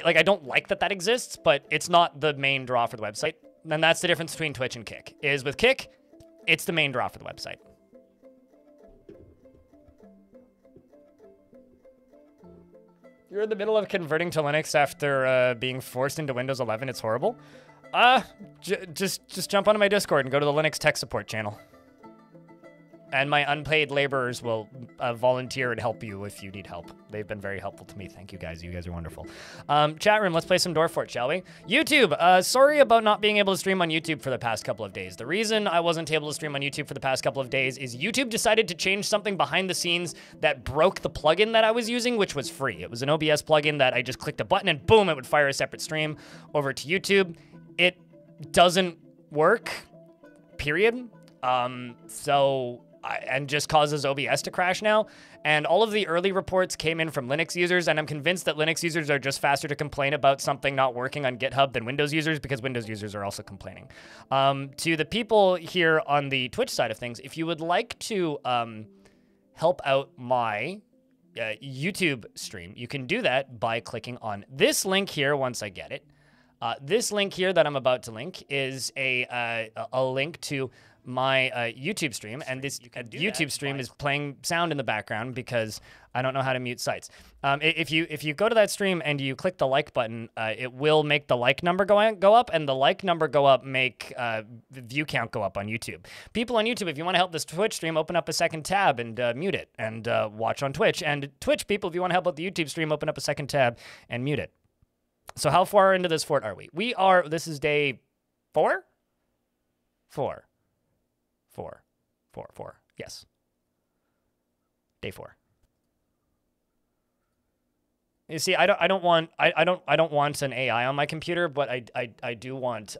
I don't like that exists, but it's not the main draw for the website. And that's the difference between Twitch and Kick. Is with Kick, it's the main draw for the website. You're in the middle of converting to Linux after being forced into Windows 11. It's horrible. Just jump onto my Discord and go to the Linux tech support channel. And my unpaid laborers will volunteer and help you if you need help. They've been very helpful to me. Thank you guys. You guys are wonderful. Chat room, let's play some Dwarf Fort, shall we? YouTube, sorry about not being able to stream on YouTube for the past couple of days. The reason I wasn't able to stream on YouTube for the past couple of days is YouTube decided to change something behind the scenes that broke the plugin that I was using, which was free. It was an OBS plugin that I just clicked a button and boom, it would fire a separate stream over to YouTube. It doesn't work, period. And just causes OBS to crash now. And all of the early reports came in from Linux users, and I'm convinced that Linux users are just faster to complain about something not working on GitHub than Windows users, because Windows users are also complaining. To the people here on the Twitch side of things, if you would like to help out my YouTube stream, you can do that by clicking on this link here once I get it. This link here that I'm about to link is a link to my YouTube stream, and this YouTube stream is playing sound in the background because I don't know how to mute sites. If you go to that stream and you click the like button, it will make the like number go up, and the like number go up make the view count go up on YouTube. People on YouTube, if you want to help this Twitch stream, open up a second tab and mute it, and watch on Twitch. And Twitch people, if you want to help out the YouTube stream, open up a second tab and mute it. So how far into this fort are we? This is day 4? 4. Yes. Day 4. You see, I don't want an AI on my computer, but I do want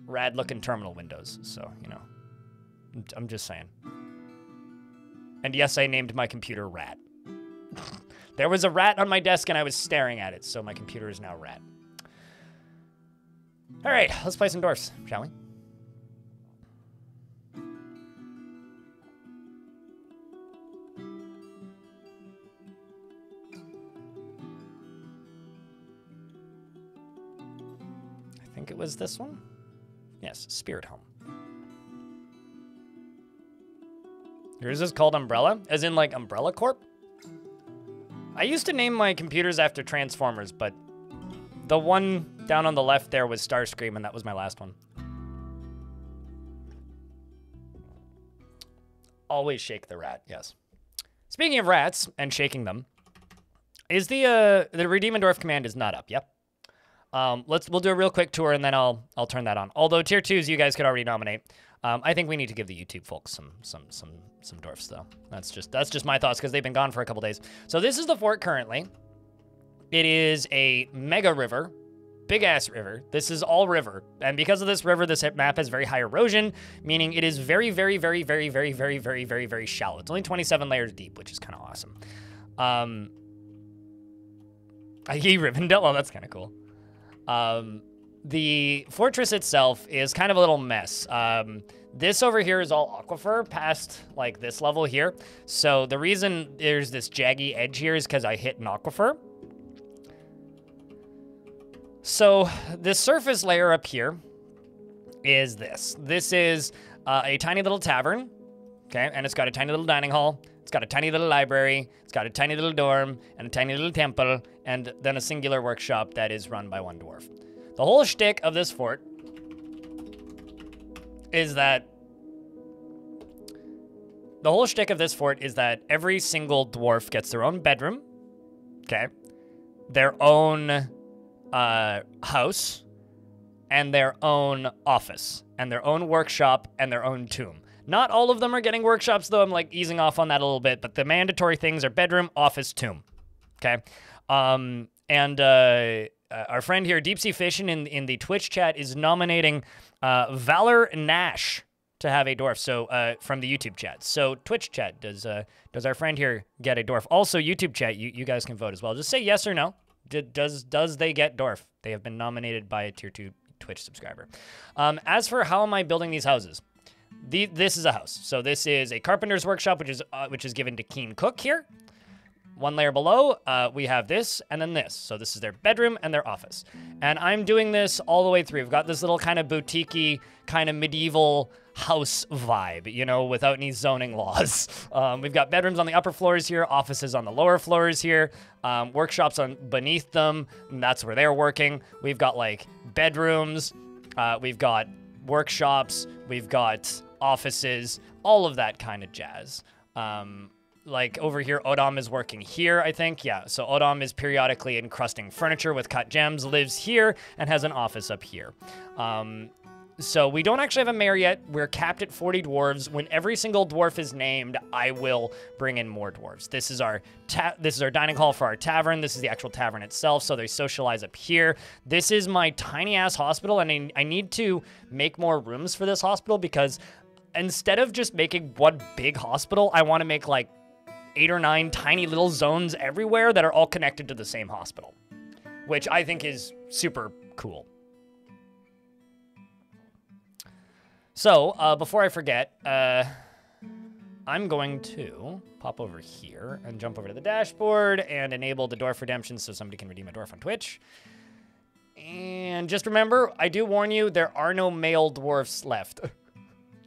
rad looking terminal windows. So, you know, I'm just saying. And yes, I named my computer Rat. There was a rat on my desk and I was staring at it, so my computer is now Rat. All right, let's play some Dwarfs, shall we? I think it was this one. Yes, Sprithome. Yours is called Umbrella, as in like Umbrella Corp? I used to name my computers after Transformers, but the one down on the left there was Starscream, and that was my last one. Always shake the rat, yes. Speaking of rats and shaking them, is the Redeem and Dwarf command is not up, yep. We'll do a real quick tour and then I'll turn that on. Although tier 2s you guys could already nominate. I think we need to give the YouTube folks some dwarfs though. That's just my thoughts because they've been gone for a couple days. So this is the fort currently. It is a mega river, big ass river. This is all river, and because of this river, this map has very high erosion, meaning it is very, very, very, very, very, very, very, very, very shallow. It's only 27 layers deep, which is kind of awesome. Rivendell, oh, that's kind of cool. The fortress itself is kind of a little mess. This over here is all aquifer past like this level here. So the reason there's this jaggy edge here is because I hit an aquifer. So the surface layer up here is this. This is a tiny little tavern, okay? And it's got a tiny little dining hall. It's got a tiny little library. It's got a tiny little dorm and a tiny little temple, and then a singular workshop that is run by one dwarf. The whole shtick of this fort is that every single dwarf gets their own bedroom, okay? Their own house, and their own office, and their own workshop, and their own tomb. Not all of them are getting workshops, though. I'm like easing off on that a little bit, but the mandatory things are bedroom, office, tomb. Okay? Our friend here, Deep Sea Fishin' in the Twitch chat, is nominating Valor Nash to have a dwarf. So from the YouTube chat. So Twitch chat, does our friend here get a dwarf? Also YouTube chat, you guys can vote as well. Just say yes or no. Does they get dwarf? They have been nominated by a tier 2 Twitch subscriber. As for how am I building these houses? This is a house. So this is a carpenter's workshop, which is given to Keen Cook here. One layer below, we have this and then this. So this is their bedroom and their office. And I'm doing this all the way through. We've got this little kind of boutique-y, kind of medieval house vibe, you know, without any zoning laws. We've got bedrooms on the upper floors here, offices on the lower floors here, workshops on beneath them, and that's where they're working. We've got like bedrooms, we've got workshops, we've got offices, all of that kind of jazz. Like over here, Odom is working here, I think. Yeah, so Odom is periodically encrusting furniture with cut gems, lives here, and has an office up here. So we don't actually have a mayor yet. We're capped at 40 dwarves. When every single dwarf is named, I will bring in more dwarves. This is our dining hall for our tavern. This is the actual tavern itself, so they socialize up here. This is my tiny-ass hospital, and I need to make more rooms for this hospital because instead of just making one big hospital, I want to make like 8 or 9 tiny little zones everywhere that are all connected to the same hospital, which I think is super cool. So, before I forget, I'm going to pop over here and jump over to the dashboard and enable the Dwarf redemption so somebody can redeem a Dwarf on Twitch. And just remember, I do warn you, there are no male dwarfs left.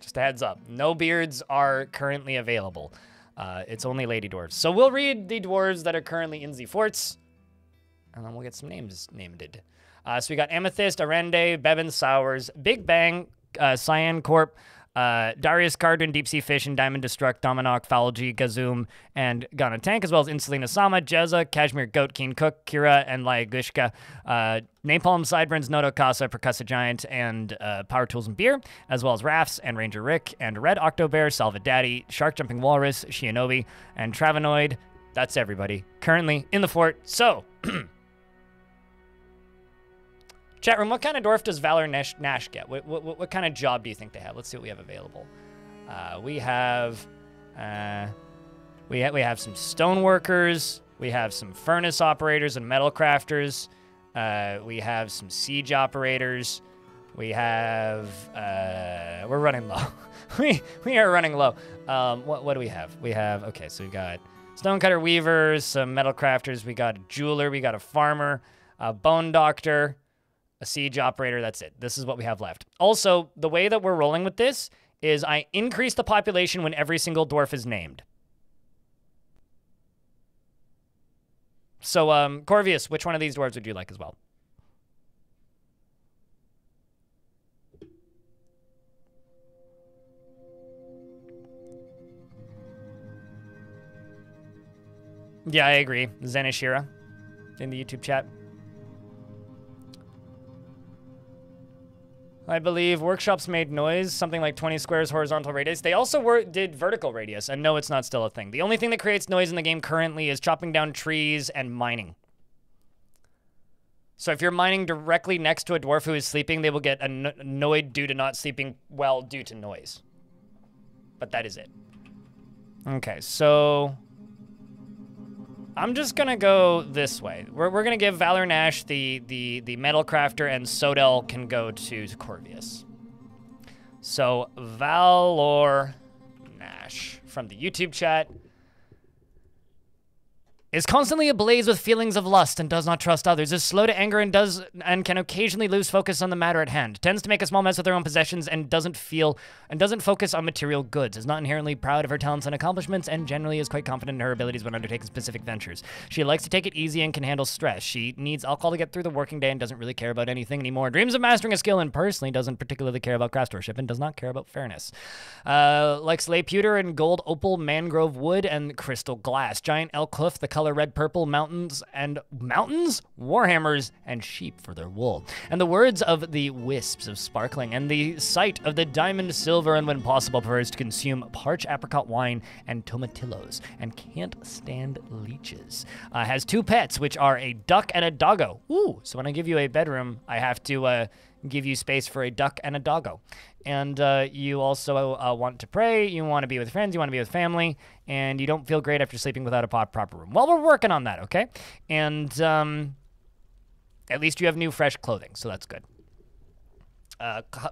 Just a heads up. No beards are currently available. It's only lady dwarves. So we'll read the dwarves that are currently in the forts, and then we'll get some names named. So we got Amethyst, Arende, Bevin, Sowers, Big Bang, Cyan Corp, Darius Cardin, Deep Sea Fish, and Diamond Destruct, Dominok, Falgi, Gazoom, and Ghana Tank, as well as Insulina Sama, Jezza, Kashmir Goat, Keen Cook, Kira, and Gushka, Napalm, Sideburns, Noto Casa, Percussive Giant, and Power Tools and Beer, as well as Rafts, and Ranger Rick, and Red Octobear, Salva Daddy, Shark Jumping Walrus, Shinobi, and Travenoid. That's everybody currently in the fort. So, chat room, what kind of dwarf does Valor Nash get? What kind of job do you think they have? Let's see what we have available. We have some stoneworkers. We have some furnace operators and metal crafters. We have some siege operators. We have we're running low. we are running low. What do we have? We have okay. So we got stonecutter weavers, some metal crafters. We got a jeweler. We got a farmer, a bone doctor, a siege operator. That's it. This is what we have left. Also, the way that we're rolling with this is I increase the population when every single dwarf is named. So, Corvius, which one of these dwarves would you like as well? Yeah, I agree. Zenishira in the YouTube chat. I believe workshops made noise, something like 20 squares horizontal radius. They also did vertical radius, and no, it's not still a thing. The only thing that creates noise in the game currently is chopping down trees and mining. So if you're mining directly next to a dwarf who is sleeping, they will get annoyed due to not sleeping well due to noise. But that is it. Okay, so I'm just gonna go this way. We're gonna give Valor Nash the metal crafter, and Sodel can go to Corvius. So Valor Nash from the YouTube chat is constantly ablaze with feelings of lust and does not trust others, is slow to anger and can occasionally lose focus on the matter at hand, tends to make a small mess of their own possessions and doesn't focus on material goods, is not inherently proud of her talents and accomplishments, and generally is quite confident in her abilities when undertaking specific ventures. She likes to take it easy and can handle stress. She needs alcohol to get through the working day and doesn't really care about anything anymore. Dreams of mastering a skill and personally doesn't particularly care about craftsmanship and does not care about fairness. Likes lay pewter and gold opal, mangrove wood, and crystal glass. Giant elk hoof, the color red purple, mountains, warhammers, and sheep for their wool. And the words of the wisps of sparkling, and the sight of the diamond silver, and when possible prefers to consume parched apricot wine and tomatillos, and can't stand leeches. Has 2 pets, which are a duck and a doggo. Ooh, so when I give you a bedroom, I have to give you space for a duck and a doggo. And you also want to pray, you want to be with friends, you want to be with family, and you don't feel great after sleeping without a proper room. Well, we're working on that, okay? And at least you have new, fresh clothing, so that's good.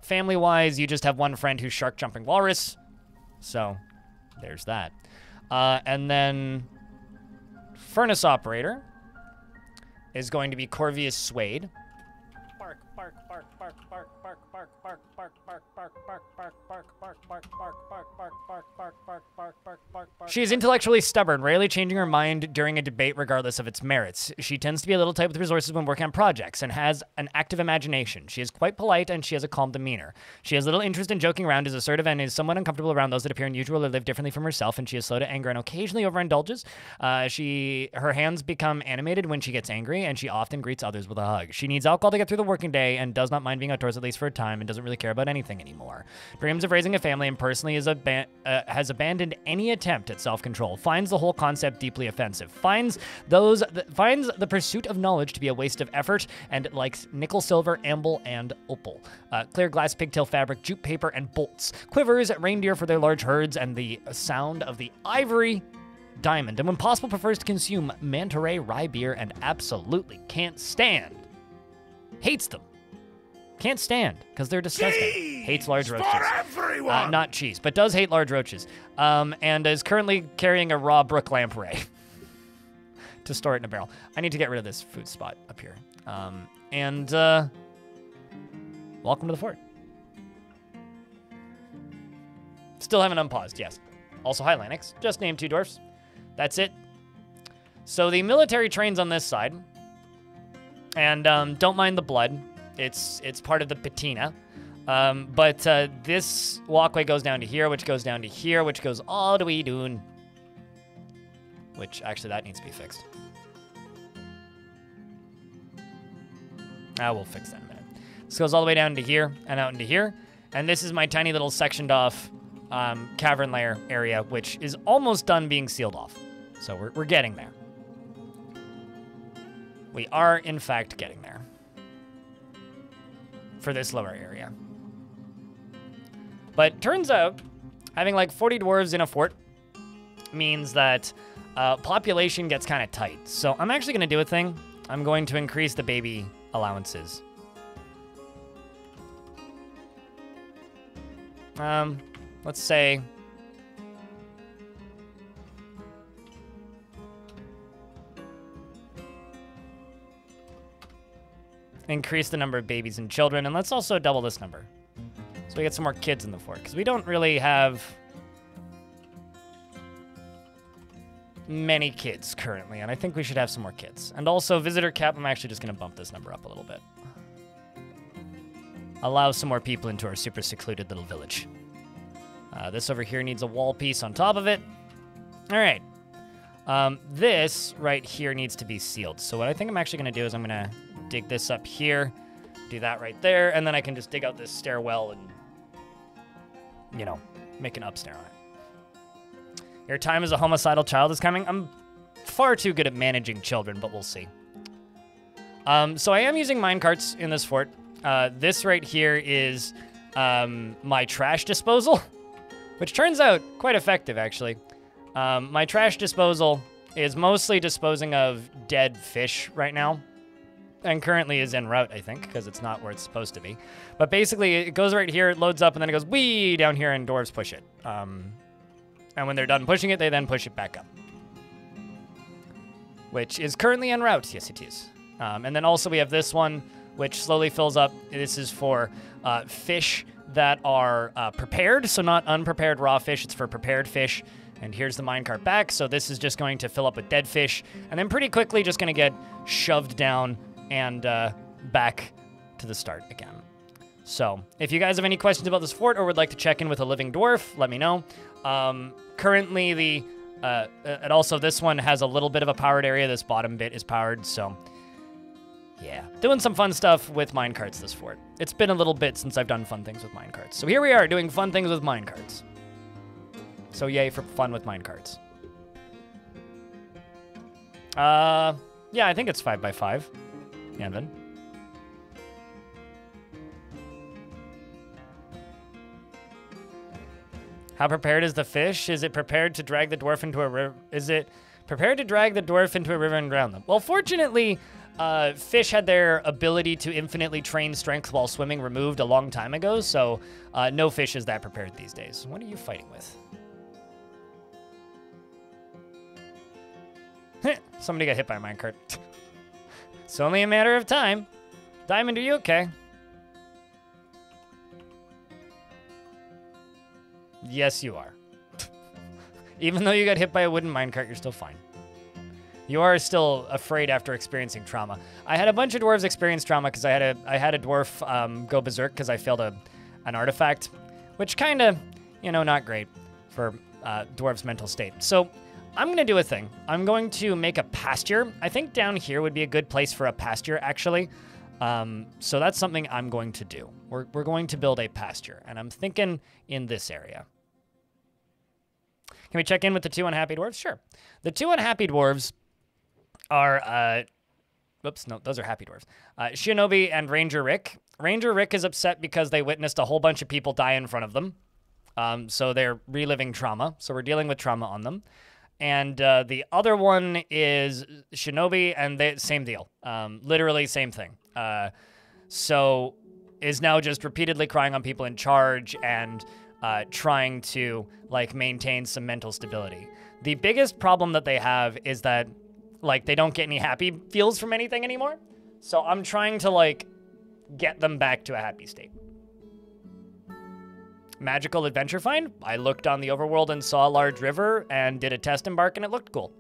Family-wise, you just have one friend who's Shark Jumping Walrus, so there's that. And then furnace operator is going to be Corvius Suede. She is intellectually stubborn, rarely changing her mind during a debate regardless of its merits. She tends to be a little tight with resources when working on projects and has an active imagination. She is quite polite and she has a calm demeanor. She has little interest in joking around, is assertive, and is somewhat uncomfortable around those that appear unusual or live differently from herself, and she is slow to anger and occasionally overindulges. Her hands become animated when she gets angry, and she often greets others with a hug. She needs alcohol to get through the working day and does not mind being outdoors at least for a time and doesn't really care about anything anymore. Dreams of raising a family and personally has abandoned any attempt at self-control. Finds the whole concept deeply offensive. Finds the pursuit of knowledge to be a waste of effort and likes nickel, silver, amble, and opal. Clear glass, pigtail fabric, jute paper, and bolts. Quivers at reindeer for their large herds and the sound of the ivory diamond. And when possible, prefers to consume manta ray, rye beer, and absolutely can't stand. Hates them. Can't stand, because they're disgusting. Cheese hates large roaches. For everyone! Not cheese, but does hate large roaches. And is currently carrying a raw brook lamprey to store it in a barrel. I need to get rid of this food spot up here. Welcome to the fort. Still haven't unpaused, yes. Also, hi, Lanix. Just named 2 dwarfs. That's it. So the military train's on this side. And don't mind the blood. It's part of the patina. But this walkway goes down to here, which goes down to here, which goes all the way down. Which, actually, that needs to be fixed. We'll fix that in a minute. This goes all the way down to here and out into here. And this is my tiny little sectioned off cavern layer area, which is almost done being sealed off. So we're getting there. We are, in fact, getting there. For this lower area. But turns out, having like 40 dwarves in a fort means that population gets kind of tight. So I'm actually going to do a thing. I'm going to increase the baby allowances. Let's say... increase the number of babies and children, and let's also double this number. So we get some more kids in the fort, because we don't really have many kids currently, and I think we should have some more kids. And also, visitor cap, I'm actually just going to bump this number up a little bit. Allow some more people into our super secluded little village. This over here needs a wall piece on top of it. All right. This right here needs to be sealed. So what I think I'm actually going to do is I'm going to dig this up here, do that right there, and then I can just dig out this stairwell and, you know, make an upstair on it. Your time as a homicidal child is coming. I'm far too good at managing children, but we'll see. So I am using minecarts in this fort. This right here is my trash disposal, which turns out quite effective, actually. My trash disposal is mostly disposing of dead fish right now. And currently is en route, I think, because it's not where it's supposed to be. But basically, it goes right here, it loads up, and then it goes wee down here, and dwarves push it. And when they're done pushing it, they then push it back up. Which is currently en route. Yes, it is. And then also we have this one, which slowly fills up. This is for fish that are prepared, so not unprepared raw fish. It's for prepared fish. And here's the minecart back, so this is just going to fill up with dead fish, and then pretty quickly just going to get shoved down and back to the start again. So, if you guys have any questions about this fort or would like to check in with a living dwarf, let me know. Currently, and also this one has a little bit of a powered area. This bottom bit is powered, so yeah. Doing some fun stuff with minecarts this fort. It's been a little bit since I've done fun things with minecarts. So here we are, doing fun things with minecarts. So yay for fun with minecarts. Yeah, I think it's 5x5. Yanvin. How prepared is the fish? Is it prepared to drag the dwarf into a river? Is it prepared to drag the dwarf into a river and drown them? Well, fortunately, fish had their ability to infinitely train strength while swimming removed a long time ago, so no fish is that prepared these days. What are you fighting with? Somebody got hit by a minecart. It's only a matter of time. Diamond, are you okay? Yes, you are. Even though you got hit by a wooden minecart, you're still fine. You are still afraid after experiencing trauma. I had a bunch of dwarves experience trauma because I had a dwarf go berserk because I failed an artifact, which kind of, you know, not great for dwarves' mental state. So I'm going to do a thing. I'm going to make a pasture. I think down here would be a good place for a pasture, actually. So that's something I'm going to do. We're going to build a pasture, and I'm thinking in this area. Can we check in with the 2 unhappy dwarves? Sure. The 2 unhappy dwarves are, whoops, no, those are happy dwarves. Shinobi and Ranger Rick. Ranger Rick is upset because they witnessed a whole bunch of people die in front of them. So they're reliving trauma. So we're dealing with trauma on them. And the other one is Shinobi, and same deal. Literally same thing. So is now just repeatedly crying on people in charge and trying to, like, maintain some mental stability. The biggest problem that they have is that, like, they don't get any happy feels from anything anymore. So I'm trying to, like, get them back to a happy state. Magical adventure find. I looked on the overworld and saw a large river and did a test embark, and it looked cool.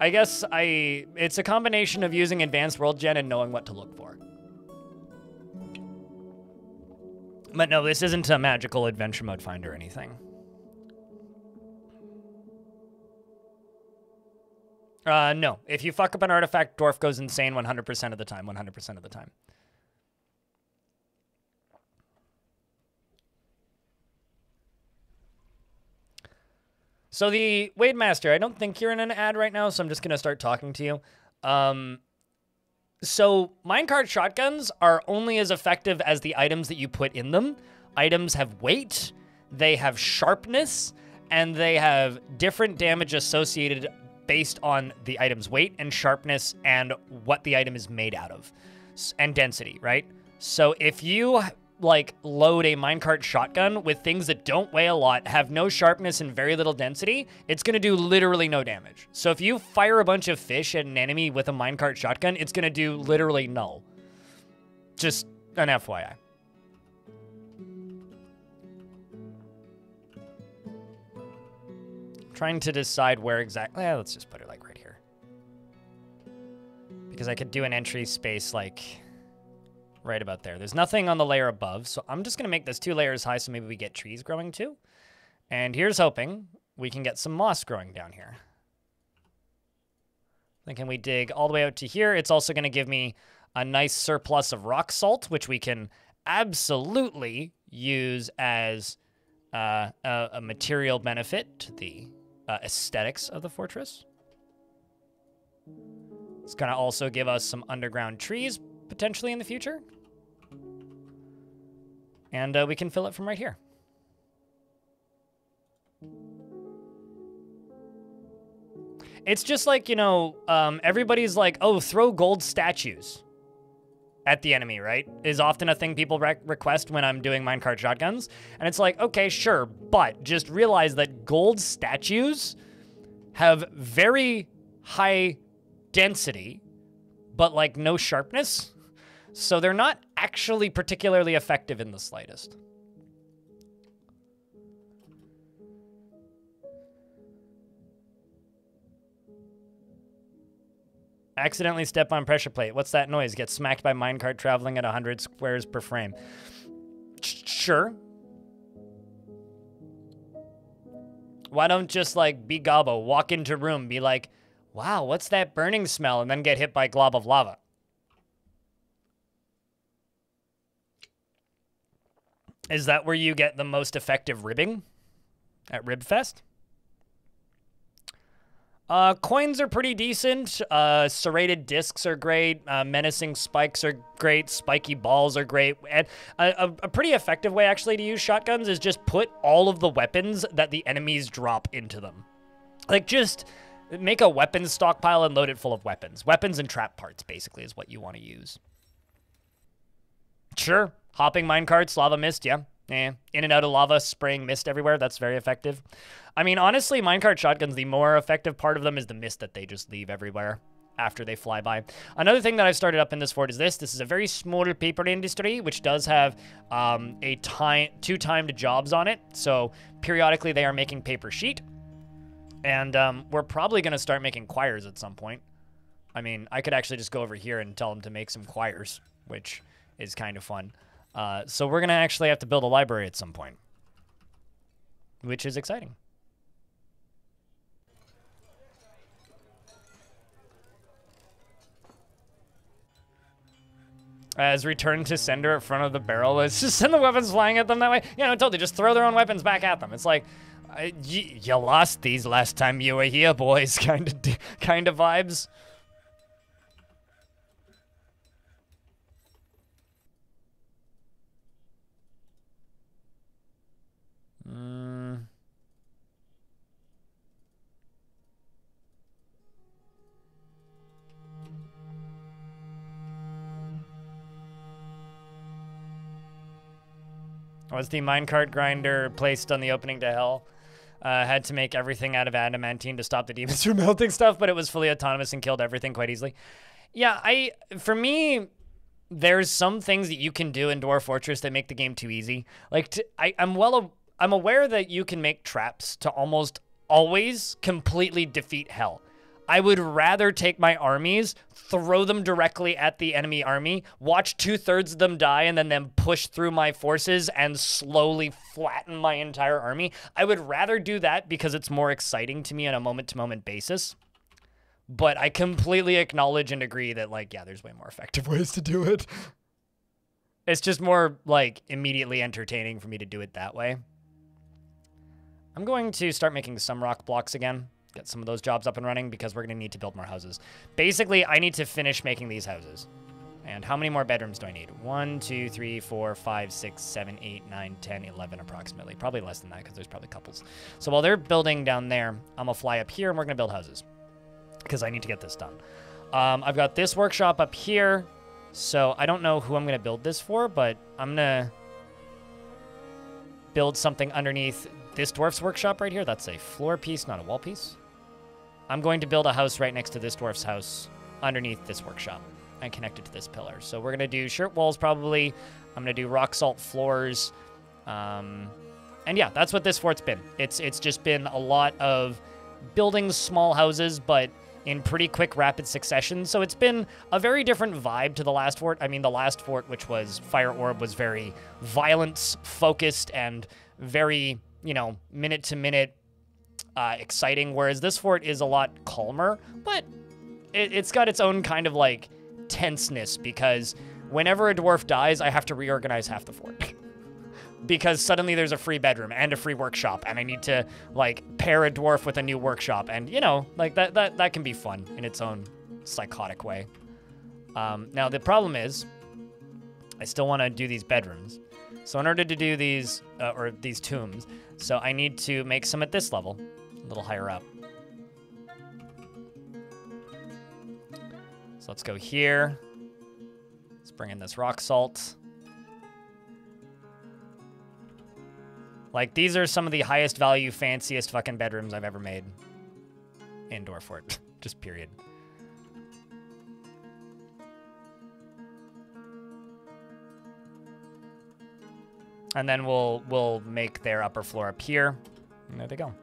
I guess it's a combination of using advanced world gen and knowing what to look for. But no, this isn't a magical adventure mode find or anything. No. If you fuck up an artifact, Dwarf goes insane 100% of the time. 100% of the time. So the Wade Master, I don't think you're in an ad right now, so I'm just going to start talking to you. So minecart shotguns are only as effective as the items that you put in them. Items have weight, they have sharpness, and they have different damage associated based on the item's weight and sharpness and what the item is made out of, and density, right? So if you, like, load a minecart shotgun with things that don't weigh a lot, have no sharpness and very little density, it's going to do literally no damage. So if you fire a bunch of fish at an enemy with a minecart shotgun, it's going to do literally null. Just an FYI. Trying to decide where exactly. Let's just put it like right here. Because I could do an entry space like right about there. There's nothing on the layer above, so I'm just going to make this 2 layers high so maybe we get trees growing too. And here's hoping we can get some moss growing down here. Then can we dig all the way out to here? It's also going to give me a nice surplus of rock salt, which we can absolutely use as a material benefit to the aesthetics of the fortress. It's going to also give us some underground trees potentially in the future. And we can fill it from right here. It's just like, you know, everybody's like, oh, throw gold statues at the enemy, right? Is often a thing people request when I'm doing minecart shotguns. And it's like, okay, sure, but just realize that gold statues have very high density, but like no sharpness. So they're not actually particularly effective in the slightest. Accidentally step on pressure plate. What's that noise? Get smacked by minecart traveling at 100 squares per frame. Sure. Why don't just, like, be Gobbo, walk into room, be like, wow, what's that burning smell? And then get hit by a glob of lava. Is that where you get the most effective ribbing? At Ribfest? Coins are pretty decent. Serrated discs are great. Menacing spikes are great. Spiky balls are great. And a pretty effective way, actually, to use shotguns is just put all of the weapons that the enemies drop into them. Like, just make a weapons stockpile and load it full of weapons. Weapons and trap parts, basically, is what you want to use. Sure. Hopping minecarts, lava mist, yeah. In and out of lava, spraying mist everywhere. That's very effective. I mean, honestly, minecart shotguns, the more effective part of them is the mist that they just leave everywhere after they fly by. Another thing that I've started up in this fort is this. This is a very small paper industry, which does have two timed jobs on it. So periodically they are making paper sheet. And we're probably going to start making quires at some point. I mean, I could actually just go over here and tell them to make some quires, which is kind of fun. So we're going to actually have to build a library at some point, which is exciting. As return to sender at front of the barrel. Let's just send the weapons flying at them that way. Yeah, no, totally. Just throw their own weapons back at them. It's like, you lost these last time you were here, boys. kind of vibes. Was the minecart grinder placed on the opening to hell? Had to make everything out of adamantine to stop the demons from melting stuff, but it was fully autonomous and killed everything quite easily. Yeah, for me, there's some things that you can do in Dwarf Fortress that make the game too easy. Like, I'm aware that you can make traps to almost always completely defeat hell. I would rather take my armies, throw them directly at the enemy army, watch 2/3 of them die, and then push through my forces and slowly flatten my entire army. I would rather do that because it's more exciting to me on a moment-to-moment basis. But I completely acknowledge and agree that, like, yeah, there's way more effective ways to do it. It's just more, like, immediately entertaining for me to do it that way. I'm going to start making some rock blocks again. Get some of those jobs up and running because we're going to need to build more houses. Basically, I need to finish making these houses. And how many more bedrooms do I need? 1, 2, 3, 4, 5, 6, 7, 8, 9, 10, 11 approximately. Probably less than that because there's probably couples. So while they're building down there, I'm going to fly up here and we're going to build houses because I need to get this done. I've got this workshop up here. So I don't know who I'm going to build this for, but I'm going to build something underneath this dwarf's workshop right here. That's a floor piece, not a wall piece. I'm going to build a house right next to this dwarf's house underneath this workshop and connect it to this pillar. So we're going to do shirt walls probably. I'm going to do rock salt floors. And yeah, that's what this fort's been. It's just been a lot of building small houses, but in pretty quick, rapid succession. So it's been a very different vibe to the last fort. I mean, the last fort, which was Fire Orb, was very violence-focused and very, you know, minute-to-minute exciting, whereas this fort is a lot calmer, but it's got its own kind of, like, tenseness, because whenever a dwarf dies, I have to reorganize half the fort. Because suddenly there's a free bedroom and a free workshop, and I need to, like, pair a dwarf with a new workshop, and, you know, like, that can be fun in its own psychotic way. Now, the problem is, I still want to do these bedrooms. So in order to do these, or these tombs, so I need to make some at this level, a little higher up. So let's go here. Let's bring in this rock salt. Like, these are some of the highest value, fanciest fucking bedrooms I've ever made in Dwarf Fort. Just period. And then we'll make their upper floor up here. And there they go.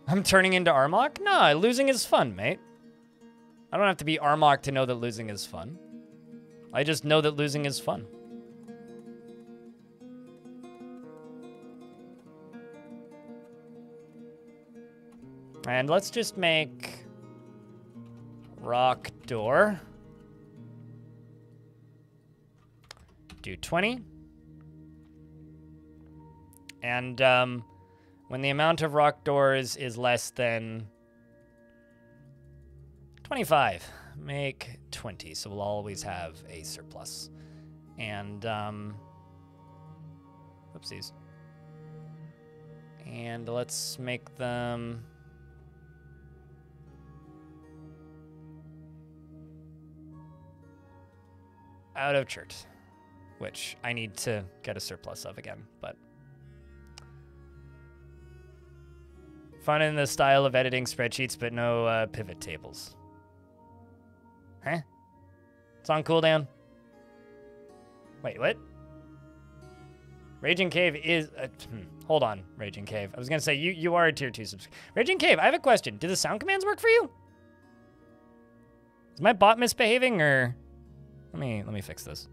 I'm turning into Armok? Nah, losing is fun, mate. I don't have to be Armok to know that losing is fun. I just know that losing is fun. And let's just make rock door. Do 20. And when the amount of rock doors is less than 25, make 20. So we'll always have a surplus. And, oopsies. And let's make them... out of chert, which I need to get a surplus of again, but fun in the style of editing spreadsheets, but no pivot tables. Huh? It's on cooldown. Wait, what? Raging Cave is... hold on, Raging Cave. I was going to say, you are a tier 2 subscriber. Raging Cave, I have a question. Do the sound commands work for you? Is my bot misbehaving, or... Let me fix this.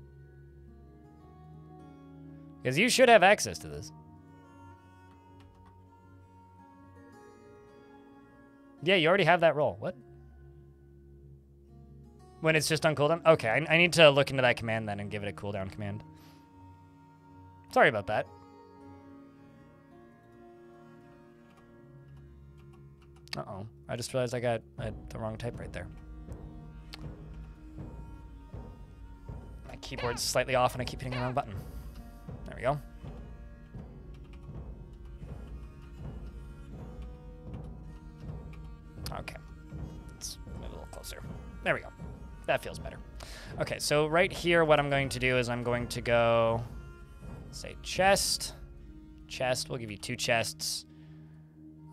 Because you should have access to this. Yeah, you already have that role. What? When it's just on cooldown? Okay, I need to look into that command then and give it a cooldown command. Sorry about that. Uh-oh. I just realized I got the wrong type right there. My keyboard's slightly off and I keep hitting the wrong button. There we go. Okay. Let's move a little closer. There we go. That feels better. Okay, so right here, what I'm going to do is I'm going to go, say, chest. Chest, we'll give you 2 chests.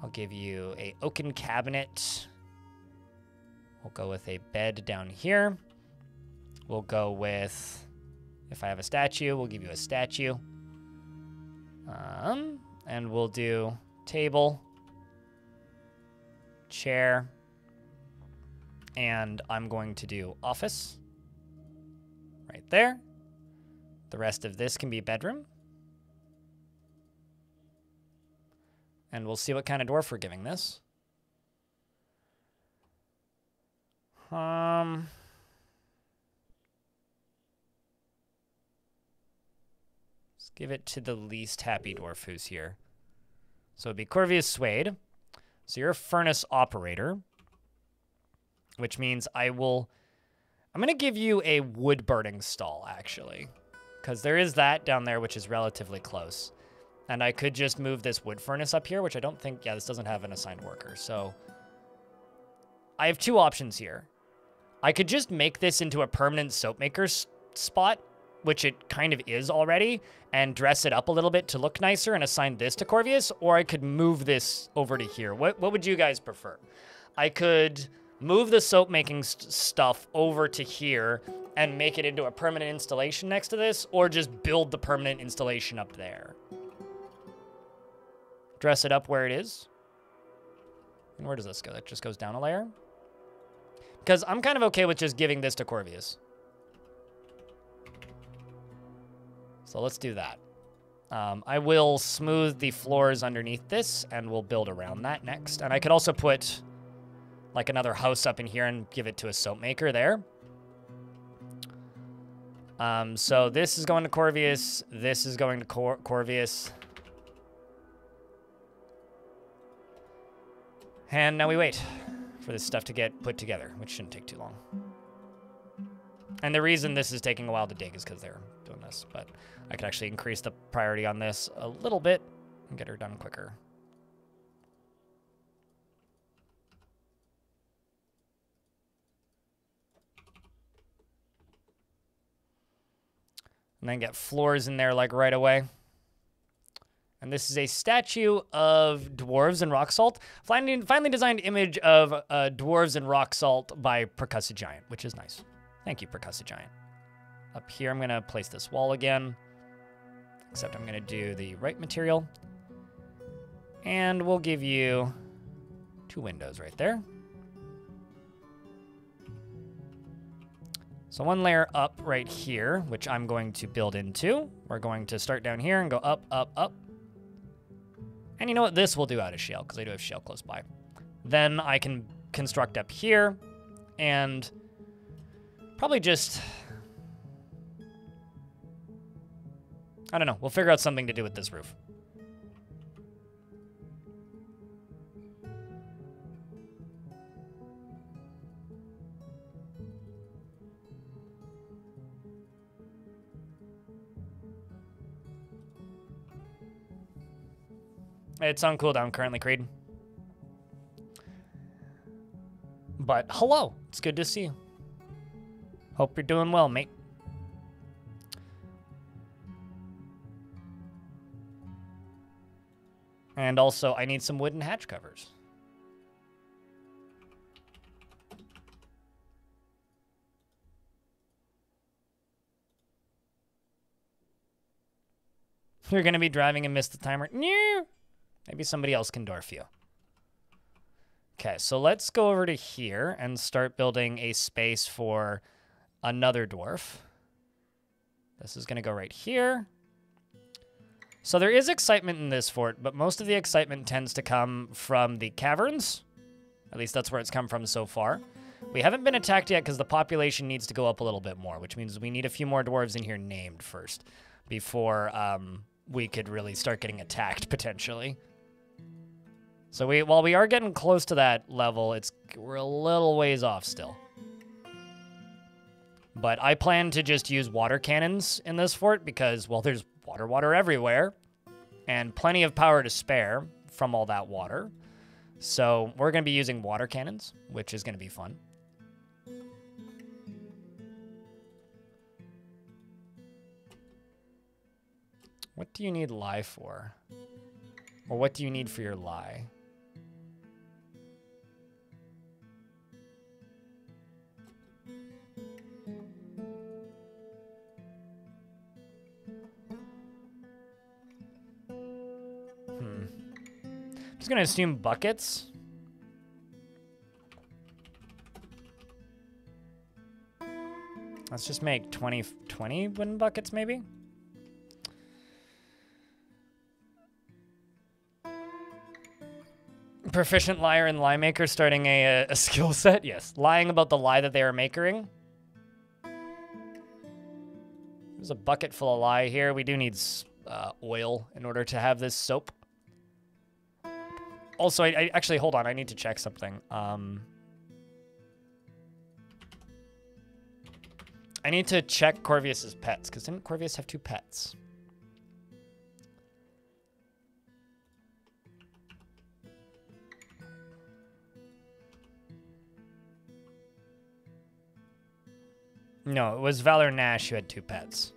I'll give you a oaken cabinet. We'll go with a bed down here. We'll go with, if I have a statue, we'll give you a statue. And we'll do table, chair, and I'm going to do office right there. The rest of this can be bedroom. And we'll see what kind of dwarf we're giving this. Let's give it to the least happy dwarf who's here. So it'd be Corvius Suede. So you're a furnace operator, which means I'm going to give you a wood burning stall, actually, because there is that down there, which is relatively close. And I could just move this wood furnace up here, which I don't think, yeah, this doesn't have an assigned worker. So I have 2 options here. I could just make this into a permanent soap maker spot, which it kind of is already, and dress it up a little bit to look nicer and assign this to Corvius, or I could move this over to here. What would you guys prefer? I could move the soap making stuff over to here and make it into a permanent installation next to this, or just build the permanent installation up there. Dress it up where it is. And where does this go? That just goes down a layer? Because I'm kind of okay with just giving this to Corvius. So let's do that. I will smooth the floors underneath this, and we'll build around that next. And I could also put like another house up in here and give it to a soap maker there. So this is going to Corvius. This is going to Corvius. And now we wait for this stuff to get put together, which shouldn't take too long. And the reason this is taking a while to dig is because they're doing this, but I could actually increase the priority on this a little bit and get her done quicker. And then get floors in there like right away. And this is a statue of dwarves and rock salt. Finally designed image of dwarves and rock salt by Percussive Giant, which is nice. Thank you, Percussive Giant. Up here, I'm going to place this wall again. Except I'm going to do the right material. And we'll give you 2 windows right there. So 1 layer up right here, which I'm going to build into. We're going to start down here and go up, up, up. And you know what? This will do out of shale, because I do have shale close by. Then I can construct up here, and probably just... I don't know. We'll figure out something to do with this roof. It's on cooldown currently, Creed. But hello, it's good to see you. Hope you're doing well, mate. And also, I need some wooden hatch covers. You're going to be driving and miss the timer. No. Maybe somebody else can dwarf you. Okay, so let's go over to here and start building a space for another dwarf. This is going to go right here. So there is excitement in this fort, but most of the excitement tends to come from the caverns. At least that's where it's come from so far. We haven't been attacked yet because the population needs to go up a little bit more, which means we need a few more dwarves in here named first before we could really start getting attacked, potentially. So while we are getting close to that level, we're a little ways off still. But I plan to just use water cannons in this fort because, well, there's water everywhere and plenty of power to spare from all that water. So we're going to be using water cannons, which is going to be fun. What do you need lye for? Or what do you need for your lye? I'm just gonna assume buckets. Let's just make 20 wooden buckets, maybe? Proficient liar and lie maker starting a skill set? Yes. Lying about the lie that they are making. There's a bucket full of lye here. We do need oil in order to have this soap. Also, I actually, hold on. I need to check something. I need to check Corvius's pets, because didn't Corvius have 2 pets? No, it was Valor Nash who had 2 pets.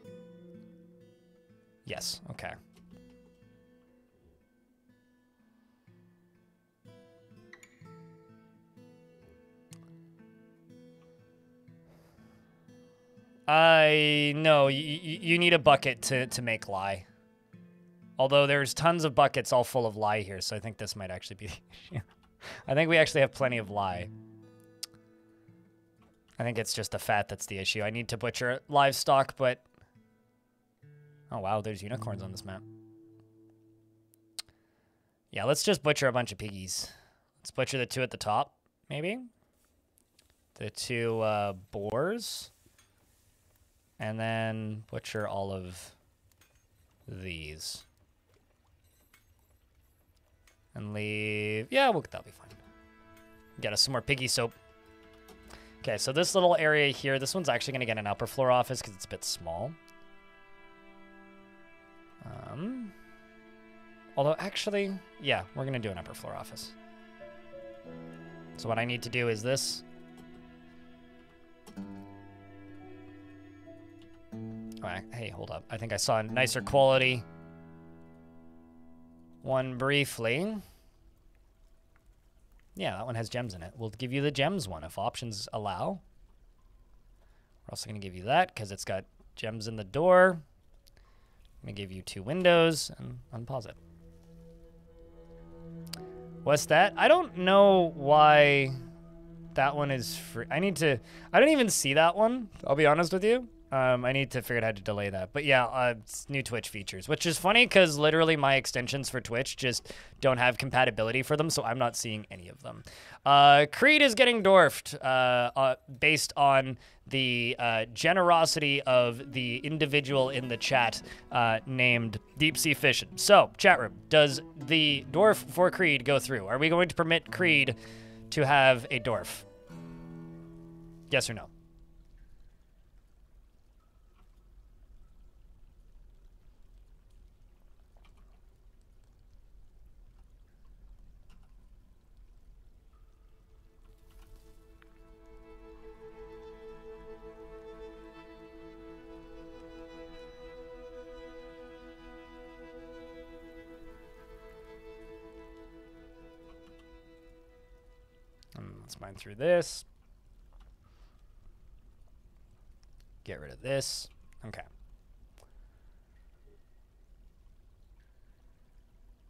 Yes, okay. No, you need a bucket to make lye. Although there's tons of buckets all full of lye here, so I think this might actually be the issue. I think we actually have plenty of lye. I think it's just the fat that's the issue. I need to butcher livestock, but... Oh, wow, there's unicorns on this map. Yeah, let's just butcher a bunch of piggies. Let's butcher the 2 at the top, maybe? The 2 boars. And then butcher all of these. And leave... Yeah, that'll be fine. Get us some more piggy soap. Okay, so this little area here, this one's actually going to get an upper floor office because it's a bit small. Although, actually, yeah, we're going to do an upper floor office. So what I need to do is this. Oh, hey, hold up. I think I saw a nicer quality one briefly. Yeah, that one has gems in it. We'll give you the gems one if options allow. We're also going to give you that because it's got gems in the door. I'm going to give you 2 windows and unpause it. What's that? I don't know why that one is free. I don't even see that one, I'll be honest with you. I need to figure out how to delay that. But yeah, it's new Twitch features, which is funny because literally my extensions for Twitch just don't have compatibility for them, so I'm not seeing any of them. Creed is getting dwarfed based on the generosity of the individual in the chat named Deep Sea Fishin'. So, chat room, does the dwarf for Creed go through? Are we going to permit Creed to have a dwarf? Yes or no? Let's mine through this. Get rid of this. Okay.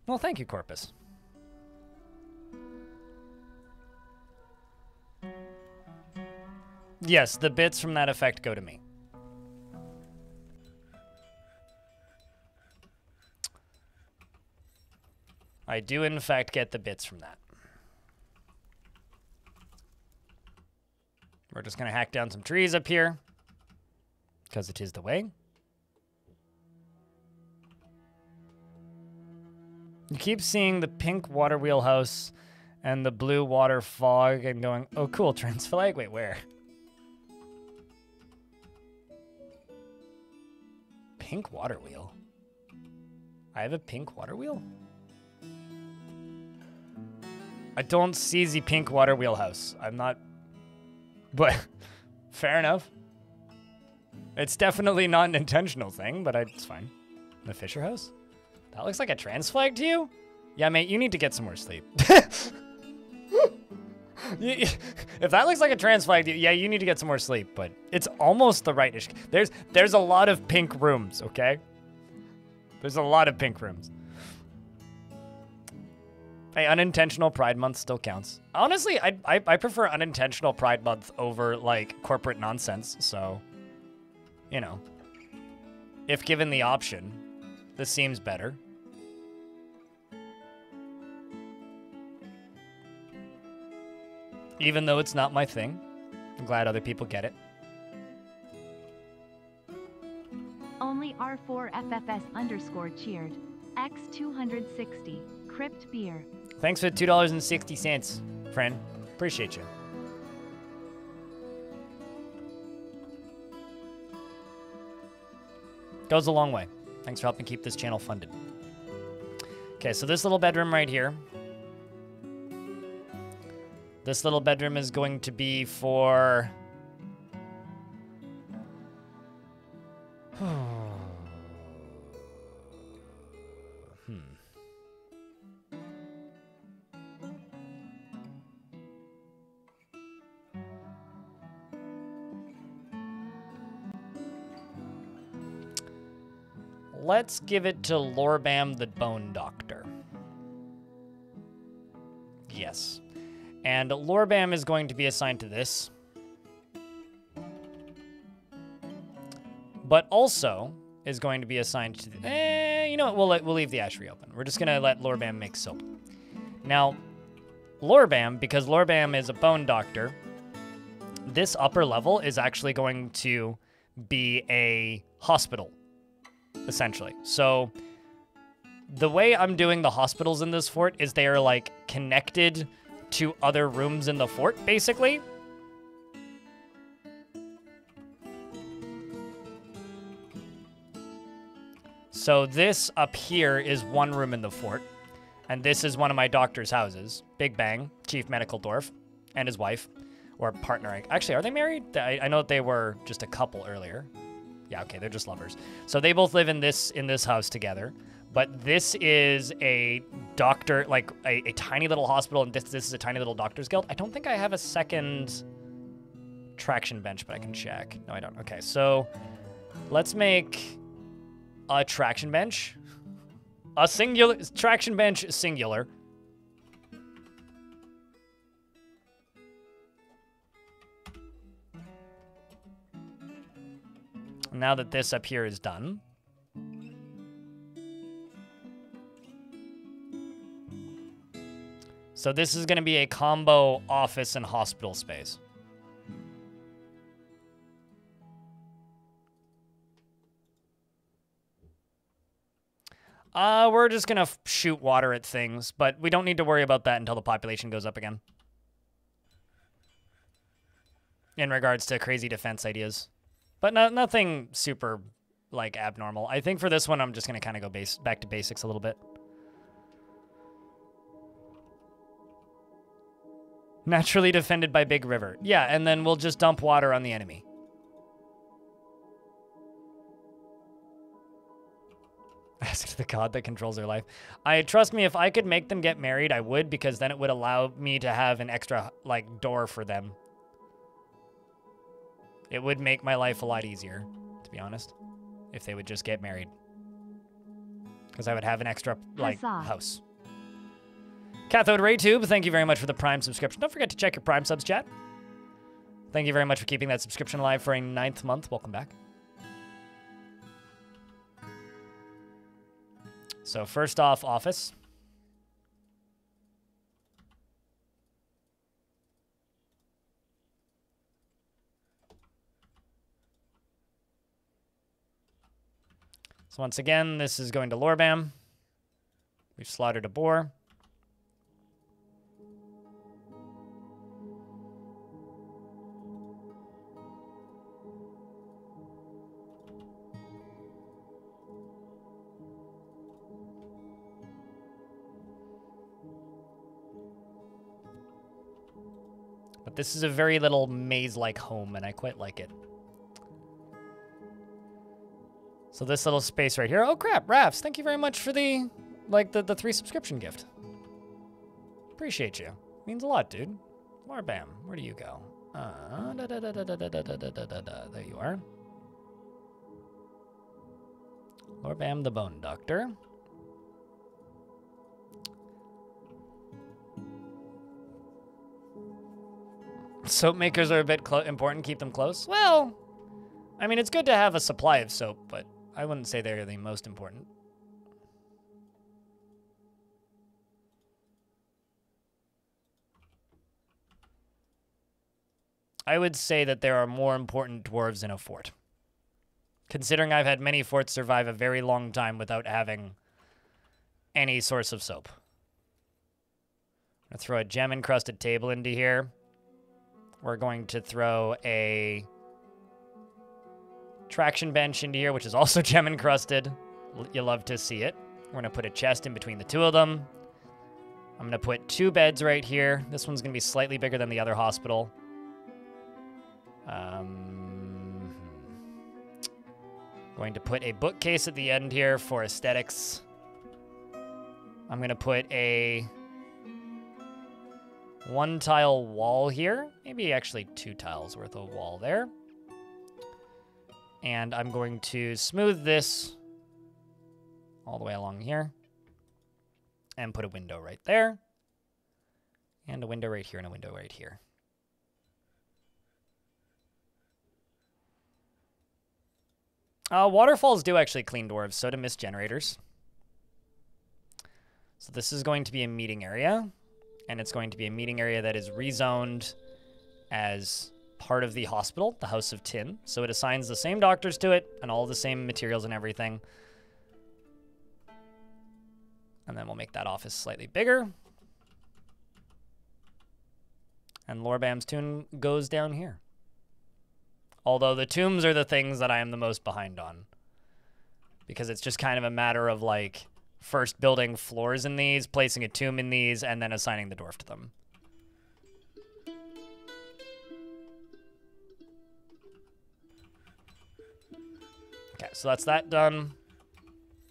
Well, thank you, Corpus. Yes, the bits from that effect go to me. I do, in fact, get the bits from that. We're just going to hack down some trees up here, because it is the way. You keep seeing the pink water wheelhouse and the blue water fog and going, oh, cool, transflag? Wait, where? Pink water wheel? I have a pink water wheel? I don't see the pink water wheelhouse. I'm not... But, fair enough. It's definitely not an intentional thing, but it's fine. The Fisher House? That looks like a trans flag to you? Yeah, mate, you need to get some more sleep. If that looks like a trans flag, yeah, you need to get some more sleep, but it's almost the right-ish. There's a lot of pink rooms, okay? There's a lot of pink rooms. Hey, unintentional Pride Month still counts. Honestly, I prefer unintentional Pride Month over, like, corporate nonsense, so, you know. If given the option, this seems better. Even though it's not my thing. I'm glad other people get it. Only R4FFS_ cheered. X260. Crypt beer. Thanks for the $2.60, friend. Appreciate you. Goes a long way. Thanks for helping keep this channel funded. Okay, so this little bedroom right here. This little bedroom is going to be for... Let's give it to Lorbam the Bone Doctor. Yes. And Lorbam is going to be assigned to this. But also is going to be assigned to... you know what? We'll leave the ashery open. We're just going to let Lorbam make soap. Now, Lorbam, because Lorbam is a bone doctor, this upper level is actually going to be a hospital, essentially. So the way I'm doing the hospitals in this fort is they are, like, connected to other rooms in the fort, basically. So this up here is one room in the fort, and this is one of my doctor's houses. Big Bang, Chief Medical Dwarf, and his wife, or partner. Actually, are they married? I know that they were just a couple earlier. Yeah, okay, they're just lovers. So they both live in this house together. But this is a doctor, like a tiny little hospital, and this is a tiny little doctor's guild. I don't think I have a second traction bench, but I can check. No, I don't. Okay, so let's make a traction bench. A singular, traction bench singular. Now that this up here is done. So this is going to be a combo office and hospital space. We're just going to shoot water at things, but we don't need to worry about that until the population goes up again. In regards to crazy defense ideas. But nothing super, like, abnormal. I think for this one, I'm just going to kind of go back to basics a little bit. Naturally defended by Big River. Yeah, and then we'll just dump water on the enemy. Ask The god that controls their life. Trust me, if I could make them get married, I would, because then it would allow me to have an extra, like, door for them. It would make my life a lot easier, to be honest, if they would just get married. Because I would have an extra, like, house. Cathode Ray Tube, thank you very much for the Prime subscription. Don't forget to check your Prime subs, chat. Thank you very much for keeping that subscription alive for a 9th month. Welcome back. So first off, office. So once again, this is going to Lorbam. We've slaughtered a boar. But this is a very little maze-like home, and I quite like it. So this little space right here. Oh crap, Rafts, thank you very much for the 3 subscription gift. Appreciate you. Means a lot, dude. Lorbam, where do you go? There you are. Lorbam the Bone Doctor. Soap makers are a bit important. Keep them close. Well, I mean, it's good to have a supply of soap, but I wouldn't say they're the most important. I would say that there are more important dwarves in a fort. Considering I've had many forts survive a very long time without having any source of soap. I'm going to throw a gem-encrusted table into here. We're going to throw a traction bench into here, which is also gem-encrusted. You'll love to see it. We're going to put a chest in between the two of them. I'm going to put 2 beds right here. This one's going to be slightly bigger than the other hospital. Going to put a bookcase at the end here for aesthetics. I'm going to put a 1-tile wall here. Maybe actually 2 tiles worth of wall there. And I'm going to smooth this all the way along here. And put a window right there. And a window right here and a window right here. Waterfalls do actually clean dwarves, so do mist generators. So this is going to be a meeting area. And it's going to be a meeting area that is rezoned as part of the hospital, the House of Tin. So it assigns the same doctors to it and all the same materials and everything. And then we'll make that office slightly bigger. And Lorbam's tomb goes down here. Although the tombs are the things that I am the most behind on. Because it's just kind of a matter of, like, first building floors in these, placing a tomb in these, and then assigning the dwarf to them. Okay, so that's that done.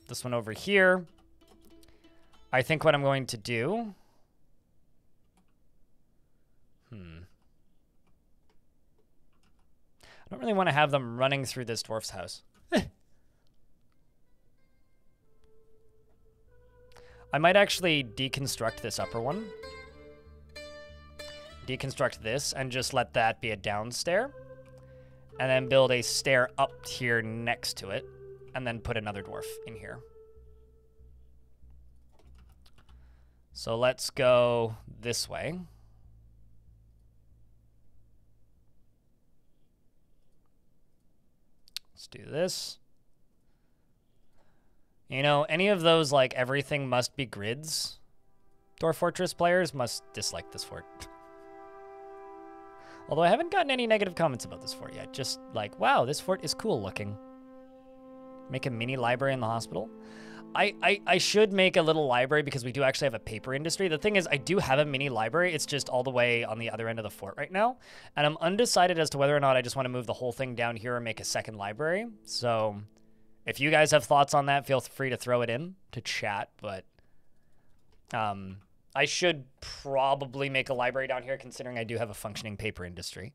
This one over here. I think what I'm going to do... I don't really want to have them running through this dwarf's house. I might actually deconstruct this upper one. Deconstruct this and just let that be a downstair. And then build a stair up here next to it. And then put another dwarf in here. So let's go this way. Let's do this. You know, any of those, like, everything must be grids Dwarf Fortress players must dislike this fort. Although I haven't gotten any negative comments about this fort yet. Just like, wow, this fort is cool looking. Make a mini library in the hospital. I should make a little library because we do actually have a paper industry. The thing is, I do have a mini library. It's just all the way on the other end of the fort right now. And I'm undecided as to whether or not I just want to move the whole thing down here or make a second library. So If you guys have thoughts on that, feel free to throw it in to chat, but I should probably make a library down here considering I do have a functioning paper industry.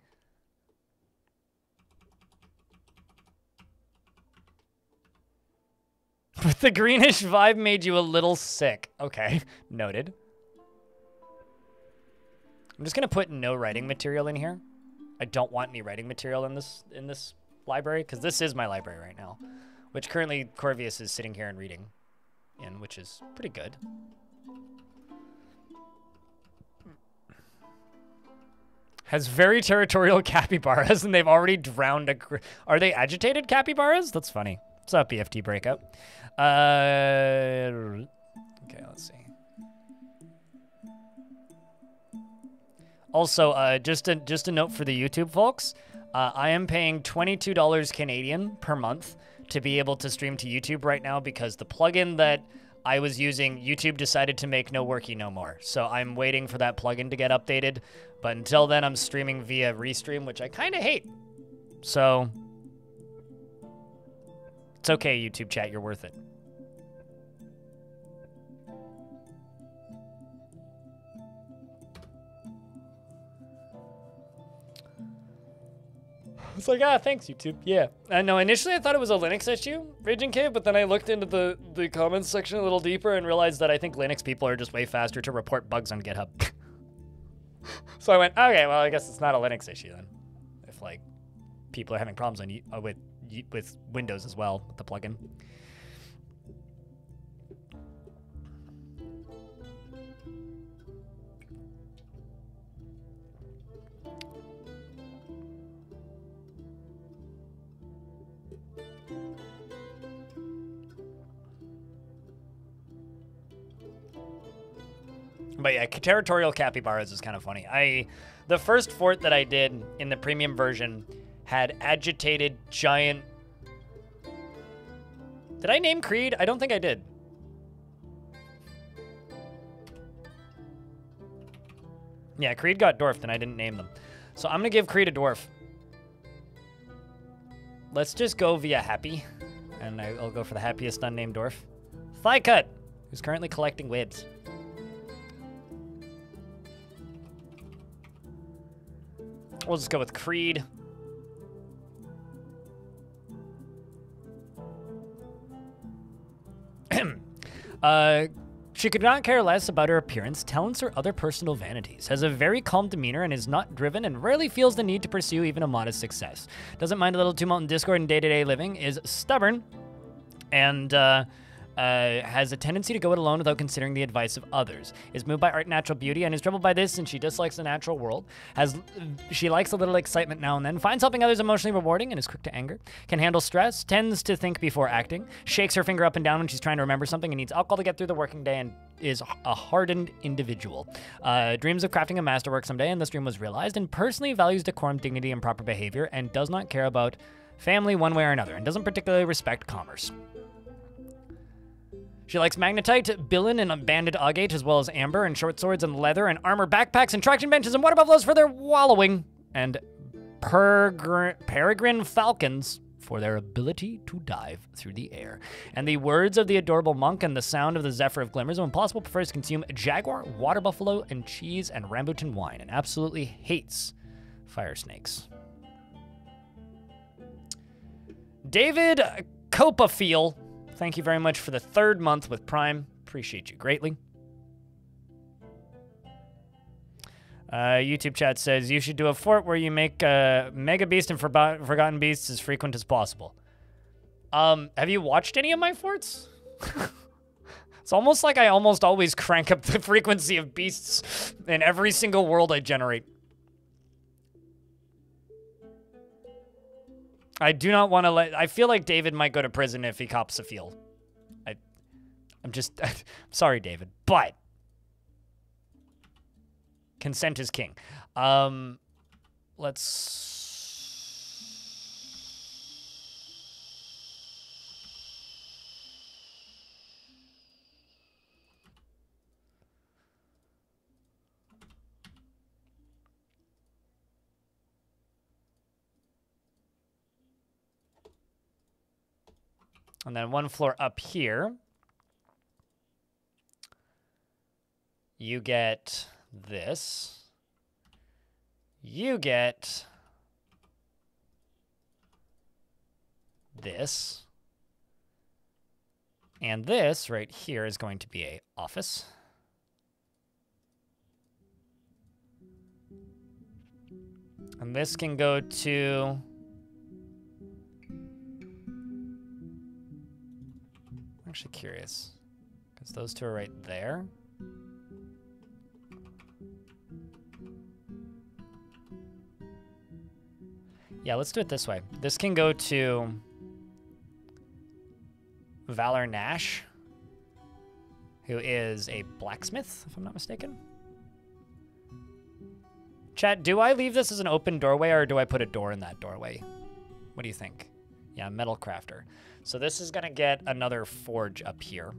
But the greenish vibe made you a little sick. Okay, noted. I'm just gonna put no writing material in here. I don't want any writing material in this library, because this is my library right now, which currently Corvius is sitting here and reading in, which is pretty good. Has very territorial capybaras, and they've already drowned a... Are they agitated capybaras? That's funny. What's up, BFT breakup? Okay, let's see. Also, just a note for the YouTube folks. I am paying $22 Canadian per month to be able to stream to YouTube right now because the plugin that I was using, YouTube decided to make no worky no more. So I'm waiting for that plugin to get updated. But until then, I'm streaming via Restream, which I kind of hate. So it's okay, YouTube chat, you're worth it. It's like, thanks, YouTube. Yeah. No, initially I thought it was a Linux issue, Raging Cave, but then I looked into the comments section a little deeper and realized that I think Linux people are just way faster to report bugs on GitHub. So I went, okay, well, I guess it's not a Linux issue then. If, like, people are having problems on with Windows as well, with the plugin. But yeah, territorial capybaras is kind of funny. The first fort that I did in the premium version had agitated giant... Did I name Creed? I don't think I did. Yeah, Creed got dwarfed and I didn't name them. So I'm going to give Creed a dwarf. Let's just go via happy. And I'll go for the happiest unnamed dwarf. Thigh Cut, who's currently collecting webs. We'll just go with Creed. She could not care less about her appearance, talents, or other personal vanities. Has a very calm demeanor and is not driven and rarely feels the need to pursue even a modest success. Doesn't mind a little tumult in Discord and day-to-day living, is stubborn, and has a tendency to go it alone without considering the advice of others. Is moved by art and natural beauty and is troubled by this, and she dislikes the natural world. She likes a little excitement now and then. Finds helping others emotionally rewarding and is quick to anger. Can handle stress. Tends to think before acting. Shakes her finger up and down when she's trying to remember something and needs alcohol to get through the working day, and is a hardened individual. Dreams of crafting a masterwork someday, and this dream was realized, and personally values decorum, dignity, and proper behavior, and does not care about family one way or another, and doesn't particularly respect commerce. She likes magnetite, billin, and banded agate, as well as amber, and short swords, and leather, and armor backpacks, and traction benches, and water buffaloes for their wallowing, and peregrine falcons for their ability to dive through the air. And the words of the adorable monk and the sound of the zephyr of glimmers, when possible, prefers to consume jaguar, water buffalo, and cheese, and rambutan wine, and absolutely hates fire snakes. David Copperfield, thank you very much for the 3rd month with Prime. Appreciate you greatly. YouTube chat says, you should do a fort where you make Mega Beast and Forgotten Beasts as frequent as possible. Have you watched any of my forts? It's almost like I almost always crank up the frequency of beasts in every single world I generate. I do not want to I feel like David might go to prison if he cops a field. I'm just... I'm sorry, David, but... consent is king. Let's... And then 1 floor up here, you get this. You get this. And this right here is going to be an office. And this can go to... I'm actually curious, because those two are right there. Yeah, let's do it this way. This can go to Valor Nash, who is a blacksmith, if I'm not mistaken. Chat, do I leave this as an open doorway, or do I put a door in that doorway? What do you think? Yeah, metal crafter. So this is going to get another forge up here.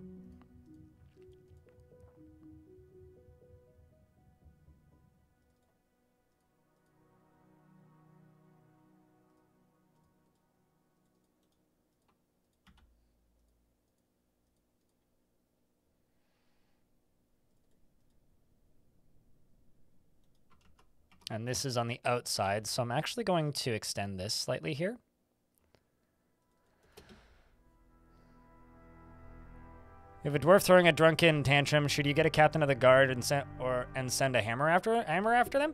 And this is on the outside, so I'm actually going to extend this slightly here. If a dwarf throwing a drunken tantrum, should you get a captain of the guard and send a hammer after them?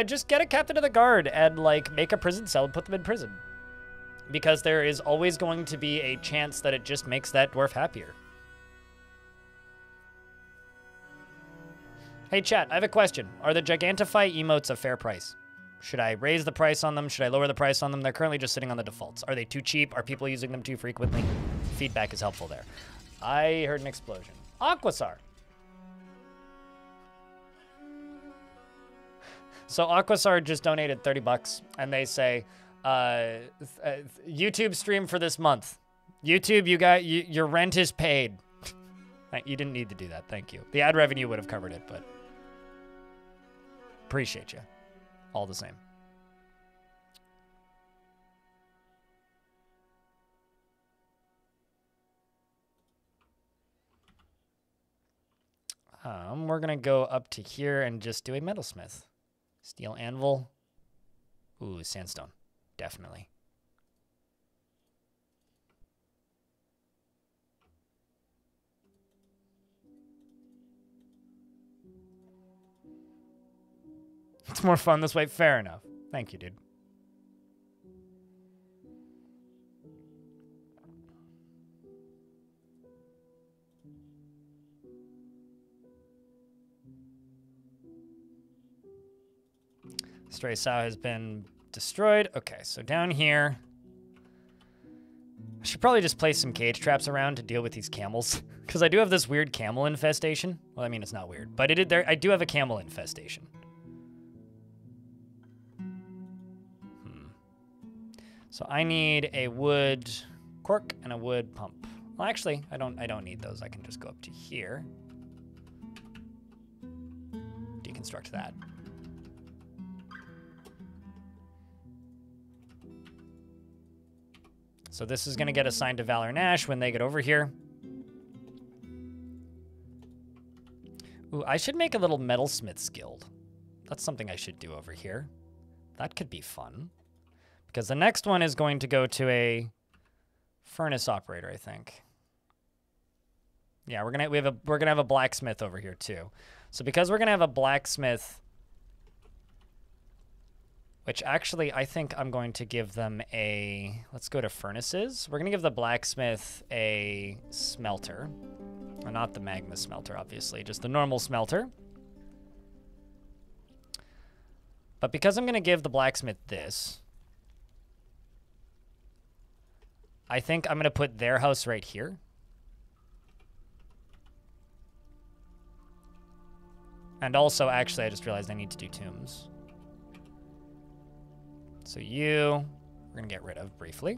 Just get a captain of the guard and like make a prison cell and put them in prison, because there is always going to be a chance that it just makes that dwarf happier. Hey chat, I have a question. Are the Gigantify emotes a fair price? Should I raise the price on them? Should I lower the price on them? They're currently just sitting on the defaults. Are they too cheap? Are people using them too frequently? Feedback is helpful there. I heard an explosion. Aquasar. So Aquasar just donated 30 bucks, and they say, YouTube stream for this month. YouTube, your rent is paid. You didn't need to do that. Thank you. The ad revenue would have covered it, but appreciate you all the same. We're going to go up to here and just do a metalsmith. Steel anvil. Ooh, sandstone. Definitely. It's more fun this way. Fair enough. Thank you, dude. Stray sow has been destroyed. Okay, so down here, I should probably just place some cage traps around to deal with these camels, because I do have this weird camel infestation. Well, I mean, it's not weird, but I do have a camel infestation. So I need a wood cork and a wood pump. Well, actually, I don't need those. I can just go up to here, deconstruct that. So this is going to get assigned to Valor Nash when they get over here. Ooh, I should make a little metalsmith's guild. That's something I should do over here. That could be fun. Because the next one is going to go to a furnace operator, I think. Yeah, we're gonna have a blacksmith over here too. So because we're gonna have a blacksmith, which actually I think I'm going to give them a, let's go to furnaces. We're gonna give the blacksmith a smelter. Well, not the magma smelter, obviously, just the normal smelter. But because I'm gonna give the blacksmith this, I think I'm gonna put their house right here. And also, actually, I just realized I need to do tombs. So we're gonna get rid of briefly.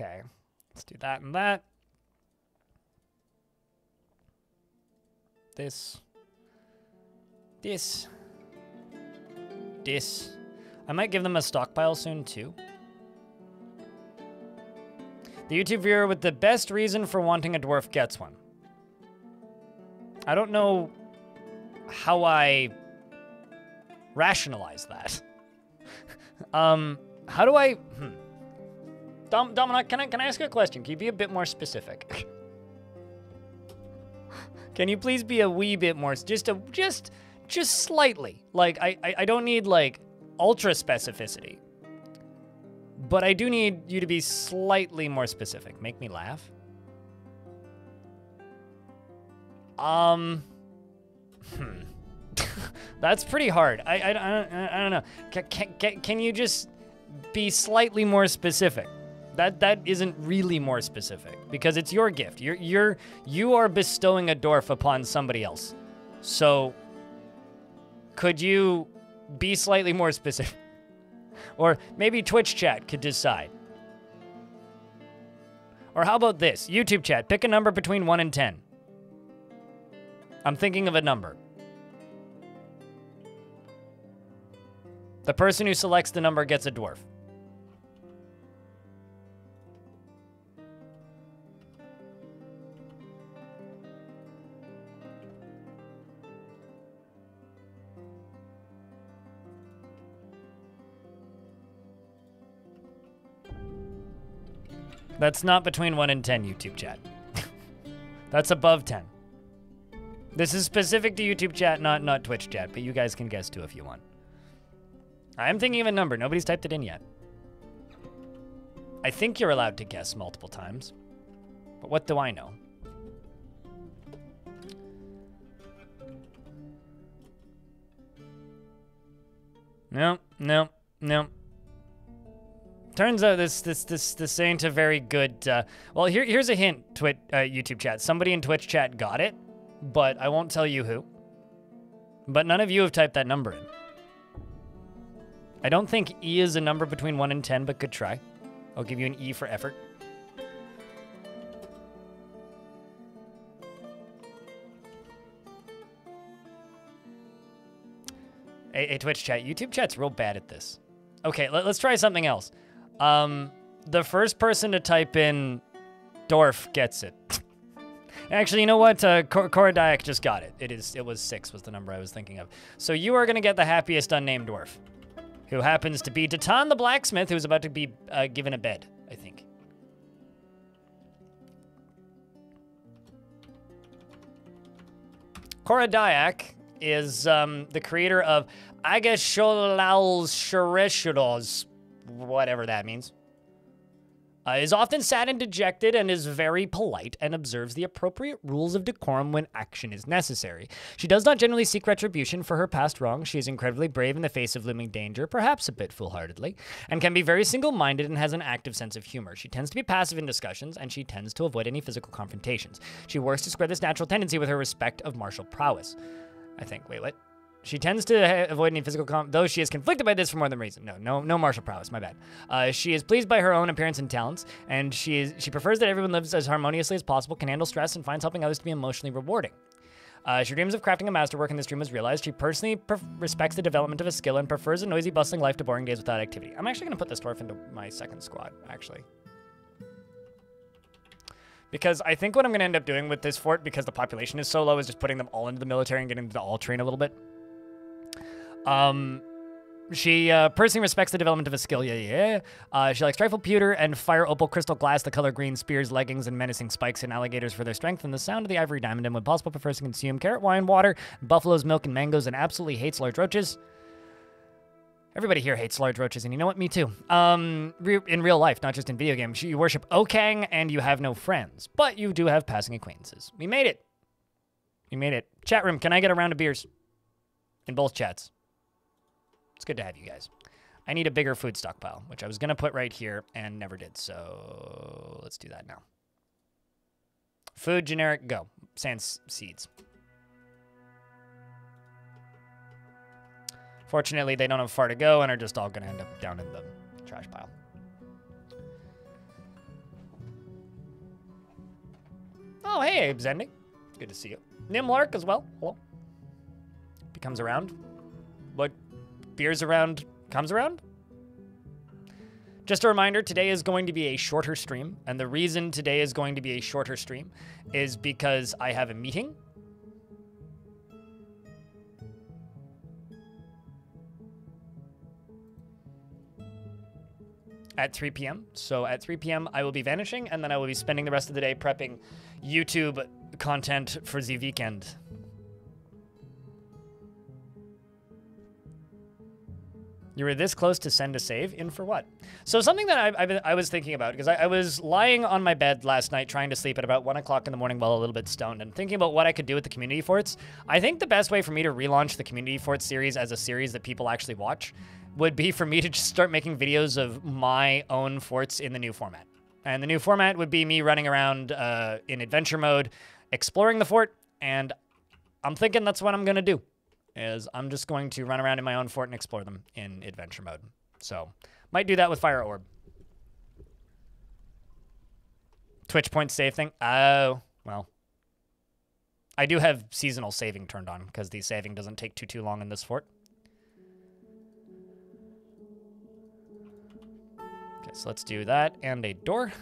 Okay. Let's do that and that. This. This. This. I might give them a stockpile soon, too. The YouTube viewer with the best reason for wanting a dwarf gets one. I don't know how I rationalize that. How do I... Dominic, can I ask you a question? Can you be a bit more specific? Can you please be a wee bit more... Just slightly. Like, I don't need, like, ultra specificity. But I do need you to be slightly more specific. Make me laugh. That's pretty hard. I don't know. Can you just be slightly more specific? That isn't really more specific because it's your gift. You are bestowing a dwarf upon somebody else. So could you be slightly more specific? Or maybe Twitch chat could decide. Or how about this? YouTube chat, pick a number between 1 and 10. I'm thinking of a number. The person who selects the number gets a dwarf. That's not between 1 and 10, YouTube chat. That's above 10. This is specific to YouTube chat, not Twitch chat, but you guys can guess too if you want. I'm thinking of a number. Nobody's typed it in yet. I think you're allowed to guess multiple times. But what do I know? No. Turns out this ain't a very good... well, here's a hint, YouTube chat. Somebody in Twitch chat got it, but I won't tell you who. But none of you have typed that number in. I don't think E is a number between 1 and 10, but good try. I'll give you an E for effort. Hey, Twitch chat. YouTube chat's real bad at this. Okay, let's try something else. The first person to type in Dwarf gets it. Actually, you know what? Cora Dyack just got it. It was 6 was the number I was thinking of. So you are going to get the happiest unnamed dwarf, who happens to be Datan the blacksmith, who's about to be given a bed, I think. Cora Dyack is the creator of Agasholal Shareshudos, whatever that means. Is often sad and dejected and is very polite and observes the appropriate rules of decorum when action is necessary. She does not generally seek retribution for her past wrongs. She is incredibly brave in the face of looming danger, perhaps a bit foolhardily, and can be very single-minded and has an active sense of humor. She tends to be passive in discussions, and she tends to avoid any physical confrontations. She works to square this natural tendency with her respect of martial prowess. I think, wait, what? She tends to avoid any physical though she is conflicted by this for more than reason. No martial prowess, my bad. She is pleased by her own appearance and talents, and she prefers that everyone lives as harmoniously as possible, can handle stress, and finds helping others to be emotionally rewarding. She dreams of crafting a masterwork, and this dream was realized. She personally respects the development of a skill and prefers a noisy, bustling life to boring days without activity. I'm actually going to put this dwarf into my second squad, actually. Because I think what I'm going to end up doing with this fort, because the population is so low, is just putting them all into the military and getting them to all train a little bit. She personally respects the development of a skill. She likes trifle pewter and fire opal crystal glass, the color green, spears, leggings, and menacing spikes and alligators for their strength, and the sound of the ivory diamond, and when possible prefers to consume carrot wine, water, buffalo's milk, and mangoes, and absolutely hates large roaches. Everybody here hates large roaches, and you know what? Me too. In real life, not just in video games. You worship Okang, and you have no friends, but you do have passing acquaintances. We made it. We made it. Chat room, can I get a round of beers? In both chats. It's good to have you guys. I need a bigger food stockpile, which I was going to put right here and never did. So let's do that now. Food, generic, go. Sans seeds. Fortunately, they don't have far to go and are just all going to end up down in the trash pile. Oh, hey, Zending. Good to see you. Nimlark as well. Hello. Becomes around. What beers around comes around? Just a reminder, today is going to be a shorter stream, and the reason today is going to be a shorter stream is because I have a meeting. At 3 p.m. So at 3 p.m. I will be vanishing, and then I will be spending the rest of the day prepping YouTube content for the weekend. You were this close to send a save in for what? So something that I was thinking about, because I was lying on my bed last night trying to sleep at about 1 o'clock in the morning while a little bit stoned and thinking about what I could do with the community forts. I think the best way for me to relaunch the community forts series as a series that people actually watch would be for me to just start making videos of my own forts in the new format. And the new format would be me running around in adventure mode, exploring the fort, and I'm thinking that's what I'm going to do. Is I'm just going to run around in my own fort and explore them in adventure mode. So, might do that with Fire Orb. Twitch point save thing? Oh, well. I do have seasonal saving turned on, because the saving doesn't take too long in this fort. Okay, so let's do that, and a door.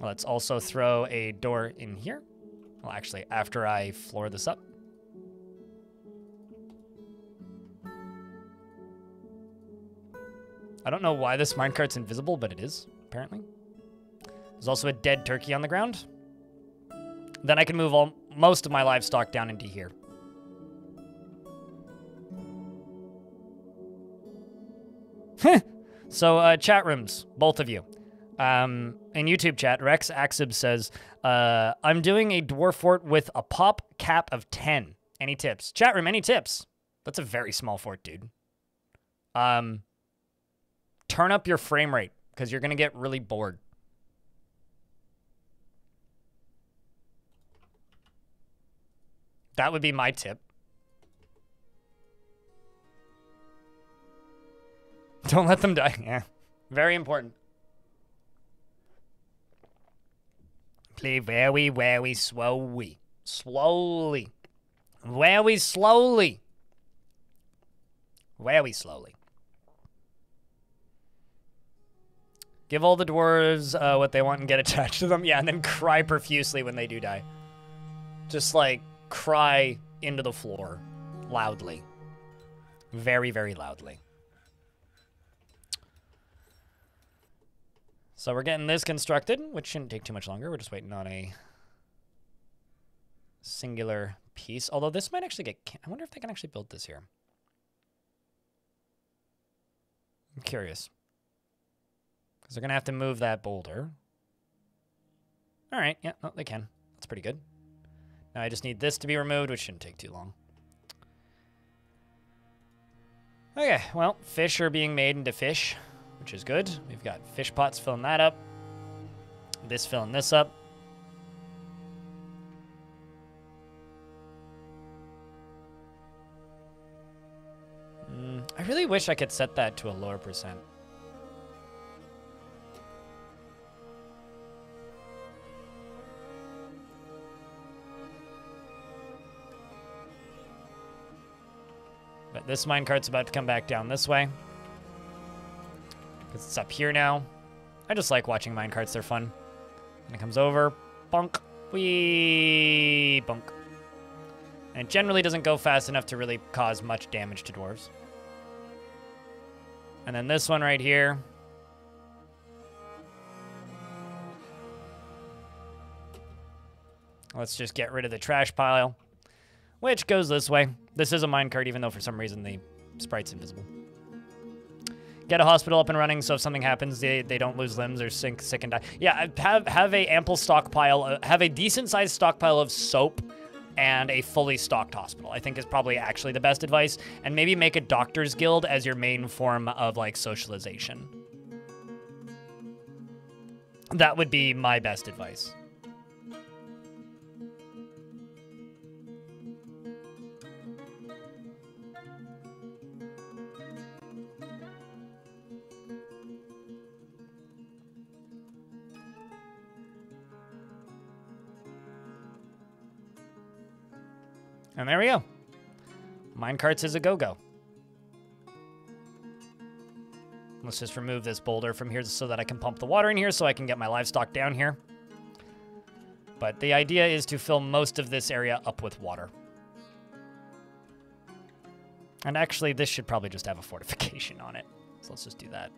Let's also throw a door in here. Well, actually, after I floor this up. I don't know why this minecart's invisible, but it is, apparently. There's also a dead turkey on the ground. Then I can move most of my livestock down into here. So, chat rooms, both of you. In YouTube chat, Rex Axib says, I'm doing a dwarf fort with a pop cap of 10. Any tips? Chat room, any tips? That's a very small fort, dude. Turn up your frame rate, because you're going to get really bored. That would be my tip. Don't let them die. Yeah, very important. Play very slowly. Slowly. Very slowly. Very slowly. Give all the dwarves what they want and get attached to them. Yeah, and then cry profusely when they do die. Just, like, cry into the floor. Loudly. Very, very loudly. So we're getting this constructed, which shouldn't take too much longer. We're just waiting on a singular piece. Although this might actually get... I wonder if they can actually build this here. I'm curious. Because they're going to have to move that boulder. All right. Yeah, no, they can. That's pretty good. Now I just need this to be removed, which shouldn't take too long. Okay, well, fish are being made into fish, which is good. We've got fish pots filling that up. This filling this up. I really wish I could set that to a lower percent. But this minecart's about to come back down this way. Because it's up here now. I just like watching minecarts, they're fun. And it comes over, bonk, wee, bonk. And it generally doesn't go fast enough to really cause much damage to dwarves. And then this one right here. Let's just get rid of the trash pile, which goes this way. This is a minecart, even though for some reason the sprite's invisible. Get a hospital up and running, so if something happens, they don't lose limbs or sick and die. Yeah, have a ample stockpile, have a decent-sized stockpile of soap and a fully stocked hospital, I think is probably actually the best advice. And maybe make a doctor's guild as your main form of, like, socialization. That would be my best advice. And there we go. Minecarts is a go-go. Let's just remove this boulder from here so that I can pump the water in here so I can get my livestock down here. But the idea is to fill most of this area up with water. And actually, this should probably just have a fortification on it. So let's just do that.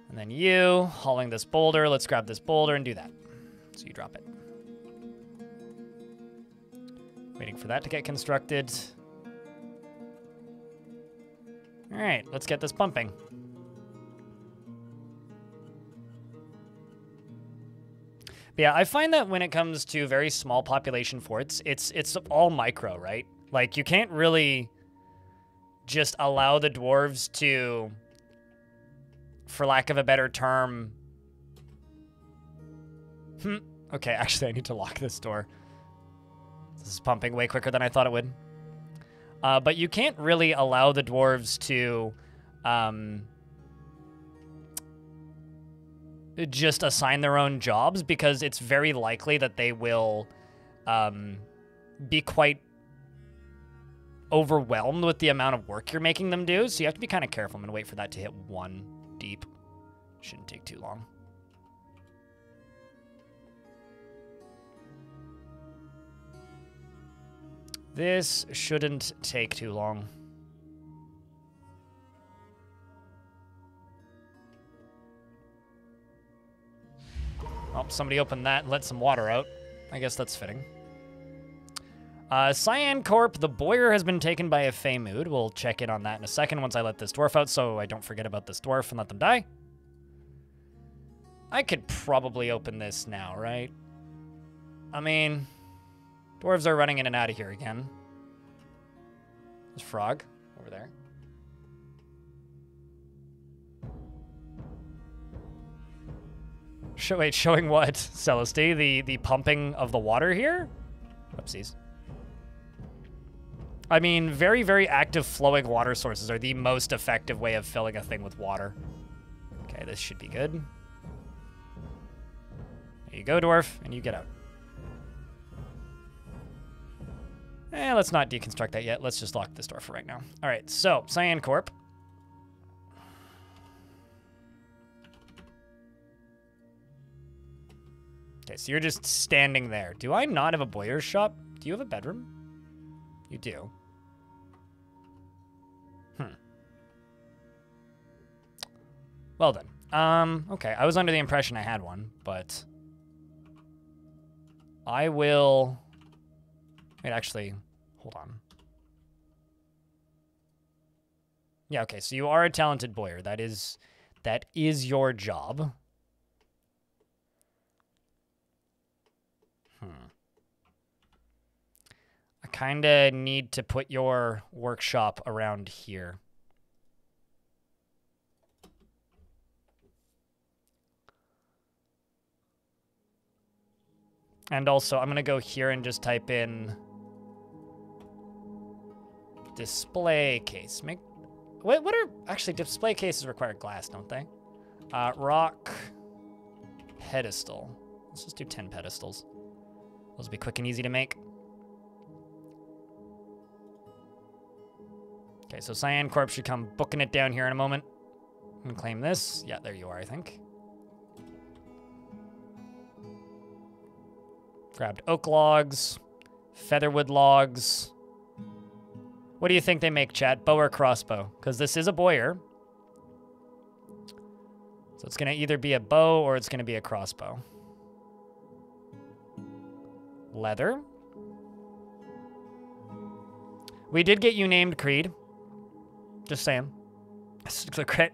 And then you, hauling this boulder. Let's grab this boulder and do that. So you drop it. Waiting for that to get constructed. All right, let's get this pumping. But yeah, I find that when it comes to very small population forts, it's all micro, right? Like, you can't really just allow the dwarves to, for lack of a better term... Okay, actually, I need to lock this door. This is pumping way quicker than I thought it would. But you can't really allow the dwarves to just assign their own jobs, because it's very likely that they will be quite overwhelmed with the amount of work you're making them do. So you have to be kind of careful. I'm going to wait for that to hit 1 deep. Shouldn't take too long. This shouldn't take too long. Oh, somebody opened that and let some water out. I guess that's fitting. Cyan Corp, the Boyer has been taken by a Fey Mood. We'll check in on that in a second once I let this dwarf out so I don't forget about this dwarf and let them die. I could probably open this now, right? I mean... Dwarves are running in and out of here again. There's Frog over there. Wait, showing what, Celesty? The pumping of the water here? Whoopsies. I mean, very, very active flowing water sources are the most effective way of filling a thing with water. Okay, this should be good. There you go, dwarf, and you get out. Let's not deconstruct that yet. Let's just lock this door for right now. All right, so Cyan Corp. Okay, so you're just standing there. Do I not have a boyer's shop? Do you have a bedroom? You do. Well then. Okay, I was under the impression I had one, but I will... Wait, actually, hold on. Yeah, okay, so you are a talented boyer. That is your job. I kind of need to put your workshop around here. And also, I'm going to go here and just type in display case. What are... Actually, display cases require glass, don't they? Rock pedestal. Let's just do 10 pedestals. Those will be quick and easy to make. Okay, so Cyan Corp should come booking it down here in a moment. And claim this. Yeah, there you are, I think. Grabbed oak logs, featherwood logs. What do you think they make, chat? Bow or crossbow? Because this is a boyer. So it's going to either be a bow or it's going to be a crossbow. Leather. We did get you named, Creed. Just saying.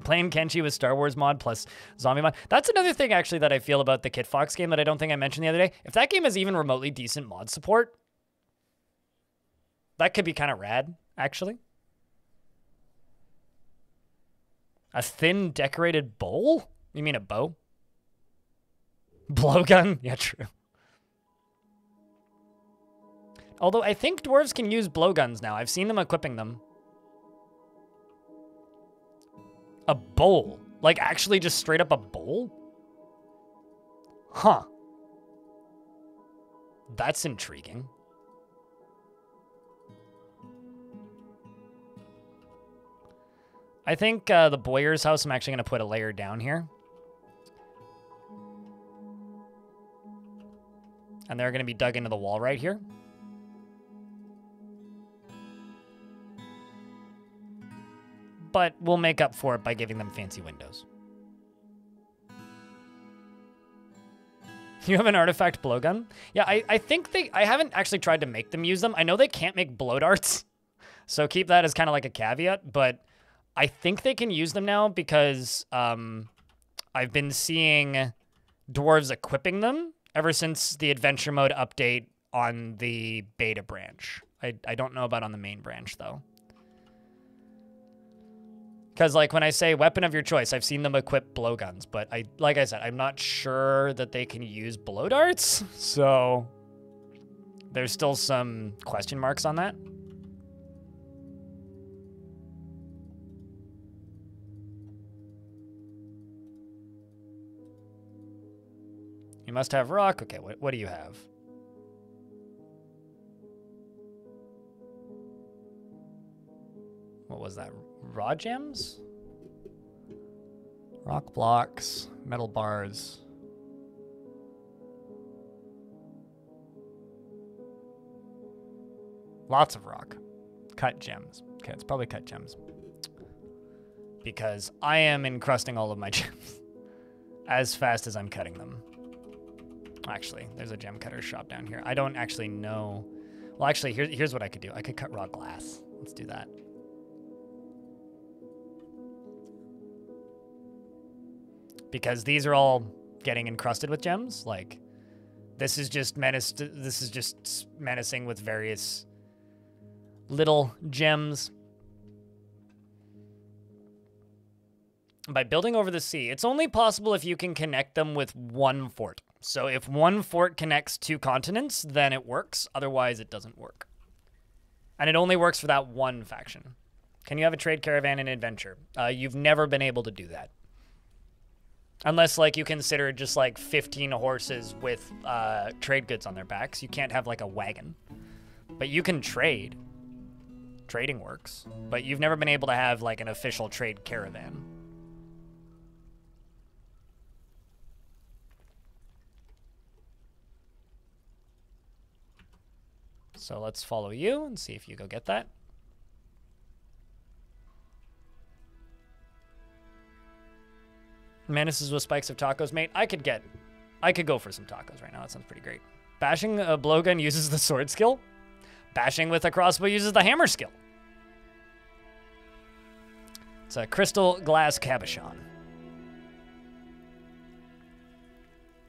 Playing Kenshi with Star Wars mod plus zombie mod. That's another thing, actually, that I feel about the Kit Fox game that I don't think I mentioned the other day. If that game has even remotely decent mod support, that could be kind of rad, actually. A thin decorated bowl? You mean a bow? Blowgun? Yeah, true. Although I think dwarves can use blowguns now. I've seen them equipping them. A bowl? Like, actually just straight up a bowl? Huh. That's intriguing. I think the Boyer's house, I'm actually going to put a layer down here. And they're going to be dug into the wall right here. But we'll make up for it by giving them fancy windows. You have an artifact blowgun? Yeah, I think I haven't actually tried to make them use them. I know they can't make blow darts, so keep that as kind of like a caveat, but I think they can use them now because I've been seeing dwarves equipping them ever since the adventure mode update on the beta branch. I don't know about on the main branch, though. Because, like, when I say weapon of your choice, I've seen them equip blowguns, but like I said, I'm not sure that they can use blow darts, so there's still some question marks on that. You must have rock. Okay, what do you have? What was that? Raw gems? Rock blocks, metal bars. Lots of rock. Cut gems. Okay, it's probably cut gems. Because I am encrusting all of my gems as fast as I'm cutting them. Actually, there's a gem cutter shop down here. I don't actually know. Well, actually, here's what I could do. I could cut raw glass. Let's do that. Because these are all getting encrusted with gems. Like, this is just menacing with various little gems. By building over the sea, it's only possible if you can connect them with one fort. So if one fort connects two continents, then it works. Otherwise, it doesn't work. And it only works for that one faction. Can you have a trade caravan in adventure? You've never been able to do that. Unless, like, you consider just, like, 15 horses with trade goods on their backs. You can't have, like, a wagon. But you can trade. Trading works. But you've never been able to have, like, an official trade caravan. So let's follow you and see if you go get that. Menaces with spikes of tacos, mate. I could go for some tacos right now. That sounds pretty great. Bashing a blowgun uses the sword skill. Bashing with a crossbow uses the hammer skill. It's a crystal glass cabochon.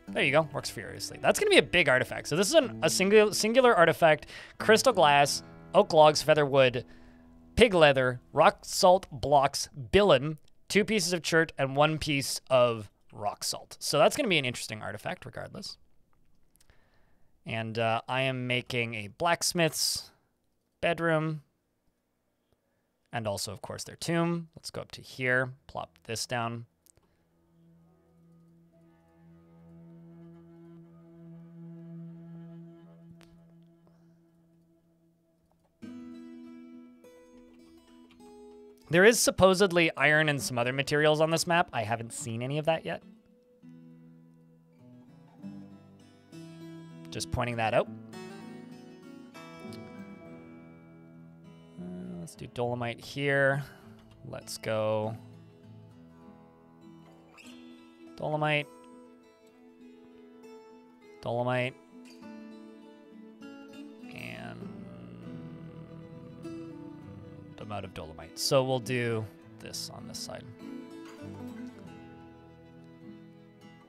There you go. Works furiously. That's going to be a big artifact. So this is a singular artifact. Crystal glass, oak logs, feather wood, pig leather, rock salt blocks, billin, 2 pieces of chert, and 1 piece of rock salt. So that's going to be an interesting artifact regardless. And I am making a blacksmith's bedroom. And also, of course, their tomb. Let's go up to here. Plop this down. There is supposedly iron and some other materials on this map. I haven't seen any of that yet. Just pointing that out. Let's do dolomite here. Let's go. Dolomite. Dolomite. I'm out of dolomite. So we'll do this on this side.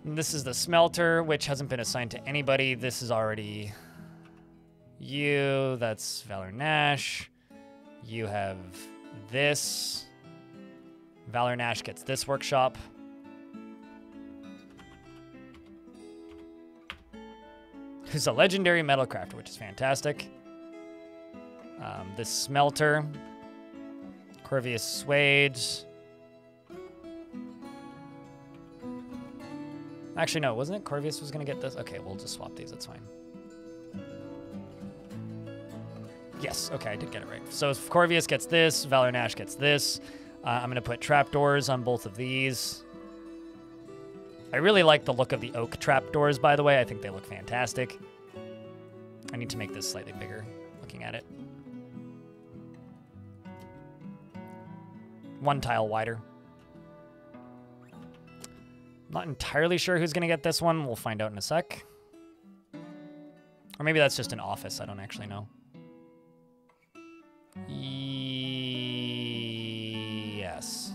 And this is the smelter, which hasn't been assigned to anybody. This is already you. That's Valor Nash. You have this. Valor Nash gets this workshop. Who's a legendary metal crafter, which is fantastic. This smelter. Corvius Suede. Actually, no, wasn't it? Corvius was going to get this? Okay, we'll just swap these. It's fine. Yes, okay, I did get it right. So if Corvius gets this, Valor Nash gets this. I'm going to put trapdoors on both of these. I really like the look of the oak trapdoors, by the way. I think they look fantastic. I need to make this slightly bigger, looking at it. 1 tile wider. Not entirely sure who's going to get this one. We'll find out in a sec. Or maybe that's just an office. I don't actually know. Yes.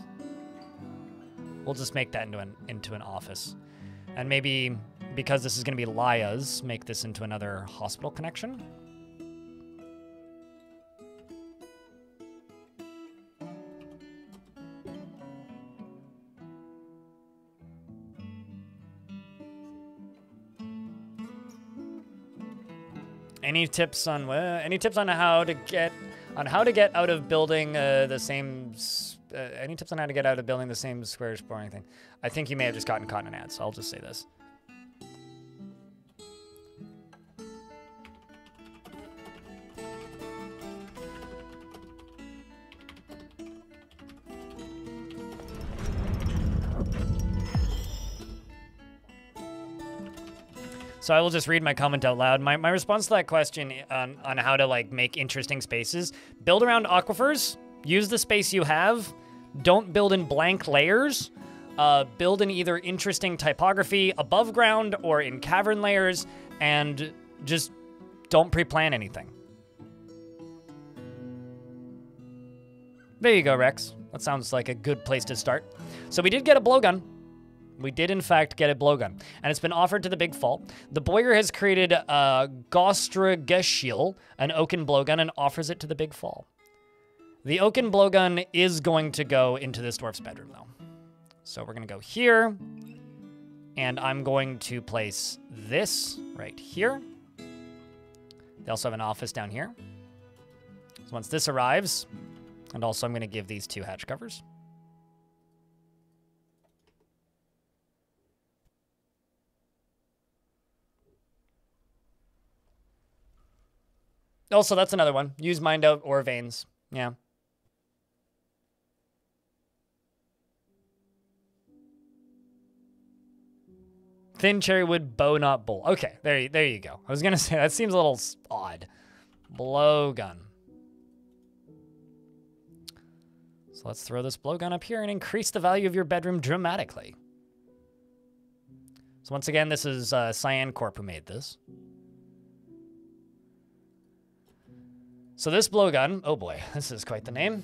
We'll just make that into an office. And maybe, because this is going to be Laya's, make this into another hospital connection. Any tips on how to get out of building the same? Any tips on how to get out of building the same squares or anything? I think you may have just gotten caught in an ad, so I'll just say this. So I will just read my comment out loud. My response to that question on how to like make interesting spaces: build around aquifers, use the space you have, don't build in blank layers, build in either interesting typography above ground or in cavern layers, and just don't pre-plan anything. There you go, Rex. That sounds like a good place to start. So we did get a blowgun. We did, in fact, get a blowgun, and it's been offered to the Big Fall. The Boyer has created a Gostrageshiel, an oaken blowgun, and offers it to the Big Fall. The oaken blowgun is going to go into this dwarf's bedroom, though. So we're going to go here, and I'm going to place this right here. They also have an office down here. So once this arrives, and also I'm going to give these 2 hatch covers. Also, that's another one. Use mind out or veins. Yeah. Thin cherry wood, bow, not bowl. Okay, there you go. I was going to say, that seems a little odd. Blowgun. So let's throw this blowgun up here and increase the value of your bedroom dramatically. So once again, this is Cyan Corp who made this. So this blowgun, oh boy, this is quite the name.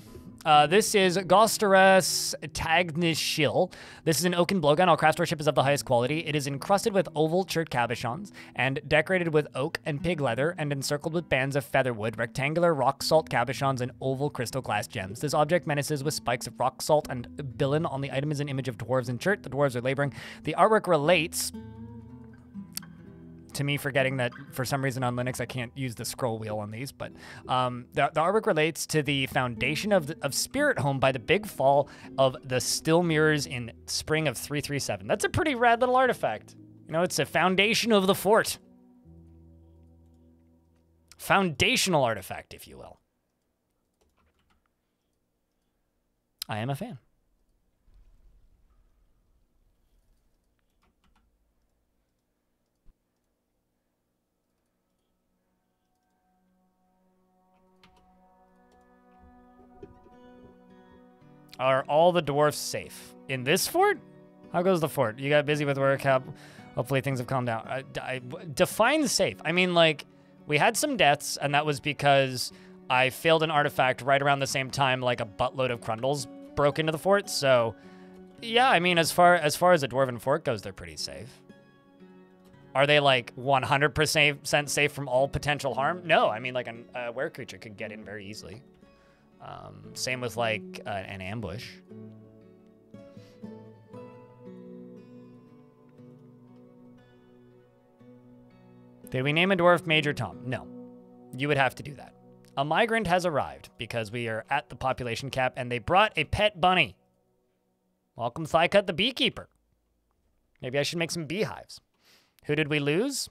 This is Gosteras Tagnishil. This is an oaken blowgun. All craftsmanship is of the highest quality. It is encrusted with oval chert cabochons and decorated with oak and pig leather and encircled with bands of featherwood, rectangular rock salt cabochons, and oval crystal glass gems. This object menaces with spikes of rock salt and bilin. On the item is an image of dwarves in chert. The dwarves are laboring. The artwork relates to me forgetting that for some reason on Linux I can't use the scroll wheel on these, but the artwork relates to the foundation of Sprithome by the Big Fall of the Still Mirrors in spring of 337. That's a pretty rad little artifact. You know, it's a foundation of the fort. Foundational artifact, if you will. I am a fan. Are all the dwarfs safe? In this fort? How goes the fort? You got busy with work. Hopefully things have calmed down. Define safe. I mean, like, we had some deaths, and that was because I failed an artifact right around the same time, like a buttload of Crundles broke into the fort. So, yeah, I mean, as far as a dwarven fort goes, they're pretty safe. Are they, like, 100% safe from all potential harm? No, I mean, like, a were creature could get in very easily. Same with, like, an ambush. Did we name a dwarf Major Tom? No. You would have to do that. A migrant has arrived because we are at the population cap, and they brought a pet bunny. Welcome, Thighcut the beekeeper. Maybe I should make some beehives. Who did we lose?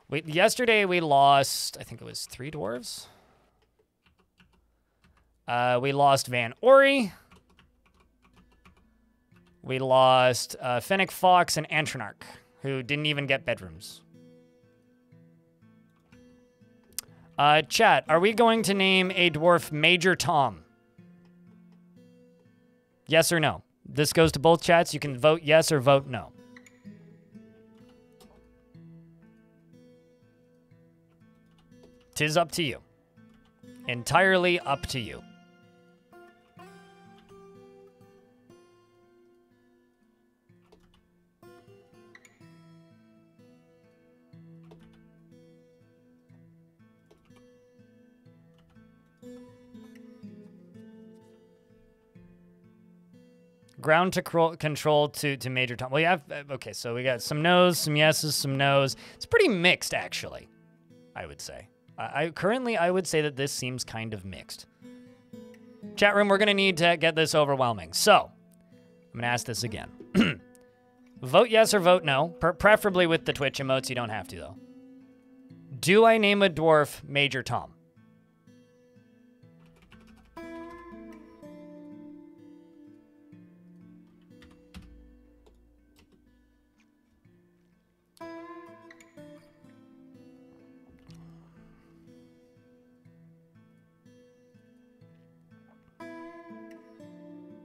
Yesterday we lost, I think it was 3 dwarves. We lost Van Ori. We lost Fennec Fox and Antronarch, who didn't even get bedrooms. Chat, are we going to name a dwarf Major Tom? Yes or no? This goes to both chats. You can vote yes or vote no. Tis up to you. Entirely up to you. Ground to control to Major Tom. Well, yeah, okay, so we got some no's, some yeses, some no's. It's pretty mixed, actually, I would say. Currently, I would say that this seems kind of mixed. Chat room, we're going to need to get this overwhelming. So, I'm going to ask this again. Vote yes or vote no, preferably with the Twitch emotes. You don't have to, though. Do I name a dwarf Major Tom?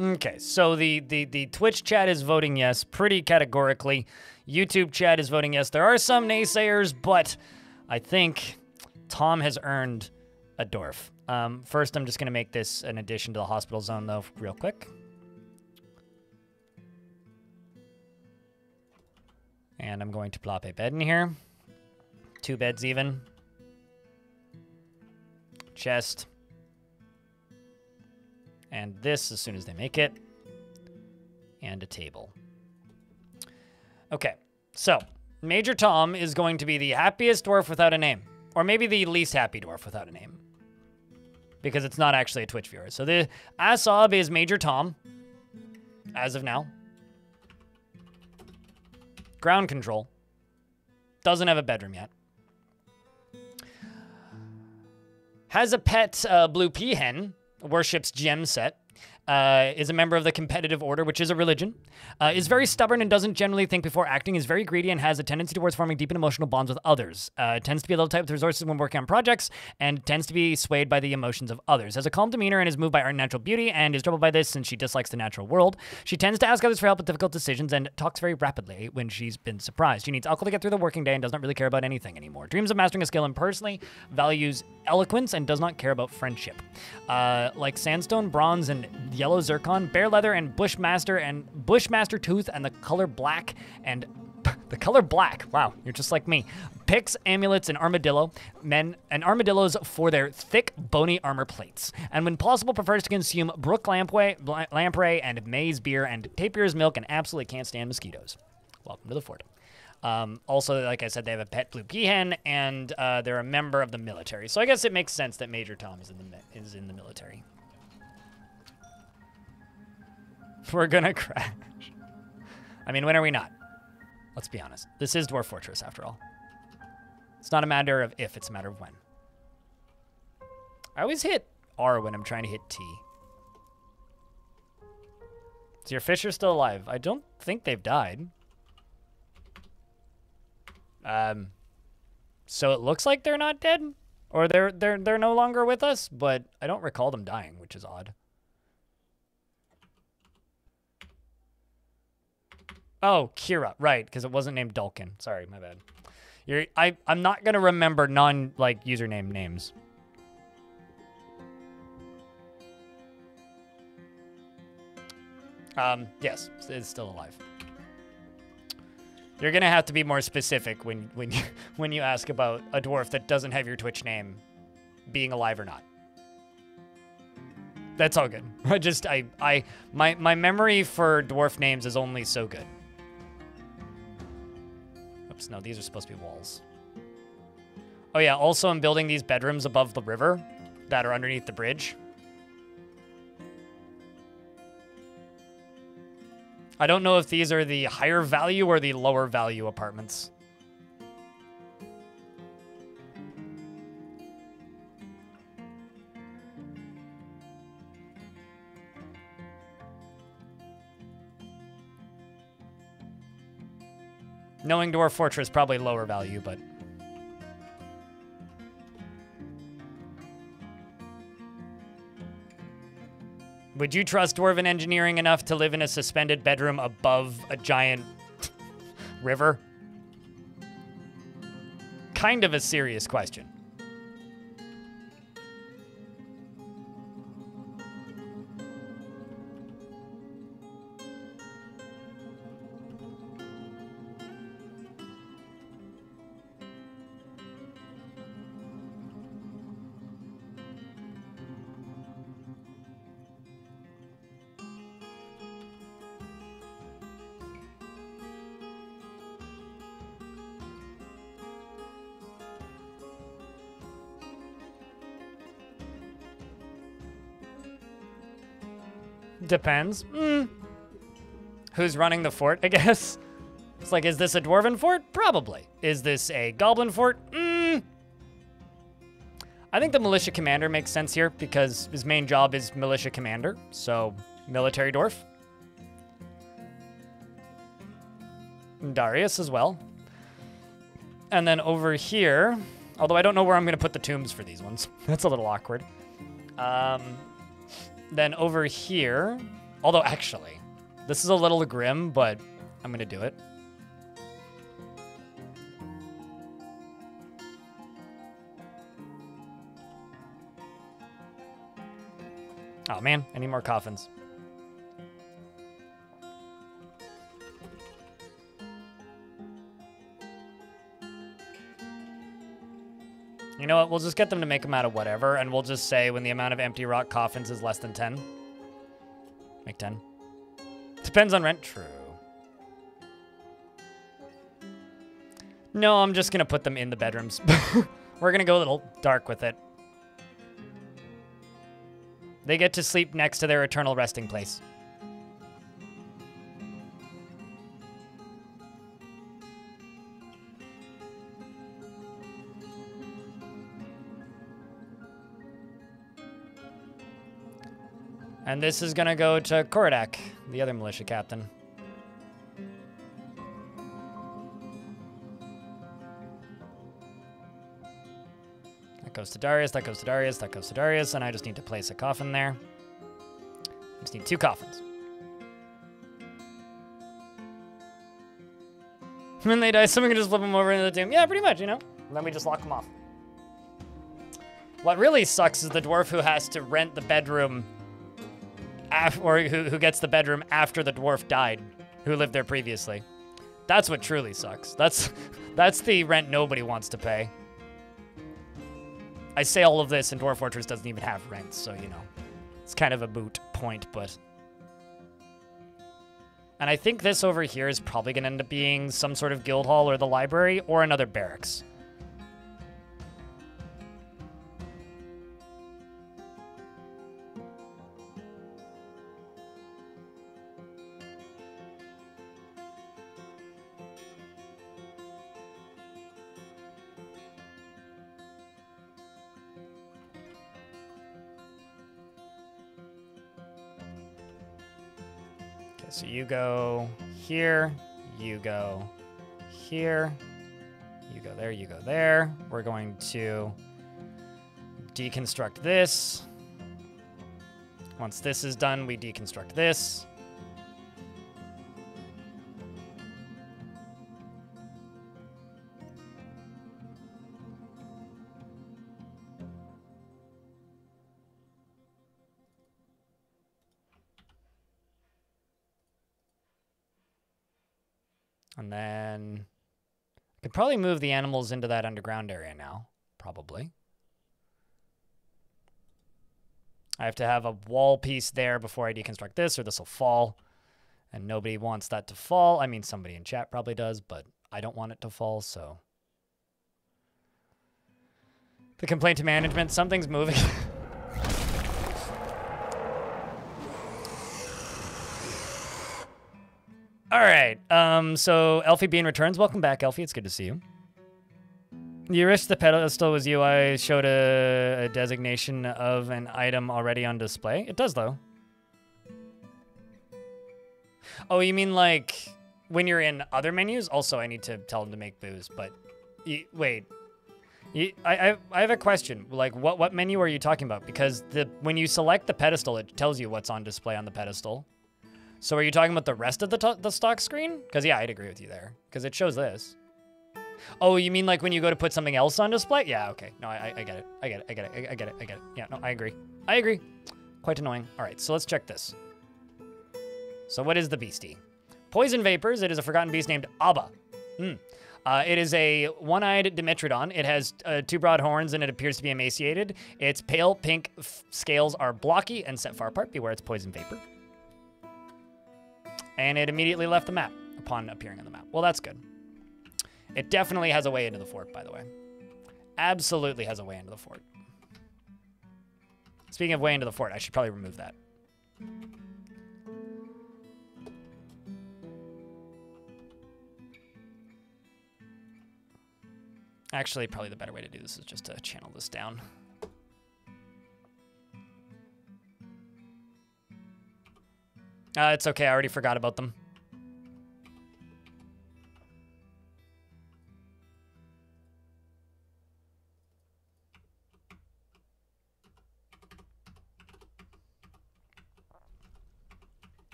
Okay, so the Twitch chat is voting yes pretty categorically. YouTube chat is voting yes. There are some naysayers, but I think Tom has earned a dwarf. First, I'm just going to make this an addition to the hospital zone, though, real quick. And I'm going to plop a bed in here. 2 beds even. Chest. And this as soon as they make it. And a table. Okay, so Major Tom is going to be the happiest dwarf without a name. Or maybe the least happy dwarf without a name. Because it's not actually a Twitch viewer. So the Asab is Major Tom. As of now. Ground control. Doesn't have a bedroom yet. Has a pet blue peahen. Worships gem set. Is a member of the competitive order, which is a religion. Is very stubborn and doesn't generally think before acting. Is very greedy and has a tendency towards forming deep and emotional bonds with others. Tends to be a little tight with resources when working on projects and tends to be swayed by the emotions of others. Has a calm demeanor and is moved by art and natural beauty and is troubled by this since she dislikes the natural world. She tends to ask others for help with difficult decisions and talks very rapidly when she's been surprised. She needs alcohol to get through the working day and does not really care about anything anymore. Dreams of mastering a skill and personally values eloquence and does not care about friendship. Like sandstone, bronze, and yellow zircon, bear leather, and bushmaster tooth, and the color black, and the color black. Wow, you're just like me. Picks, amulets, and armadillo. Men and armadillos for their thick, bony armor plates. And when possible, prefers to consume brook lamprey and maize beer and tapir's milk, and absolutely can't stand mosquitoes. Welcome to the fort. Also, like I said, they have a pet blue peahen, and they're a member of the military. So I guess it makes sense that Major Tom is in the military. We're gonna crash. I mean, when are we not? Let's be honest. This is Dwarf Fortress, after all. It's not a matter of if, it's a matter of when. I always hit R when I'm trying to hit T. So your fish are still alive. I don't think they've died. So it looks like they're not dead, or they're no longer with us, but I don't recall them dying, which is odd. Oh, Kira, right, because it wasn't named Dulkin. Sorry, my bad. I'm not gonna remember username names. Yes, it's still alive. You're gonna have to be more specific when you ask about a dwarf that doesn't have your Twitch name being alive or not. That's all good. My memory for dwarf names is only so good. Oops, no, these are supposed to be walls. Oh yeah, also I'm building these bedrooms above the river that are underneath the bridge. I don't know if these are the higher value or the lower value apartments. Knowing Dwarf Fortress, probably lower value, but... Would you trust Dwarven engineering enough to live in a suspended bedroom above a giant river? Kind of a serious question. Depends. Who's running the fort, I guess? It's like, is this a dwarven fort? Probably. Is this a goblin fort? I think the militia commander makes sense here because his main job is militia commander, so military dwarf. And Darius as well. And then over here, although I don't know where I'm going to put the tombs for these ones. That's a little awkward. Then over here, although actually, this is a little grim, but I'm going to do it. Oh man, I need more coffins. You know what? We'll just get them to make them out of whatever, and we'll just say when the amount of empty rock coffins is less than 10. Make 10. Depends on rent. True. No, I'm just going to put them in the bedrooms. We're going to go a little dark with it. They get to sleep next to their eternal resting place. And this is going to go to Korodak, the other militia captain. That goes to Darius, that goes to Darius, that goes to Darius, and I just need to place a coffin there. I just need 2 coffins. When they die, someone can just flip them over into the tomb. Yeah, pretty much, you know? And then we just lock them off. What really sucks is the dwarf who has to rent the bedroom or who gets the bedroom after the dwarf died, who lived there previously. That's what truly sucks. That's the rent nobody wants to pay. I say all of this, and Dwarf Fortress doesn't even have rent, so, you know, it's kind of a moot point, but... And I think this over here is probably going to end up being some sort of guild hall or the library or another barracks. So you go here, you go here, you go there, you go there. We're going to deconstruct this. Once this is done, we deconstruct this. And then I could probably move the animals into that underground area now, probably. I have to have a wall piece there before I deconstruct this, or this will fall. And nobody wants that to fall. I mean, somebody in chat probably does, but I don't want it to fall, so. The complaint to management, something's moving. All right, so Elfie Bean returns. Welcome back, Elfie. It's good to see you. You wish the pedestal was you. I showed a designation of an item already on display. It does, though. Oh, you mean like when you're in other menus, also I need to tell them to make booze, but wait. I have a question. Like, what menu are you talking about? Because when you select the pedestal, it tells you what's on display on the pedestal. So are you talking about the rest of the stock screen? Because, yeah, I'd agree with you there. Because it shows this. Oh, you mean like when you go to put something else on display? Yeah, okay. No, I get it. I get it. Yeah, no, I agree. Quite annoying. All right, so let's check this. So what is the beastie? Poison vapors. It is a forgotten beast named Abba. It is a one-eyed Dimetrodon. It has 2 broad horns, and it appears to be emaciated. Its pale pink scales are blocky and set far apart. Beware its poison vapor. And it immediately left the map upon appearing on the map. Well, that's good. It definitely has a way into the fort, by the way. Absolutely has a way into the fort. Speaking of way into the fort, I should probably remove that. Actually, probably the better way to do this is just to channel this down. It's okay, I already forgot about them.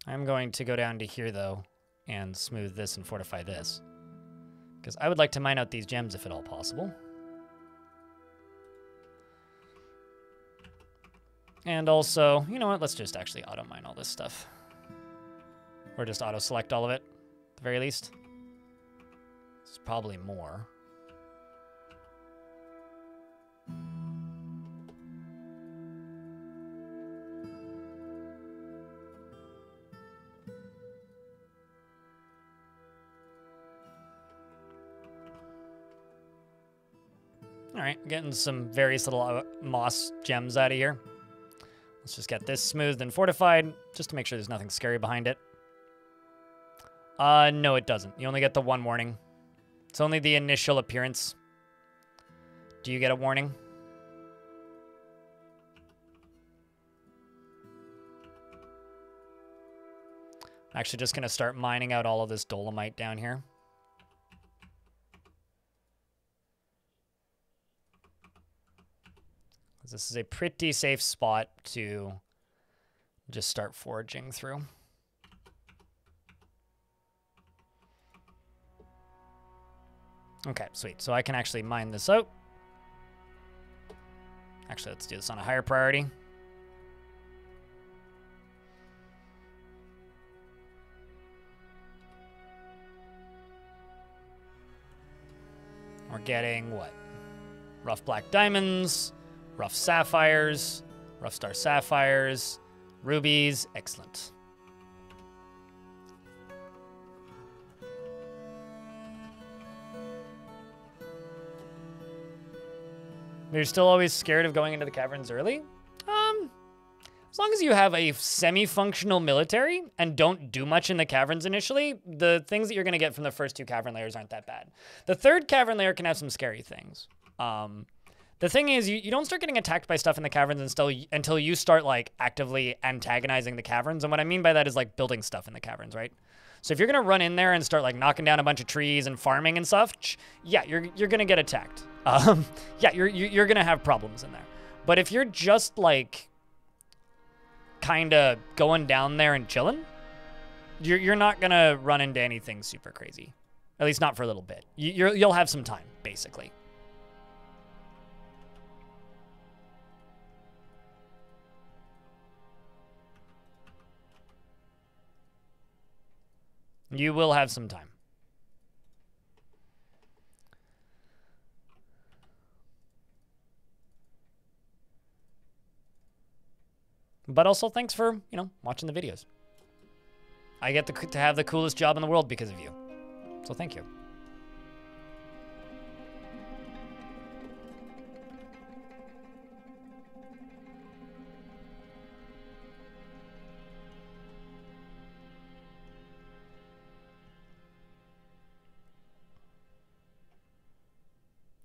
I'm going to go down to here, though, and smooth this and fortify this. Because I would like to mine out these gems if at all possible. And also, you know what? Let's just actually auto-mine all this stuff. Or just auto-select all of it, at the very least. It's probably more. All right, getting some various little moss gems out of here. Let's just get this smoothed and fortified, just to make sure there's nothing scary behind it. No, it doesn't. You only get the 1 warning. It's only the initial appearance. Do you get a warning? I'm actually just going to start mining out all of this dolomite down here. This is a pretty safe spot to just start foraging through. Okay, sweet. So I can actually mine this out. Actually, let's do this on a higher priority. We're getting what? Rough black diamonds. Rough sapphires, rough star sapphires, rubies, excellent. You're still always scared of going into the caverns early? As long as you have a semi-functional military and don't do much in the caverns initially, the things that you're going to get from the first 2 cavern layers aren't that bad. The 3rd cavern layer can have some scary things. The thing is, you don't start getting attacked by stuff in the caverns until you start, like, actively antagonizing the caverns. And what I mean by that is, like, building stuff in the caverns, right? So if you're going to run in there and start, like, knocking down a bunch of trees and farming and stuff, yeah, you're going to get attacked. Yeah, you're going to have problems in there. But if you're just, like, kind of going down there and chilling, you're not going to run into anything super crazy. At least not for a little bit. You'll have some time, basically. You will have some time. But also, thanks for, you know, watching the videos. I get to have the coolest job in the world because of you. So thank you.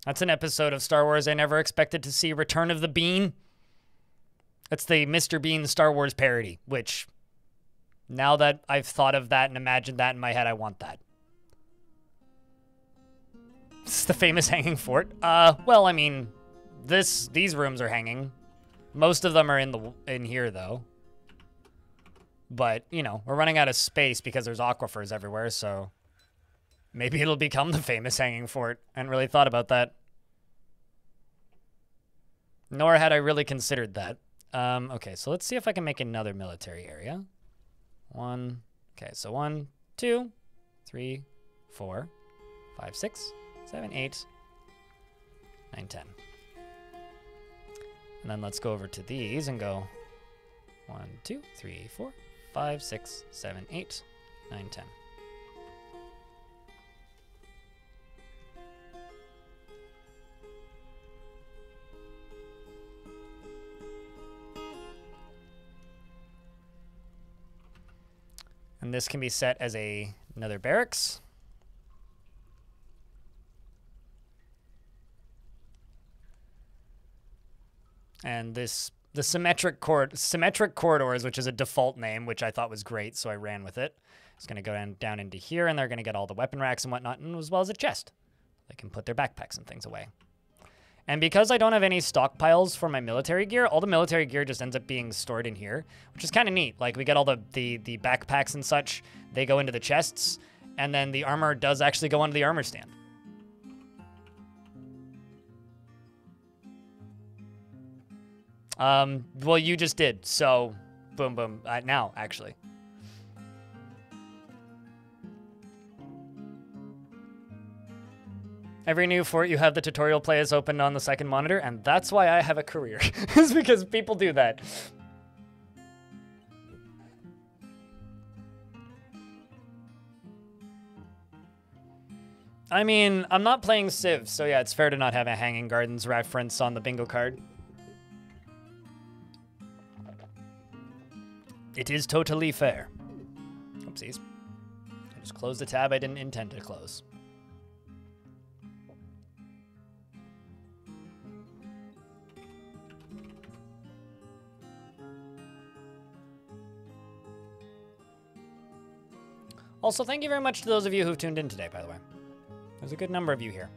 That's an episode of Star Wars I never expected to see. Return of the Bean. It's the Mr. Bean Star Wars parody, which now that I've thought of that and imagined that in my head, I want that. This is the famous hanging fort. Well, I mean, these rooms are hanging. Most of them are in here though. But, you know, we're running out of space because there's aquifers everywhere, so maybe it'll become the famous hanging fort. I hadn't really thought about that. Nor had I really considered that. Okay, so let's see if I can make another military area. Okay, so 1, 2, 3, 4, 5, 6, 7, 8, 9, 10. And then let's go over to these and go 1, 2, 3, 4, 5, 6, 7, 8, 9, 10. And this can be set as another barracks. And the symmetric corridors, which is a default name, which I thought was great, so I ran with it. It's going to go down into here, and they're going to get all the weapon racks and whatnot, and as well as a chest. They can put their backpacks and things away. And because I don't have any stockpiles for my military gear, all the military gear just ends up being stored in here, which is kind of neat. Like, we get all the backpacks and such. They go into the chests, and then the armor does actually go onto the armor stand. Well, you just did, so boom, boom. Now, actually. Every new fort you have the tutorial play is open on the second monitor, and that's why I have a career. It's because people do that. I mean, I'm not playing Civ, so yeah, it's fair to not have a Hanging Gardens reference on the bingo card. It is totally fair. Oopsies. I just closed the tab I didn't intend to close. Also, thank you very much to those of you who've tuned in today, by the way. There's a good number of you here.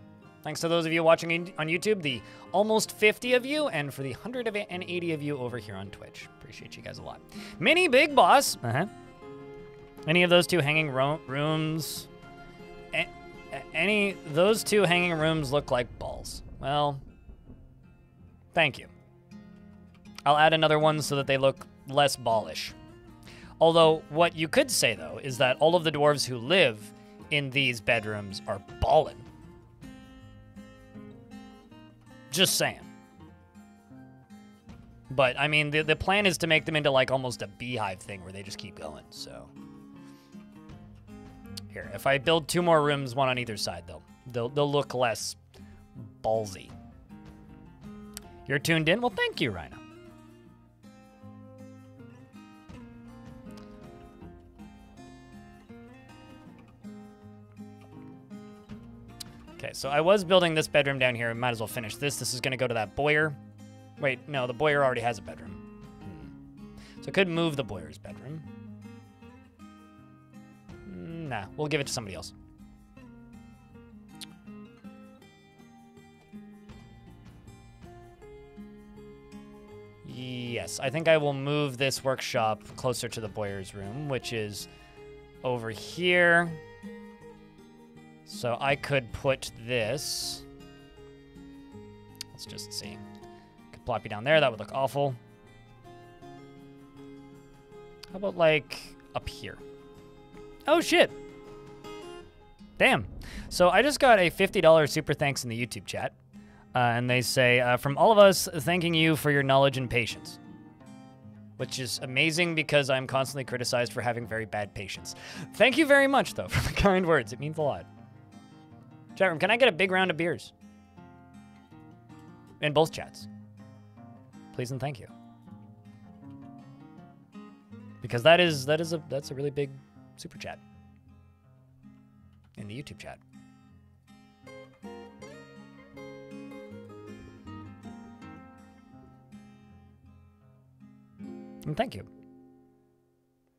Thanks to those of you watching on YouTube, the almost 50 of you, and for the 180 of you over here on Twitch. Appreciate you guys a lot. Mini Big Boss. Any of those two hanging rooms? Those two hanging rooms look like balls. Well, thank you. I'll add another one so that they look less ballish. Although, what you could say, though, is that all of the dwarves who live in these bedrooms are ballin'. Just saying. But, I mean, the plan is to make them into, like, almost a beehive thing where they just keep going, so. Here, if I build 2 more rooms, one on either side, they'll look less ballsy. You're tuned in? Well, thank you, Rhino. Okay, so I was building this bedroom down here. I might as well finish this. This is going to go to that boiler. Wait, no, the boiler already has a bedroom. So I could move the boiler's bedroom. Nah, we'll give it to somebody else. Yes, I think I will move this workshop closer to the boiler's room, which is over here. So I could put this. Let's just see. Could plop you down there. That would look awful. How about, like, up here? Oh, shit. Damn. So I just got a $50 super thanks in the YouTube chat. And they say, from all of us, thanking you for your knowledge and patience. Which is amazing because I'm constantly criticized for having very bad patience. Thank you very much, though, for the kind words. It means a lot. Chat room, can I get a big round of beers? In both chats. Please and thank you. Because that's a really big super chat. In the YouTube chat. And thank you.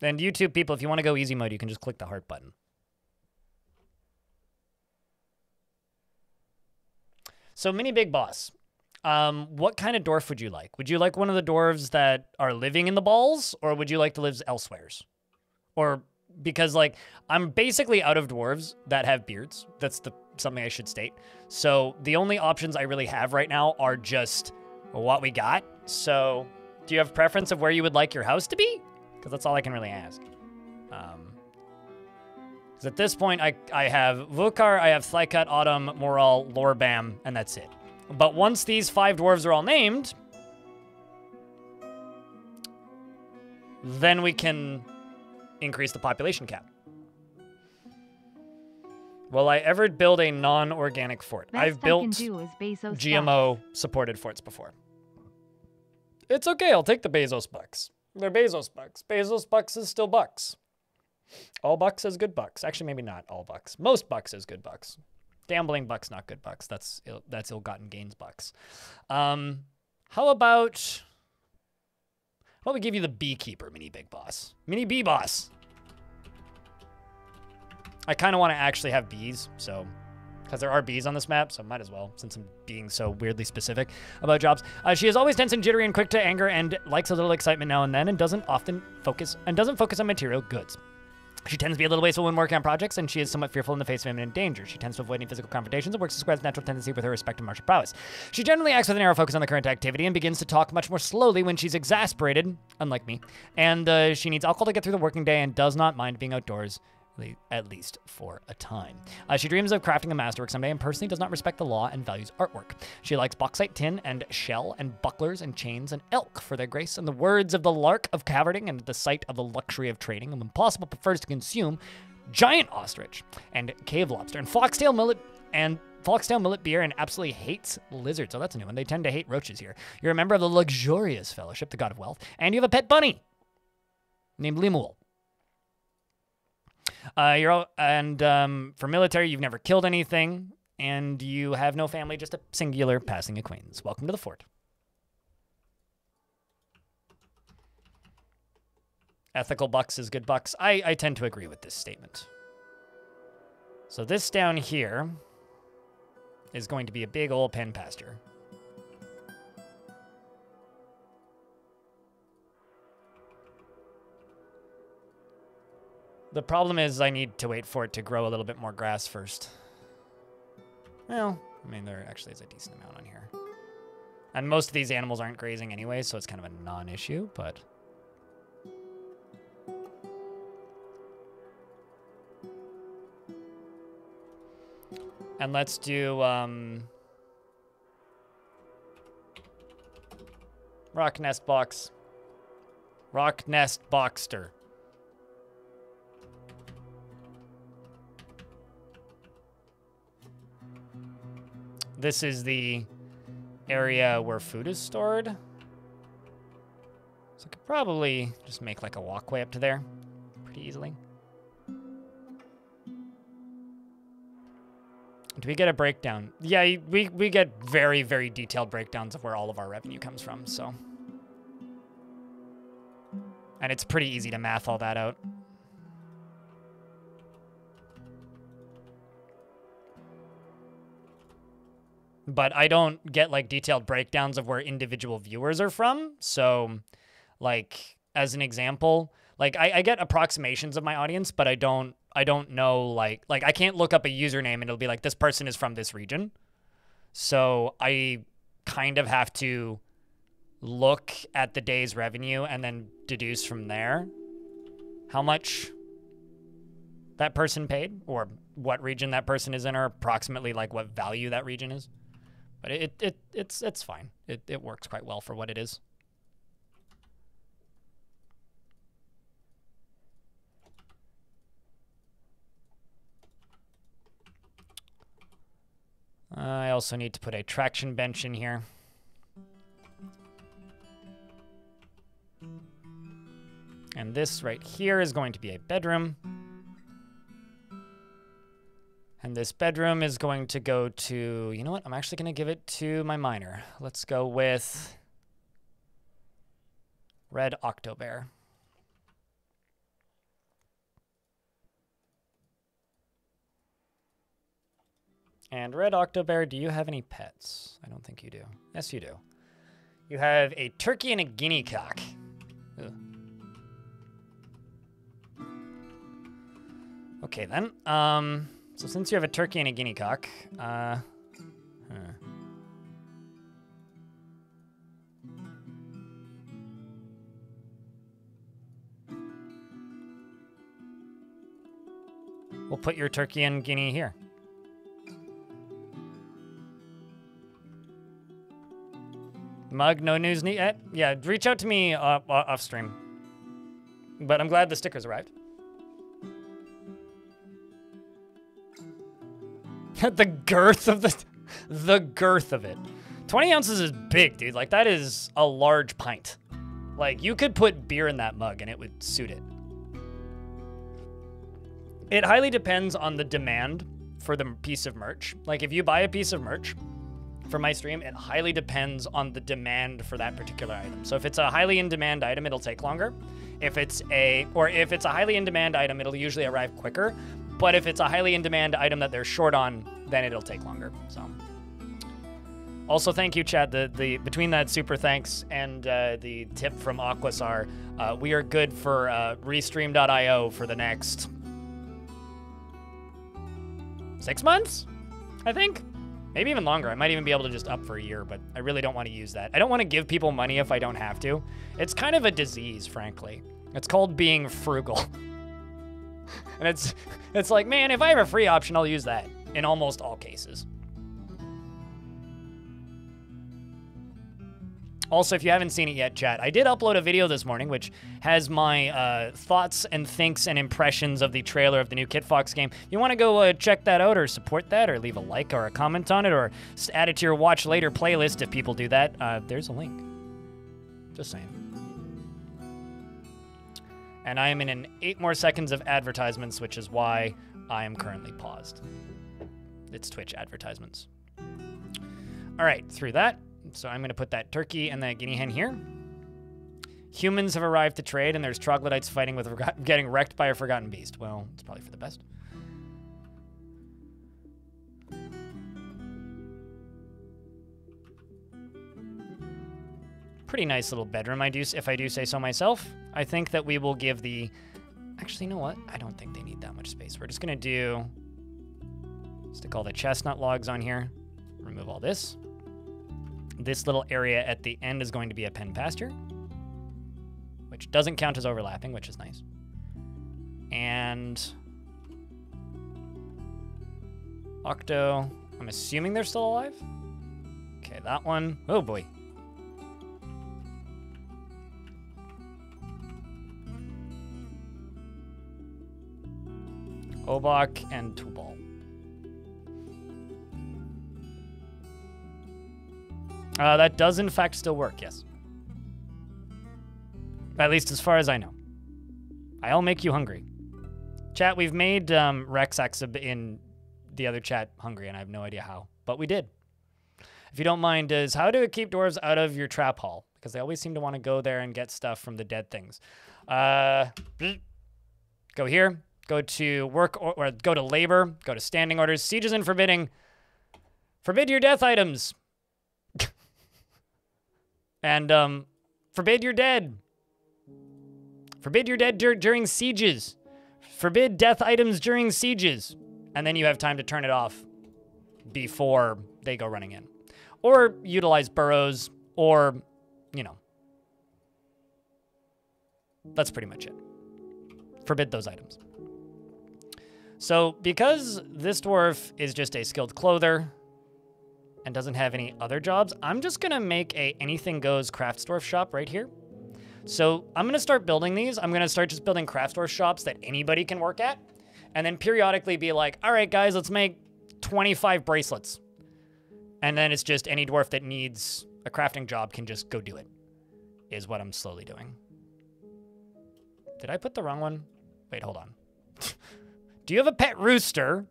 And YouTube people, if you want to go easy mode, you can just click the heart button. So, Mini Big Boss. What kind of dwarf would you like? Would you like one of the dwarves that are living in the balls, or would you like to live elsewheres? Or, because, like, I'm basically out of dwarves that have beards. That's something I should state. So, the only options I really have right now are just what we got. So, do you have preference of where you would like your house to be? Because that's all I can really ask. Because at this point, I have Vukar, I have Thlycut, Autumn, Moral, Lorbam, and that's it. But once these 5 dwarves are all named, then we can increase the population cap. Will I ever build a non-organic fort? I've built GMO-supported forts before. It's okay, I'll take the Bezos bucks. They're Bezos bucks. Bezos bucks is still bucks. All bucks is good bucks. Actually, maybe not all bucks. Most bucks is good bucks. Gambling bucks, not good bucks. That's ill-gotten gains bucks. How about we give you the Beekeeper, Mini Big Boss? Mini Bee Boss. I kind of want to actually have bees, so... Because there are bees on this map, so might as well, since I'm being so weirdly specific about jobs. She is always tense and jittery and quick to anger and likes a little excitement now and then and doesn't focus on material goods. She tends to be a little wasteful when working on projects, and she is somewhat fearful in the face of imminent danger. She tends to avoid any physical confrontations and works to square's natural tendency with her respect and martial prowess. She generally acts with a narrow focus on the current activity and begins to talk much more slowly when she's exasperated, unlike me. And she needs alcohol to get through the working day and does not mind being outdoors, at least for a time. She dreams of crafting a masterwork someday and personally does not respect the law and values artwork. She likes bauxite, tin, and shell, and bucklers, and chains, and elk for their grace, and the words of the lark of cavorting, and the sight of the luxury of trading, and when possible prefers to consume giant ostrich, and cave lobster, and foxtail millet beer, and absolutely hates lizards. So that's a new one. They tend to hate roaches here. You're a member of the luxurious fellowship, the god of wealth, and you have a pet bunny named Limul. For military, you've never killed anything, and you have no family, just a singular passing acquaintance. Welcome to the fort. Ethical bucks is good bucks. I tend to agree with this statement. So this down here is going to be a big old pen pasture. The problem is I need to wait for it to grow a little bit more grass first. Well, I mean, there actually is a decent amount on here. And most of these animals aren't grazing anyway, so it's kind of a non-issue, but... And let's do, Rock Nest Box. Rock Nest Boxster. This is the area where food is stored. So I could probably just make like a walkway up to there pretty easily. Do we get a breakdown? Yeah, we get very, very detailed breakdowns of where all of our revenue comes from, so. And it's pretty easy to math all that out. But I don't get like detailed breakdowns of where individual viewers are from. So like as an example, like I get approximations of my audience, but I don't know like I can't look up a username and it'll be like this person is from this region. So I kind of have to look at the day's revenue and then deduce from there how much that person paid or what region that person is in or approximately like what value that region is. But it's fine. It works quite well for what it is. I also need to put a traction bench in here. And this right here is going to be a bedroom. And this bedroom is going to go to, you know what? I'm actually going to give it to my miner. Let's go with Red Octobear. And Red Octobear, do you have any pets? I don't think you do. Yes, you do. You have a turkey and a guinea cock. Ugh. Okay, then. So since you have a turkey and a guinea cock, we'll put your turkey and guinea here. Mug, no news yet? Yeah, reach out to me off stream. But I'm glad the stickers arrived. The girth of the girth of it. 20 ounces is big, dude. Like, that is a large pint. Like, you could put beer in that mug and it would suit it. It highly depends on the demand for the piece of merch. Like, if you buy a piece of merch for my stream, it highly depends on the demand for that particular item. So if it's a highly in-demand item, it'll take longer. If it's a highly in-demand item, it'll usually arrive quicker. But if it's a highly in-demand item that they're short on, then it'll take longer. So, also thank you, Chad. The between that super thanks and the tip from Aquasar, we are good for Restream.io for the next 6 months, I think. Maybe even longer. I might even be able to just up for a year, but I really don't want to use that. I don't want to give people money if I don't have to. It's kind of a disease, frankly. It's called being frugal. And it's like, man, if I have a free option, I'll use that in almost all cases. Also, if you haven't seen it yet, chat, I did upload a video this morning which has my thoughts and thinks and impressions of the trailer of the new Kit Fox game. If you want to go check that out or support that or leave a like or a comment on it or add it to your watch later playlist if people do that, there's a link. Just saying. And I am in 8 more seconds of advertisements, which is why I am currently paused. It's Twitch advertisements. All right, through that. So I'm going to put that turkey and that guinea hen here. Humans have arrived to trade, and there's troglodytes fighting with getting wrecked by a forgotten beast. Well, it's probably for the best. Pretty nice little bedroom, if I do say so myself. I think that we will give the... Actually, you know what? I don't think they need that much space. We're just going to stick all the chestnut logs on here. Remove all this. This little area at the end is going to be a pen pasture, which doesn't count as overlapping, which is nice. And Octo, I'm assuming they're still alive. Okay, that one. Oh boy. Obak and Tubal. That does, in fact, still work, yes. At least as far as I know. I'll make you hungry. Chat, we've made Rex Exib in the other chat hungry, and I have no idea how, but we did. If you don't mind, is how to keep dwarves out of your trap hall? Because they always seem to want to go there and get stuff from the dead things. Go here. Go to work, or go to labor. Go to standing orders. Sieges and forbidding. Forbid your death items. And forbid your dead. Forbid your dead during sieges. Forbid death items during sieges. And then you have time to turn it off before they go running in. Or utilize burrows, or, you know. That's pretty much it. Forbid those items. So, because this dwarf is just a skilled clother and doesn't have any other jobs, I'm just gonna make a anything goes craftsdwarf shop right here. So I'm gonna start building these. I'm gonna start just building craftsdwarf shops that anybody can work at, and then periodically be like, all right, guys, let's make 25 bracelets. And then it's just any dwarf that needs a crafting job can just go do it, is what I'm slowly doing. Did I put the wrong one? Wait, hold on. Do you have a pet rooster?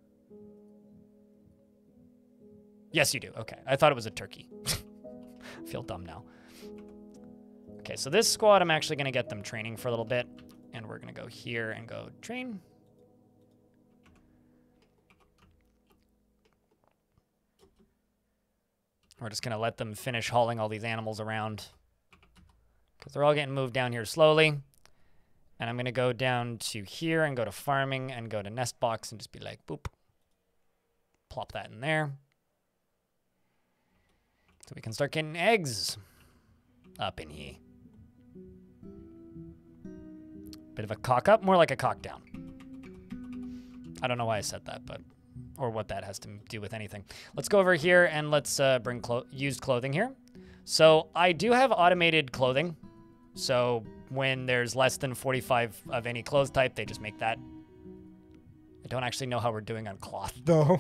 Yes, you do. Okay. I thought it was a turkey. I feel dumb now. Okay, so this squad, I'm actually going to get them training for a little bit. And we're going to go here and go train. We're just going to let them finish hauling all these animals around. Because they're all getting moved down here slowly. And I'm going to go down to here and go to farming and go to nest box and just be like, boop. Plop that in there. So we can start getting eggs up in here. Bit of a cock up, more like a cock down. I don't know why I said that, but, or what that has to do with anything. Let's go over here and let's bring used clothing here. So I do have automated clothing. So when there's less than 45 of any clothes type, they just make that. I don't actually know how we're doing on cloth though.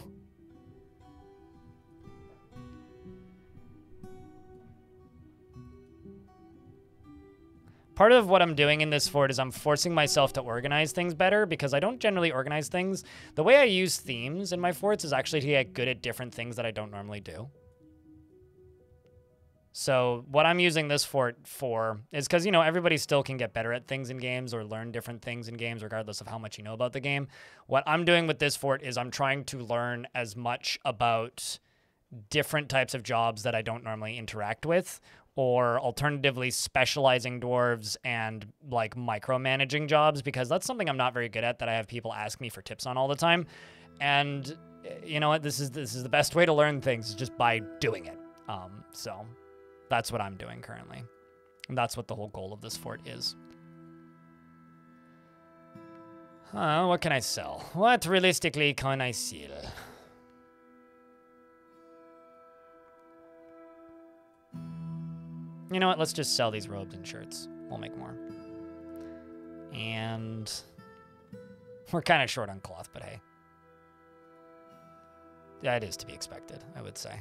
Part of what I'm doing in this fort is I'm forcing myself to organize things better because I don't generally organize things. The way I use themes in my forts is actually to get good at different things that I don't normally do. So what I'm using this fort for is because, you know, everybody still can get better at things in games or learn different things in games regardless of how much you know about the game. What I'm doing with this fort is I'm trying to learn as much about different types of jobs that I don't normally interact with, or alternatively specializing dwarves and like micromanaging jobs, because that's something I'm not very good at that I have people ask me for tips on all the time. And you know what, this is the best way to learn things, just by doing it. So that's what I'm doing currently. And that's what the whole goal of this fort is. What can I sell? What realistically can I sell? You know what? Let's just sell these robes and shirts. We'll make more. And we're kind of short on cloth, but hey. Yeah, it is to be expected, I would say.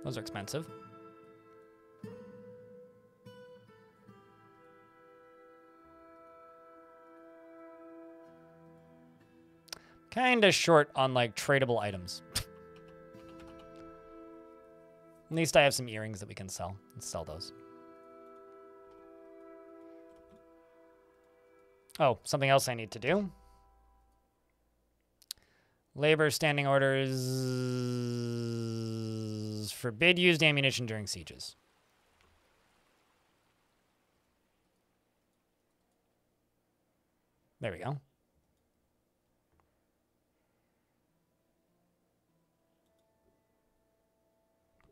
Those are expensive. Kind of short on, like, tradable items. At least I have some earrings that we can sell. Let's sell those. Oh, something else I need to do. Labor standing orders. Forbid used ammunition during sieges. There we go.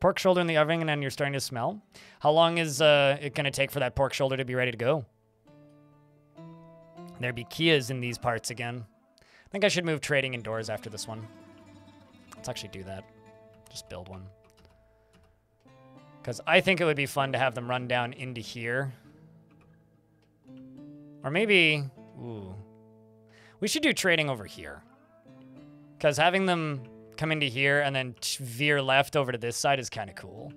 Pork shoulder in the oven and then you're starting to smell. How long is it going to take for that pork shoulder to be ready to go? There be Kias in these parts again. I think I should move trading indoors after this one. Let's actually do that. Just build one. Because I think it would be fun to have them run down into here. Or maybe... Ooh. We should do trading over here. Because having them come into here and then veer left over to this side is kind of cool.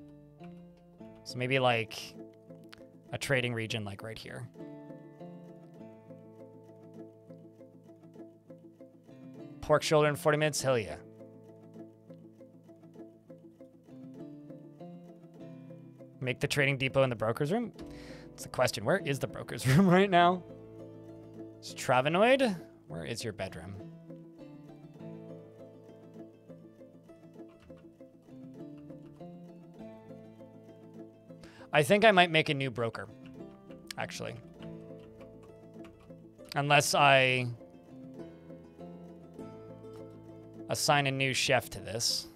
So maybe like a trading region like right here. Pork shoulder in 40 minutes? Hell yeah. Make the trading depot in the broker's room? That's the question. Where is the broker's room right now? It's Travenoid? Where is your bedroom? I think I might make a new broker, actually. Unless I assign a new chef to this.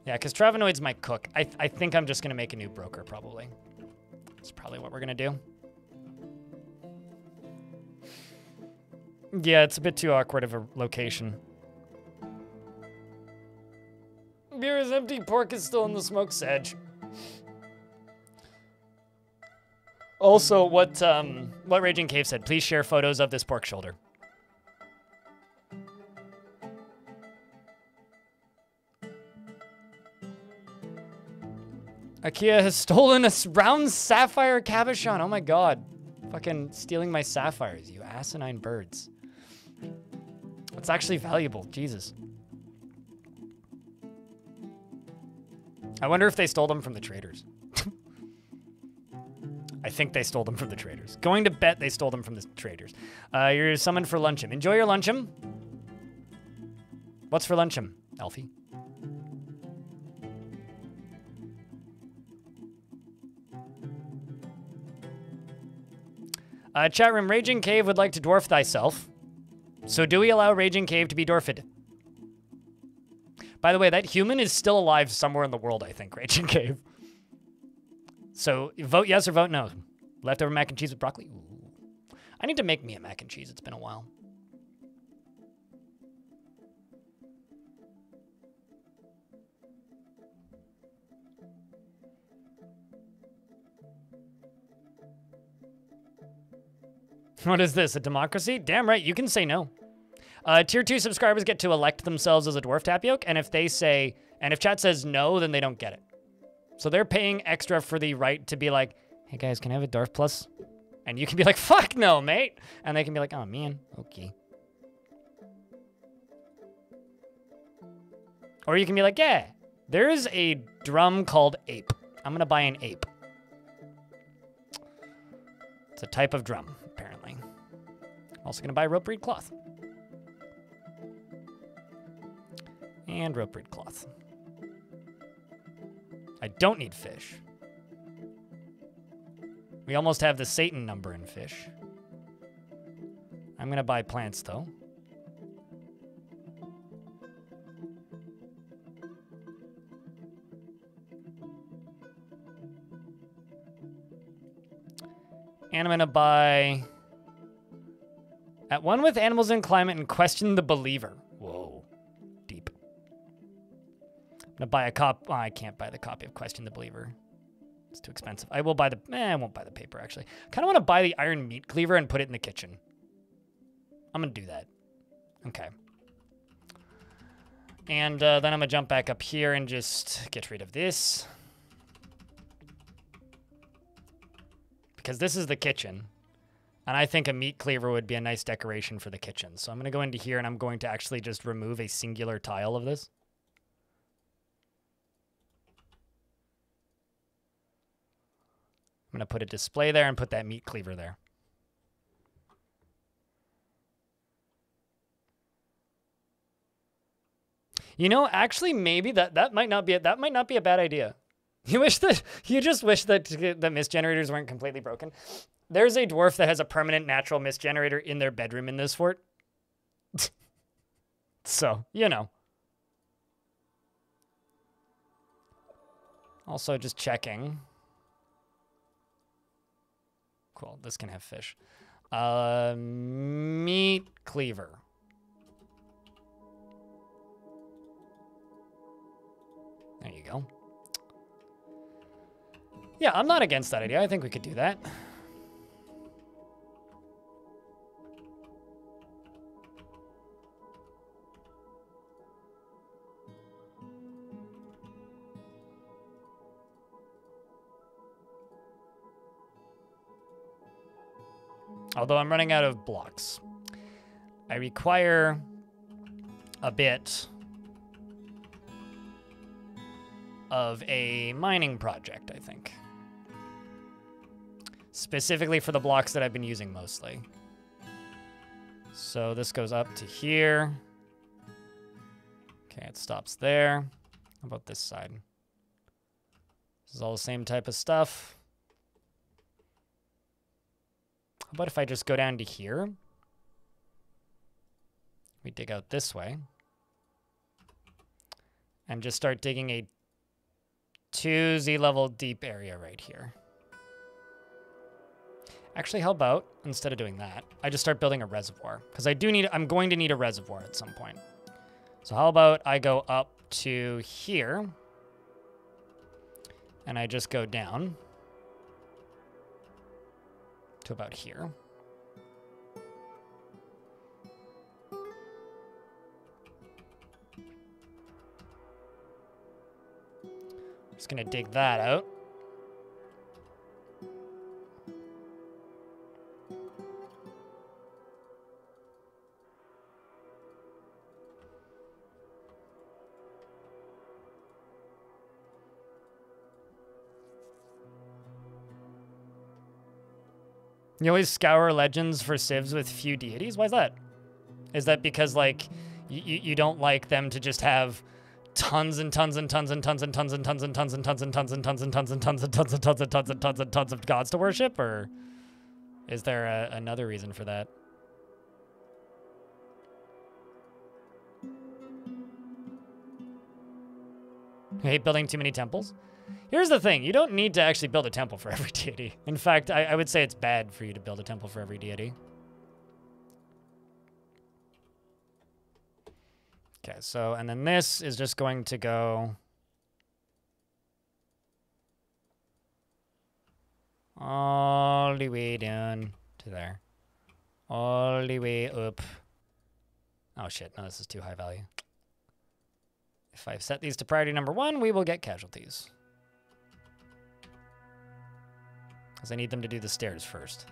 Yeah, because Travenoid's my cook. I think I'm just going to make a new broker, probably. That's probably what we're going to do. Yeah, it's a bit too awkward of a location. Beer is empty, pork is still in the smoke's edge. Also, what Raging Cave said, please share photos of this pork shoulder. IKEA has stolen a round sapphire cabochon. Oh my god. Fucking stealing my sapphires, you asinine birds. It's actually valuable, Jesus. I wonder if they stole them from the traders. I think they stole them from the traders. Going to bet they stole them from the traders. You're summoned for luncheon. Enjoy your luncheon. What's for luncheon, Alfie? Chat room, Raging Cave would like to dwarf thyself. So do we allow Raging Cave to be dwarfed? By the way, that human is still alive somewhere in the world, I think, Raging Cave. So vote yes or vote no. Leftover mac and cheese with broccoli? Ooh. I need to make me a mac and cheese. It's been a while. What is this, a democracy? Damn right, you can say no. Tier 2 subscribers get to elect themselves as a dwarf tapioca, and if they say, and if chat says no, then they don't get it. So they're paying extra for the right to be like, hey guys, can I have a dwarf plus? And you can be like, fuck no, mate. And they can be like, oh man, okay. Or you can be like, yeah, there is a drum called ape. I'm gonna buy an ape. It's a type of drum, apparently. I'm also gonna buy rope breed cloth. And rope breed cloth. I don't need fish. We almost have the Satan number in fish. I'm gonna buy plants though. And I'm gonna buy At One with Animals and Climate and Question the Believer. Whoa, deep. I'm gonna buy a cop. Oh, I can't buy the copy of Question the Believer. It's too expensive. I will buy the. I won't buy the paper actually. I kind of want to buy the iron meat cleaver and put it in the kitchen. I'm gonna do that. Okay. And then I'm gonna jump back up here and just get rid of this. Because this is the kitchen. And I think a meat cleaver would be a nice decoration for the kitchen. So I'm going to go into here and I'm going to actually just remove a singular tile of this. I'm going to put a display there and put that meat cleaver there. You know, actually, maybe that might not be a bad idea. You just wish that the mist generators weren't completely broken. There's a dwarf that has a permanent natural mist generator in their bedroom in this fort. So, you know. Also, just checking. Cool, this can have fish. Meat cleaver. There you go. Yeah, I'm not against that idea. I think we could do that. Although I'm running out of blocks. I require a bit of a mining project, I think. Specifically for the blocks that I've been using mostly. So this goes up to here. Okay, it stops there. How about this side? This is all the same type of stuff. How about if I just go down to here? We dig out this way. And just start digging a 2 Z-level deep area right here. Actually, how about, instead of doing that, I just start building a reservoir. Because I'm going to need a reservoir at some point. So how about I go up to here. And I just go down. To about here. Just gonna dig that out. You always scour legends for civs with few deities? Why is that? Is that because, like, you don't like them to just have tons and tons and tons and tons and tons and tons and tons and tons and tons and tons and tons and tons and tons and tons and tons and tons and tons of gods to worship? Or is there another reason for that? I hate building too many temples. Here's the thing. You don't need to actually build a temple for every deity. In fact, I would say it's bad for you to build a temple for every deity. Okay, so, and then this is just going to go all the way down to there. All the way up. Oh shit, no, this is too high value. If I set these to priority number 1, we will get casualties. Because I need them to do the stairs first.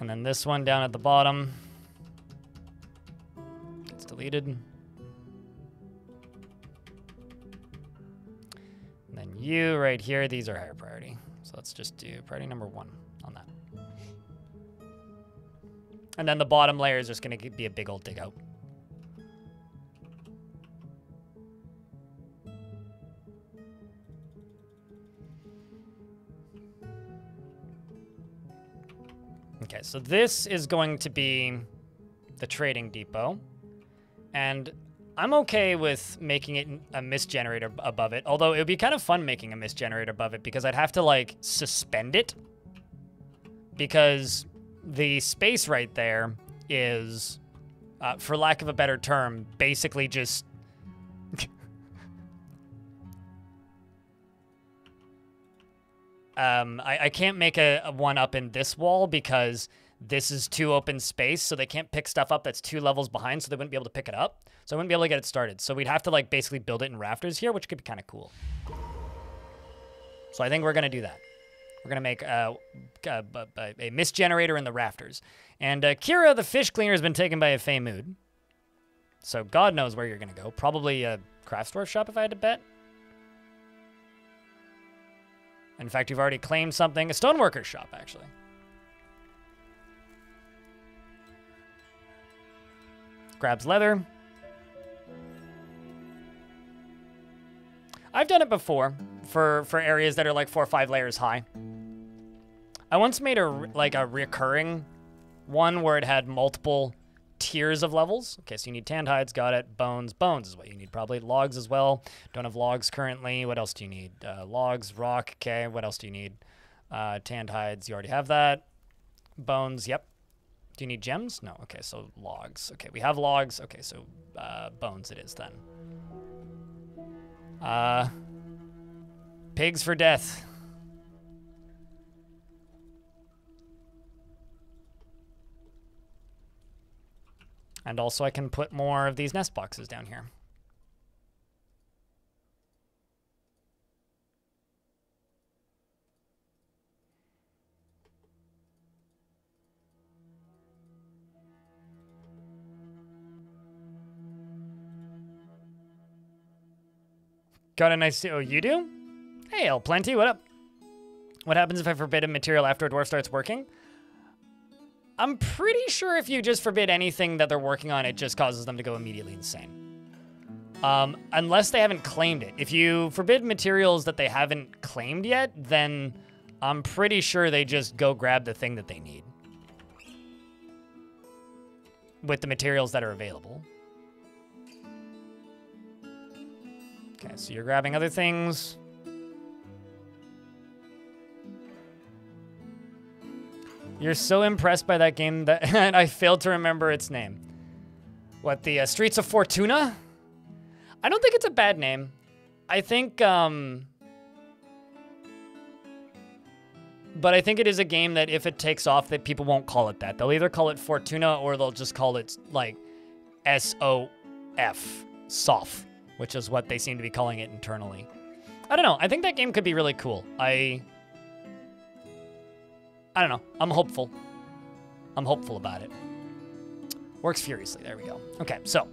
And then this one down at the bottom gets deleted. And then you right here, these are higher priority. So let's just do priority number 1 on that. And then the bottom layer is just going to be a big old dig out. Okay, so this is going to be the trading depot. And I'm okay with making it a mist generator above it, although it would be kind of fun making a mist generator above it because I'd have to, like, suspend it. Because the space right there is, for lack of a better term, basically just... I can't make a one up in this wall because this is too open space, so they can't pick stuff up that's 2 levels behind, so they wouldn't be able to pick it up. So I wouldn't be able to get it started. So we'd have to, like, basically build it in rafters here, which could be kind of cool. So I think we're going to do that. We're going to make a mist generator in the rafters. And Kira, the fish cleaner, has been taken by a Fey Mood. So God knows where you're going to go. Probably a Craftsdwarf shop, if I had to bet. In fact, you've already claimed something. A stoneworker's shop, actually. Grabs leather. I've done it before for areas that are like 4 or 5 layers high. I once made a recurring one where it had multiple tiers of levels. Okay, so you need tanned hides, got it. Bones. Bones is what you need, probably. Logs as well. Don't have logs currently. What else do you need? Logs, rock, okay. What else do you need? Tanned hides, you already have that. Bones, yep. Do you need gems? No, okay, so logs. Okay, we have logs. Okay, so bones it is then. Pigs for death. And also I can put more of these nest boxes down here. Got a nice... Oh, you do? Hey, El Plenty, what up? What happens if I forbid a material after a dwarf starts working? I'm pretty sure if you just forbid anything that they're working on, it just causes them to go immediately insane. Unless they haven't claimed it. If you forbid materials that they haven't claimed yet, then I'm pretty sure they just go grab the thing that they need. With the materials that are available. Okay, so you're grabbing other things. You're so impressed by that game that I failed to remember its name. What, the Streets of Fortuna? I don't think it's a bad name. I think, but I think it is a game that if it takes off, that people won't call it that. They'll either call it Fortuna or they'll just call it, like, S-O-F, SOF, which is what they seem to be calling it internally. I don't know. I think that game could be really cool. I don't know. I'm hopeful. I'm hopeful about it. Works furiously. There we go. Okay, so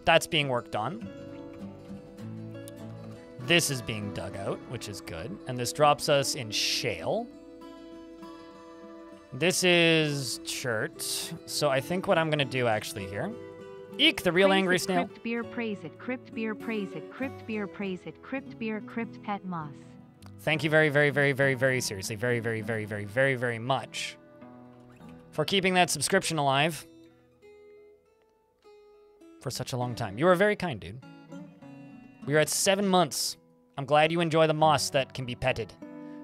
That's being worked on. This is being dug out, which is good. And this drops us in shale. This is chert. So I think what I'm going to do actually here. Eek, the real Praise angry it, snail. Crypt beer, praise it. Crypt beer, praise it. Crypt beer, praise it. Crypt beer, crypt pet moss. Thank you very, very, very, very, very seriously. Very, very, very, very, very, very much for keeping that subscription alive for such a long time. You are very kind, dude. We are at 7 months. I'm glad you enjoy the moss that can be petted.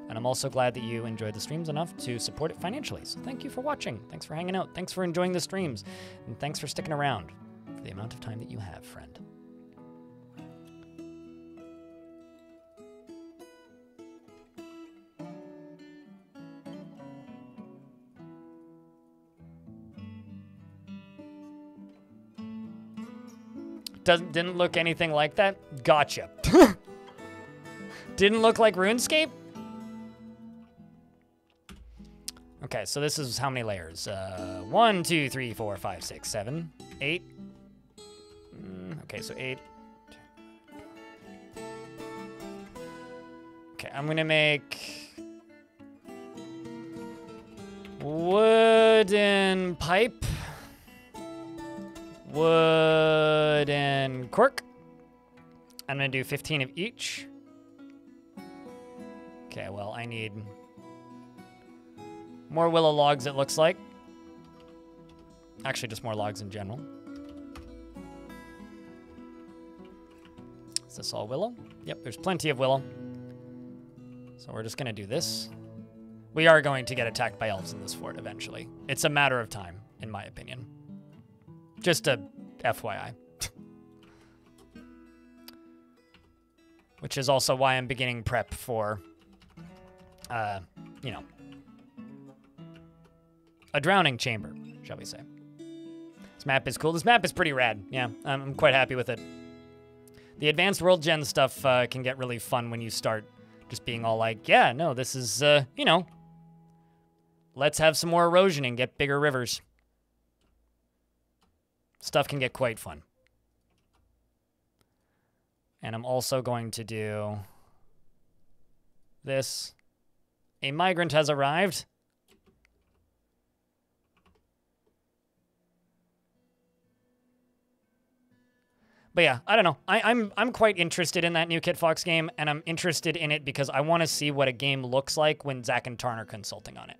And I'm also glad that you enjoy the streams enough to support it financially. So thank you for watching. Thanks for hanging out. Thanks for enjoying the streams. And thanks for sticking around for the amount of time that you have, friend. Didn't look anything like that? Gotcha. Didn't look like RuneScape? Okay, so this is how many layers? 1, 2, 3, 4, 5, 6, 7, 8. Okay, so 8. Okay, I'm gonna make wooden pipe, wooden cork. I'm gonna do 15 of each. Okay, well, I need more willow logs, it looks like. Actually, just more logs in general. Is this all willow? Yep, there's plenty of willow. So we're just going to do this. We are going to get attacked by elves in this fort eventually. It's a matter of time, in my opinion. Just a FYI. Which is also why I'm beginning prep for, you know, a drowning chamber, shall we say. This map is cool. This map is pretty rad. Yeah, I'm quite happy with it. The advanced world gen stuff can get really fun when you start just being all like, yeah, no, this is, you know, let's have some more erosion and get bigger rivers. Stuff can get quite fun. And I'm also going to do this. A migrant has arrived. But yeah, I don't know. I'm quite interested in that new Kit Fox game, and I'm interested in it because I want to see what a game looks like when Zach and Tarn are consulting on it.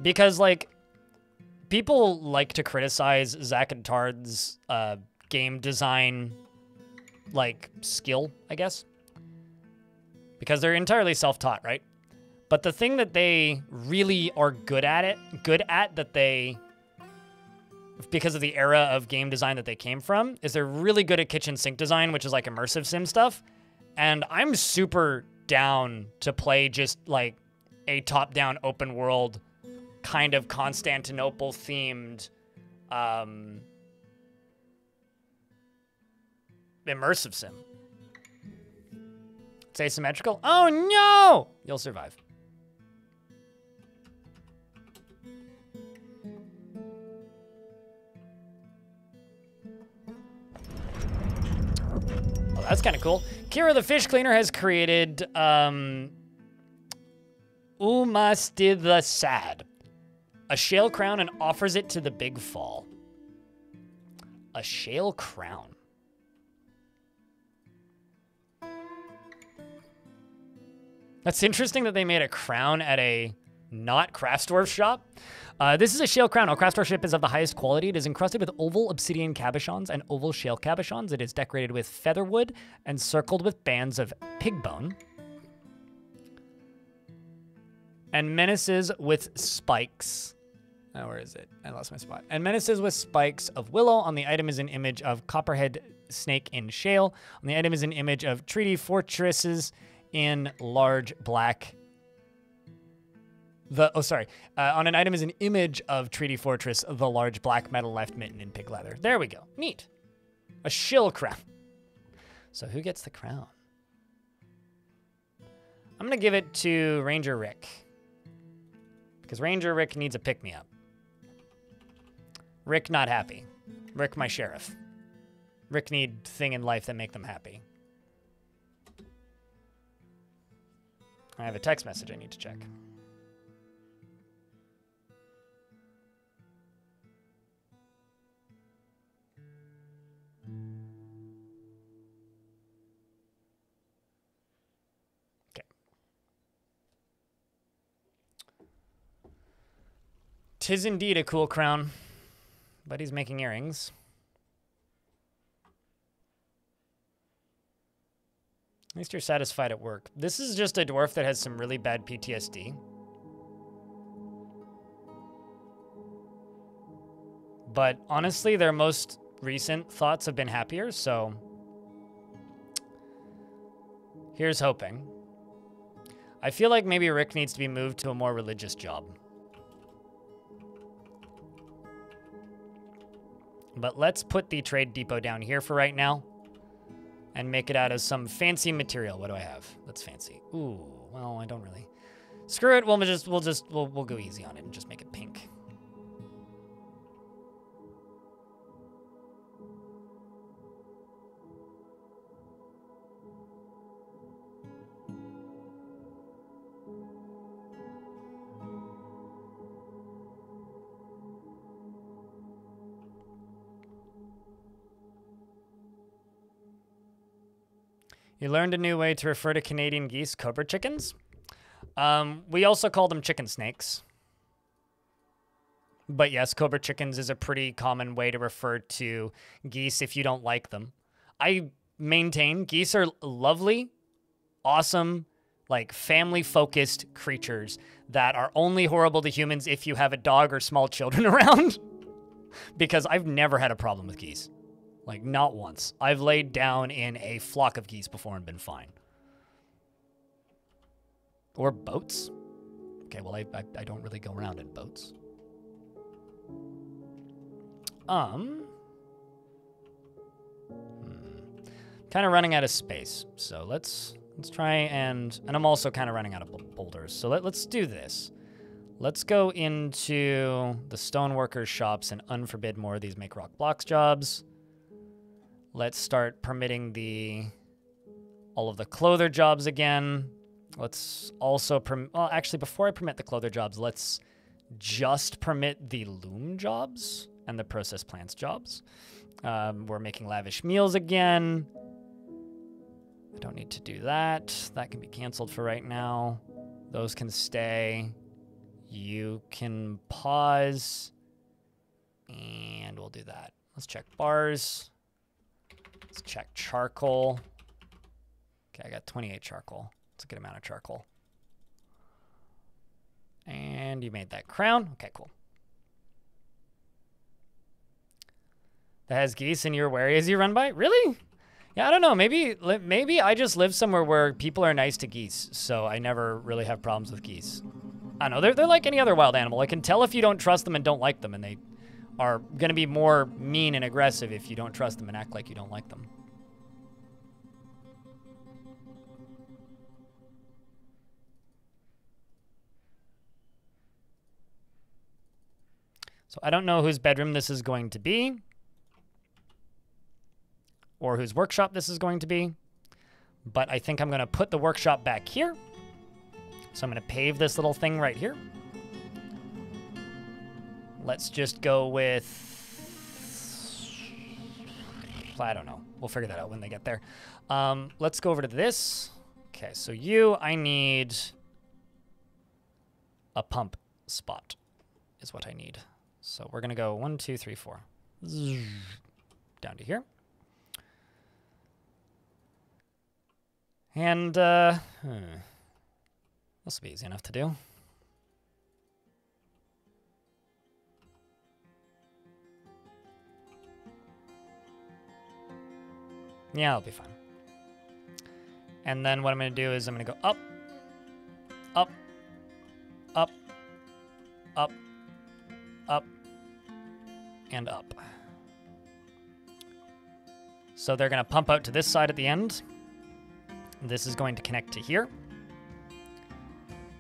Because, like, people like to criticize Zach and Tarn's game design, like, skill, I guess. Because they're entirely self-taught, right? But the thing that they really are good at that they, because of the era of game design that they came from, is they're really good at kitchen sink design, which is like immersive sim stuff. And I'm super down to play just like a top-down open world kind of Constantinople themed immersive sim. It's asymmetrical. Oh no! You'll survive. Oh, that's kind of cool. Kira the fish cleaner has created Umastid Sad, a shale crown, and offers it to the big fall. A shale crown. That's interesting that they made a crown at a not Craftsdwarf shop. This is a shale crown. Our Craftsdwarf ship is of the highest quality. It is encrusted with oval obsidian cabochons and oval shale cabochons. It is decorated with featherwood and circled with bands of pig bone. And menaces with spikes. Oh, where is it? I lost my spot. And menaces with spikes of willow. On the item is an image of copperhead snake in shale. On the item is an image of treaty fortresses in large black. On an item is an image of Treaty Fortress, the large black metal left mitten in pig leather. There we go. Neat. A shill crown. So who gets the crown? I'm going to give it to Ranger Rick. Because Ranger Rick needs a pick-me-up. Rick not happy. Rick, my sheriff. Rick need thing in life that make them happy. I have a text message I need to check. Okay. 'Tis indeed a cool crown, but he's making earrings. At least you're satisfied at work. This is just a dwarf that has some really bad PTSD. But honestly, their most recent thoughts have been happier, so here's hoping. I feel like maybe Rick needs to be moved to a more religious job. But let's put the trade depot down here for right now. And make it out of some fancy material. What do I have? That's fancy. Ooh, well, I don't really. Screw it. We'll go easy on it and just make it pink. You learned a new way to refer to Canadian geese, cobra chickens. We also call them chicken snakes. But yes, cobra chickens is a pretty common way to refer to geese if you don't like them. I maintain geese are lovely, awesome, like family-focused creatures that are only horrible to humans if you have a dog or small children around. Because I've never had a problem with geese. Like, not once. I've laid down in a flock of geese before and been fine. Or boats. Okay, well, I don't really go around in boats. Kind of running out of space. So let's try and I'm also kind of running out of boulders. So let's do this. Let's go into the stoneworkers' shops and unforbid more of these make rock blocks jobs. Let's start permitting all of the clother jobs again. Let's also well, actually, before I permit the clother jobs, let's just permit the loom jobs and the process plants jobs. We're making lavish meals again. I don't need to do that. That can be canceled for right now. Those can stay. You can pause. And we'll do that. Let's check bars. Let's check charcoal. Okay, I got 28 charcoal. That's a good amount of charcoal. And you made that crown. Okay, cool. That has geese in your areas you run by? Really? Yeah, I don't know. Maybe I just live somewhere where people are nice to geese, so I never really have problems with geese. I don't know. They're like any other wild animal. I can tell if you don't trust them and don't like them, and they are going to be more mean and aggressive if you don't trust them and act like you don't like them. So I don't know whose bedroom this is going to be or whose workshop this is going to be, but I think I'm going to put the workshop back here. So I'm going to pave this little thing right here. Let's just go with, I don't know. We'll figure that out when they get there. Let's go over to this. Okay, so I need a pump spot is what I need. So we're going to go 1, 2, 3, 4. Down to here. And this will be easy enough to do. Yeah, I'll be fine. And then what I'm going to do is I'm going to go up, up, up, up, up, and up. So they're going to pump out to this side at the end. This is going to connect to here.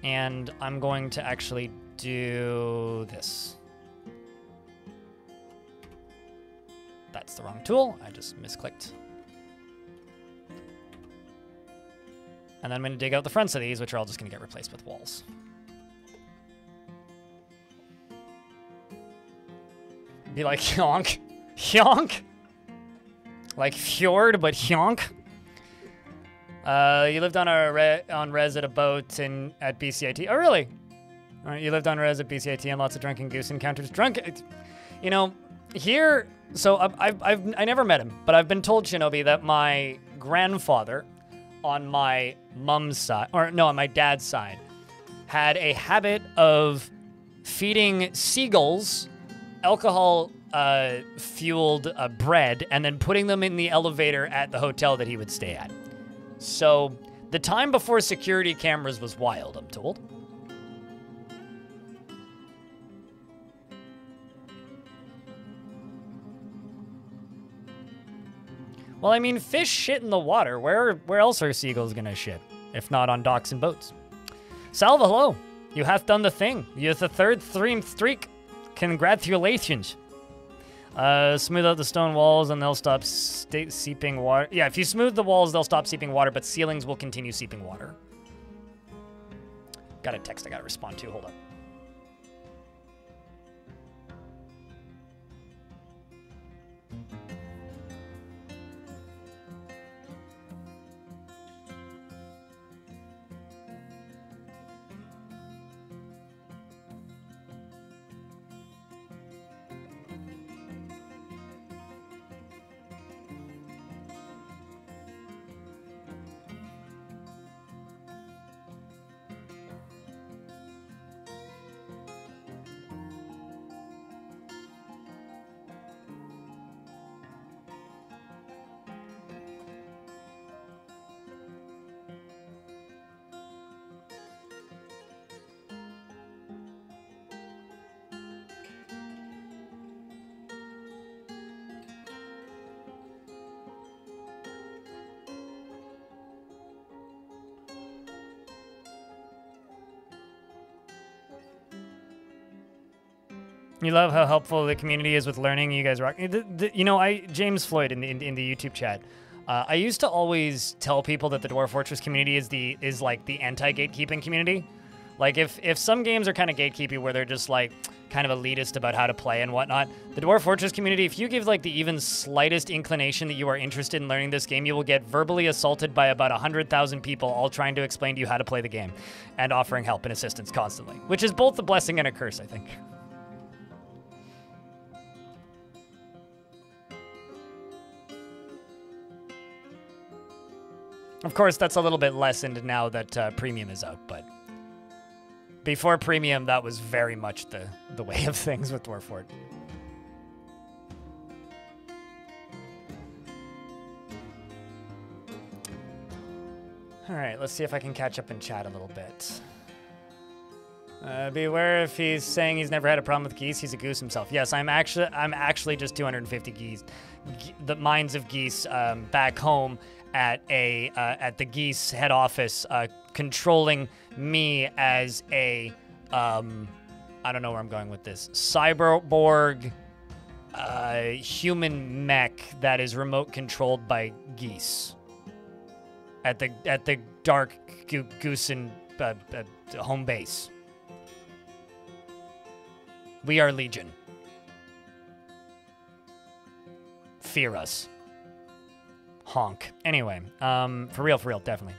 And I'm going to actually do this. That's the wrong tool. I just misclicked. And then I'm going to dig out the fronts of these, which are all just going to get replaced with walls. Be like hyonk. Hyonk! Like fjord, but hyonk. You lived on res at a boat at BCIT. Oh, really? All right, you lived on res at BCIT and lots of drunken goose encounters. You know, here... So I never met him, but I've been told, Shinobi, that my grandfather on my mom's side, or no, on my dad's side, had a habit of feeding seagulls alcohol fueled bread and then putting them in the elevator at the hotel that he would stay at. So the time before security cameras was wild, I'm told. Well, I mean, fish shit in the water. Where else are seagulls gonna shit? If not on docks and boats. Salva, hello. You have done the thing. You're the third streak. Congratulations. Smooth out the stone walls and they'll stop seeping water. Yeah, if you smooth the walls, they'll stop seeping water, but ceilings will continue seeping water. Got a text I gotta respond to. Hold up. You love how helpful the community is with learning. You guys rock. You know, James Floyd in the YouTube chat. I used to always tell people that the Dwarf Fortress community is like the anti-gatekeeping community. Like if some games are kind of gatekeepy where they're just like kind of elitist about how to play and whatnot, the Dwarf Fortress community, if you give like the even slightest inclination that you are interested in learning this game, you will get verbally assaulted by about 100,000 people all trying to explain to you how to play the game and offering help and assistance constantly, which is both a blessing and a curse, I think. Of course, that's a little bit lessened now that Premium is out, but before Premium, that was very much the way of things with Dwarf Fort. All right, let's see if I can catch up in chat a little bit. Beware if he's saying he's never had a problem with geese, he's a goose himself. Yes, I'm actually just 250 geese, the mines of geese back home at the geese head office, controlling me as a I don't know where I'm going with this, cyborg human mech that is remote controlled by geese at the dark Goosen home base. We are Legion. Fear us. Honk. Anyway, for real, definitely.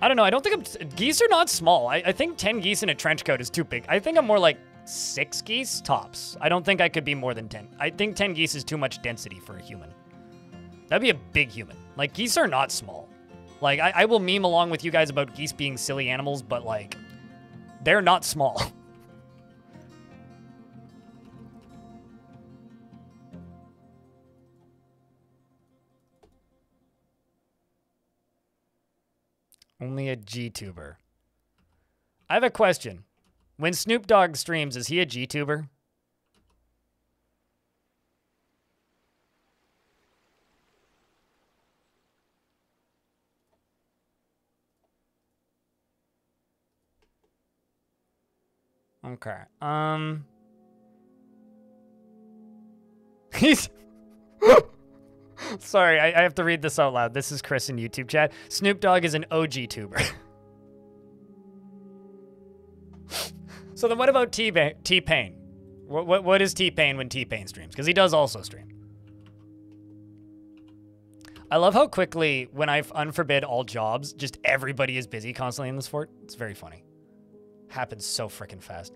I don't know. I don't think geese are not small. I think 10 geese in a trench coat is too big. I think I'm more like 6 geese tops. I don't think I could be more than 10. I think 10 geese is too much density for a human. That'd be a big human. Like, geese are not small. Like, I will meme along with you guys about geese being silly animals, but like, they're not small. Only a G-tuber. I have a question. When Snoop Dogg streams, is he a G-tuber? Okay. Sorry, I have to read this out loud. This is Chris in YouTube chat. Snoop Dogg is an OG tuber. So then what about T-Pain? What is T-Pain when T-Pain streams? Because he does also stream. I love how quickly, when I unforbid all jobs, just everybody is busy constantly in this fort. It's very funny. Happens so freaking fast.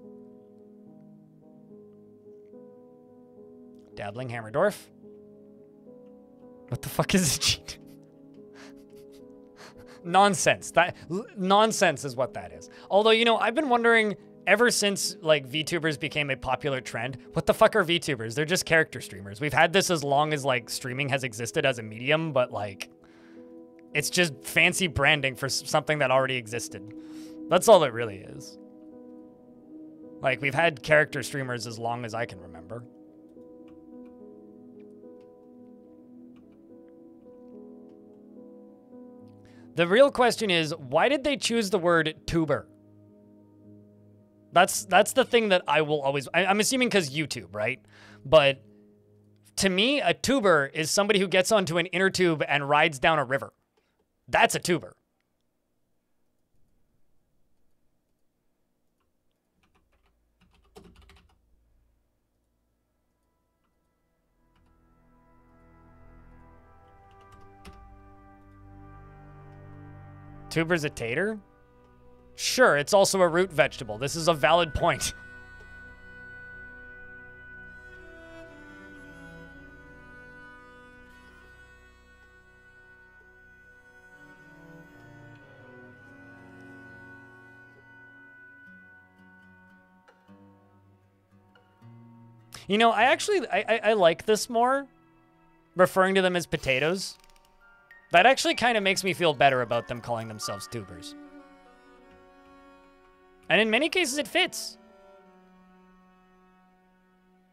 Dabbling Hammer Dwarf. What the fuck is a cheat? Nonsense. Nonsense is what that is. Although, you know, I've been wondering ever since like VTubers became a popular trend, what the fuck are VTubers? They're just character streamers. We've had this as long as like streaming has existed as a medium, but like it's just fancy branding for something that already existed. That's all it really is. Like we've had character streamers as long as I can remember. The real question is, why did they choose the word tuber? That's the thing that I will always... I'm assuming because YouTube, right? But to me, a tuber is somebody who gets onto an inner tube and rides down a river. That's a tuber. Tuber's a tater? Sure, it's also a root vegetable. This is a valid point. You know, I like this more, referring to them as potatoes. That actually kind of makes me feel better about them calling themselves tubers. And in many cases, it fits.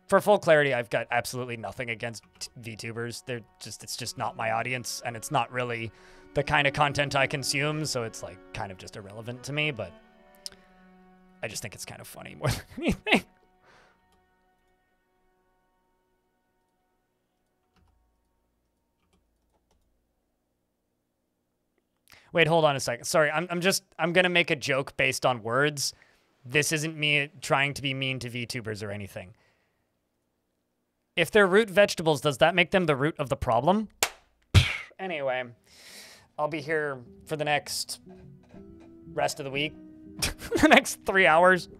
For full clarity, I've got absolutely nothing against VTubers. It's just not my audience, and it's not really the kind of content I consume, so it's like kind of just irrelevant to me, but I just think it's kind of funny more than anything. Wait, hold on a second. Sorry, I'm gonna make a joke based on words. This isn't me trying to be mean to VTubers or anything. If they're root vegetables, does that make them the root of the problem? Anyway, I'll be here for the next rest of the week. The next 3 hours.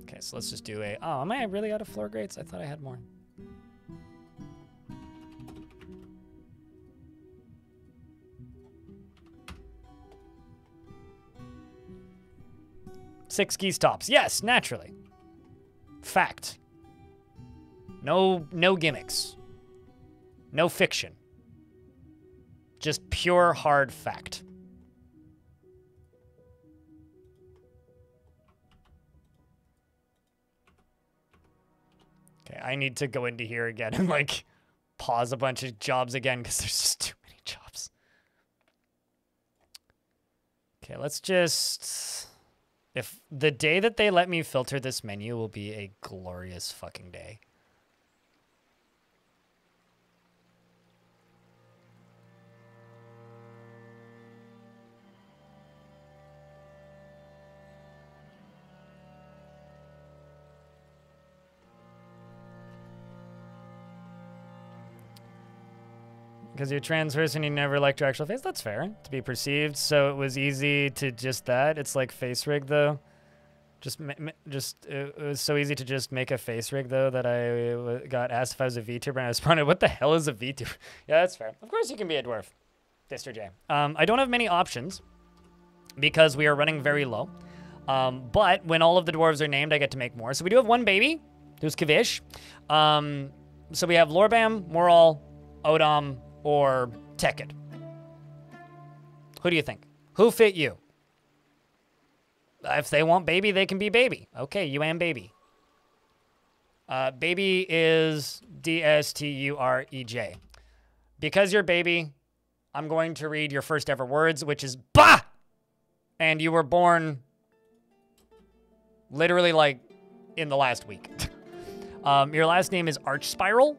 Okay, so let's just do a... Oh, am I really out of floor grates? I thought I had more. Six geese tops. Yes, naturally. Fact. No gimmicks. No fiction. Just pure hard fact. Okay, I need to go into here again and like pause a bunch of jobs again because there's just too many jobs. Okay, let's just... If the day that they let me filter this menu will be a glorious fucking day. Because you're trans person, you never liked your actual face. That's fair. To be perceived, so it was easy to just that. It's like face rig though. It was so easy to just make a face rig though that I got asked if I was a VTuber and I responded, "What the hell is a VTuber?" Yeah, that's fair. Of course you can be a dwarf, Mr. J. I don't have many options because we are running very low. But when all of the dwarves are named, I get to make more. So we do have one baby, who's Kavish. So we have Lorbam, Moral, Odom, or Tekid. Who do you think? Who fit you? If they want baby, they can be baby. Okay, you am baby. Baby is D-S-T-U-R-E-J. Because you're baby, I'm going to read your first ever words, which is BAH! And you were born literally like in the last week. Your last name is Archspiral.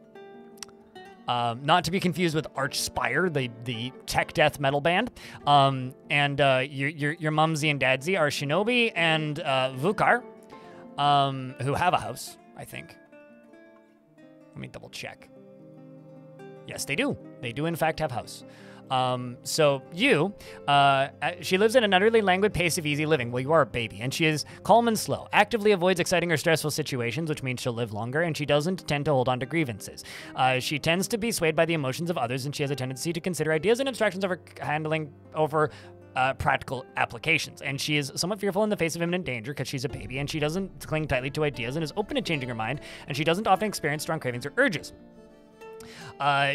Not to be confused with Archspire, the tech death metal band. And your mumsy and dadsy are Shinobi and Vukar, who have a house, I think. Let me double check. Yes, they do. They do, in fact, have a house. So you, she lives in an utterly languid pace of easy living. Well, you are a baby, and she is calm and slow, actively avoids exciting or stressful situations, which means she'll live longer, and she doesn't tend to hold on to grievances. She tends to be swayed by the emotions of others, and she has a tendency to consider ideas and abstractions over practical applications. And she is somewhat fearful in the face of imminent danger because she's a baby, and she doesn't cling tightly to ideas and is open to changing her mind, and she doesn't often experience strong cravings or urges.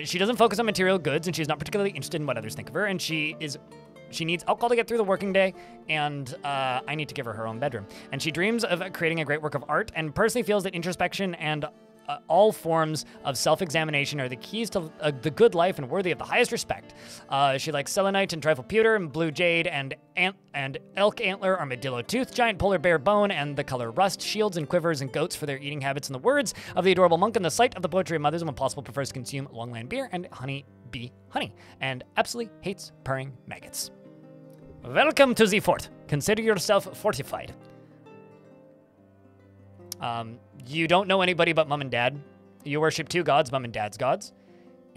She doesn't focus on material goods, and she's not particularly interested in what others think of her, and she needs alcohol to get through the working day, and I need to give her her own bedroom. And she dreams of creating a great work of art, and personally feels that introspection and all forms of self-examination are the keys to the good life and worthy of the highest respect. She likes selenite and trifle pewter and blue jade and elk antler, armadillo tooth, giant polar bear bone, and the color rust, shields and quivers and goats for their eating habits in the words of the adorable monk, and the sight of the poetry of mothers, and when possible prefers to consume longland beer and honey bee honey, and absolutely hates purring maggots. Welcome to the fort. Consider yourself fortified. You don't know anybody but mom and dad. You worship two gods, mom and dad's gods.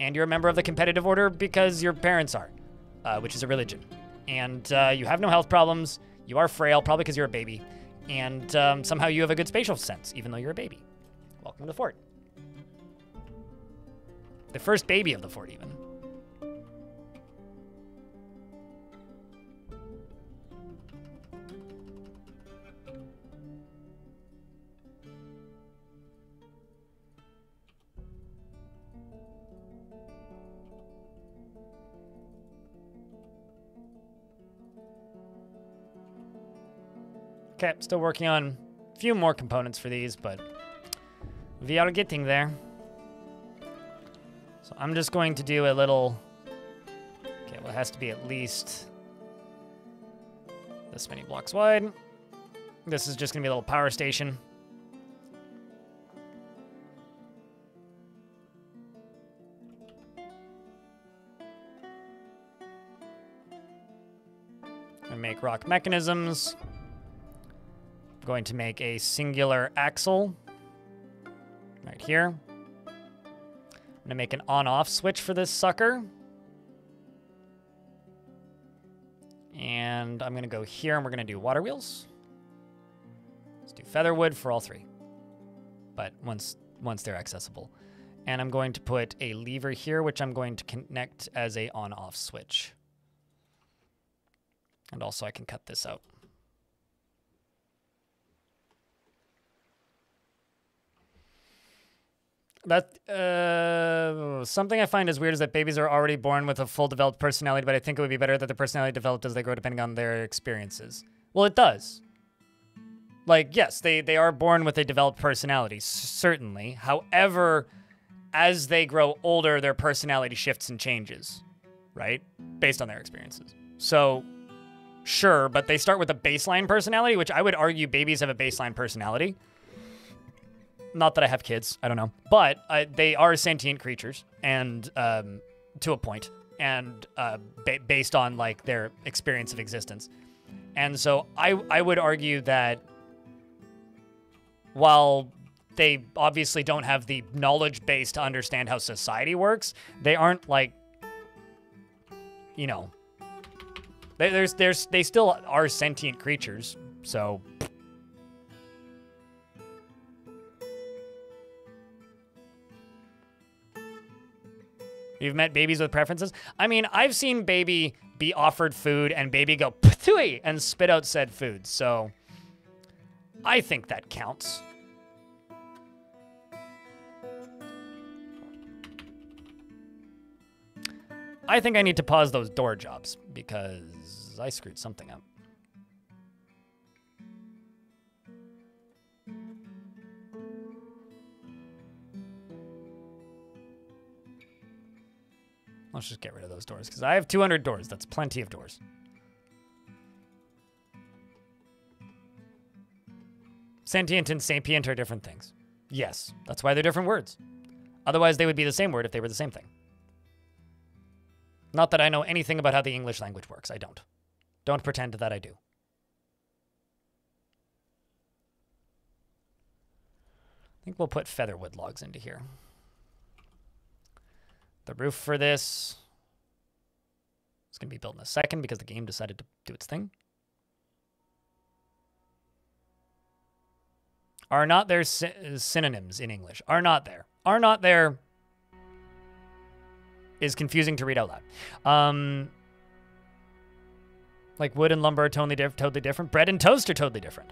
And you're a member of the competitive order because your parents are, which is a religion. And you have no health problems. You are frail, probably because you're a baby. And somehow you have a good spatial sense, even though you're a baby. Welcome to the fort. The first baby of the fort, even. Okay, still working on a few more components for these, but we are getting there. So I'm just going to do a little... Okay, well, it has to be at least this many blocks wide. This is just going to be a little power station. And make rock mechanisms. Going to make a singular axle right here. I'm going to make an on-off switch for this sucker. And I'm going to go here, and we're going to do water wheels. Let's do featherwood for all three, but once they're accessible. And I'm going to put a lever here, which I'm going to connect as a on-off switch. And also I can cut this out. That something I find is weird is that babies are already born with a full developed personality, but I think it would be better that the personality developed as they grow depending on their experiences. Well, it does. Like, yes, they are born with a developed personality, certainly. However, as they grow older, their personality shifts and changes, right? Based on their experiences. So, sure, but they start with a baseline personality, which I would argue babies have a baseline personality. Not that I have kids, I don't know. But they are sentient creatures, and to a point, and based on like their experience of existence. And so I would argue that while they obviously don't have the knowledge base to understand how society works, they aren't like, you know, they still are sentient creatures, so... You've met babies with preferences? I mean, I've seen baby be offered food and baby go ptooey and spit out said food, so I think that counts. I think I need to pause those door jobs because I screwed something up. Let's just get rid of those doors, because I have 200 doors. That's plenty of doors. Sentient and sapient are different things. Yes, that's why they're different words. Otherwise, they would be the same word if they were the same thing. Not that I know anything about how the English language works. I don't. Don't pretend that I do. I think we'll put featherwood logs into here. The roof for this is going to be built in a second because the game decided to do its thing. Are not there synonyms in English? Are not there. Are not there is confusing to read out loud. Like wood and lumber are totally different. Bread and toast are totally different.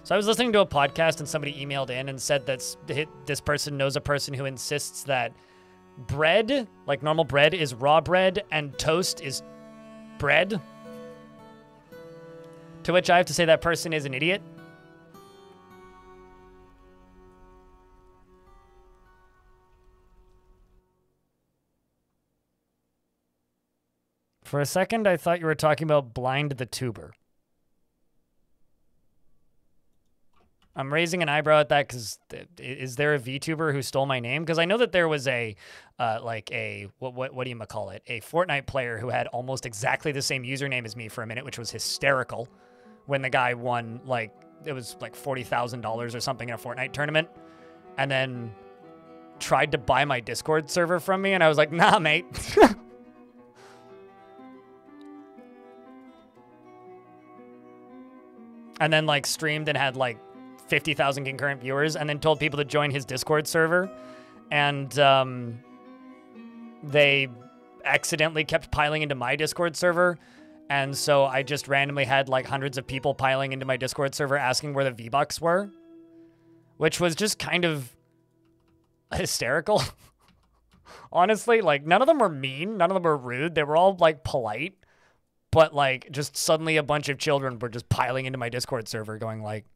So I was listening to a podcast and somebody emailed in and said that this person knows a person who insists that bread, like normal bread, is raw bread and toast is bread. To which I have to say that person is an idiot. For a second, I thought you were talking about Blind the Tuber. I'm raising an eyebrow at that because is there a VTuber who stole my name? Because I know that there was a, what do you call it? A Fortnite player who had almost exactly the same username as me for a minute, which was hysterical. When the guy won, like, it was like $40,000 or something in a Fortnite tournament, and then tried to buy my Discord server from me, and I was like, nah, mate. And then, like, streamed and had, like, 50,000 concurrent viewers, and then told people to join his Discord server, and they accidentally kept piling into my Discord server. And so I just randomly had like hundreds of people piling into my Discord server asking where the V-Bucks were, which was just kind of hysterical. Honestly, like none of them were mean. None of them were rude. They were all like polite, but like just suddenly a bunch of children were just piling into my Discord server going like,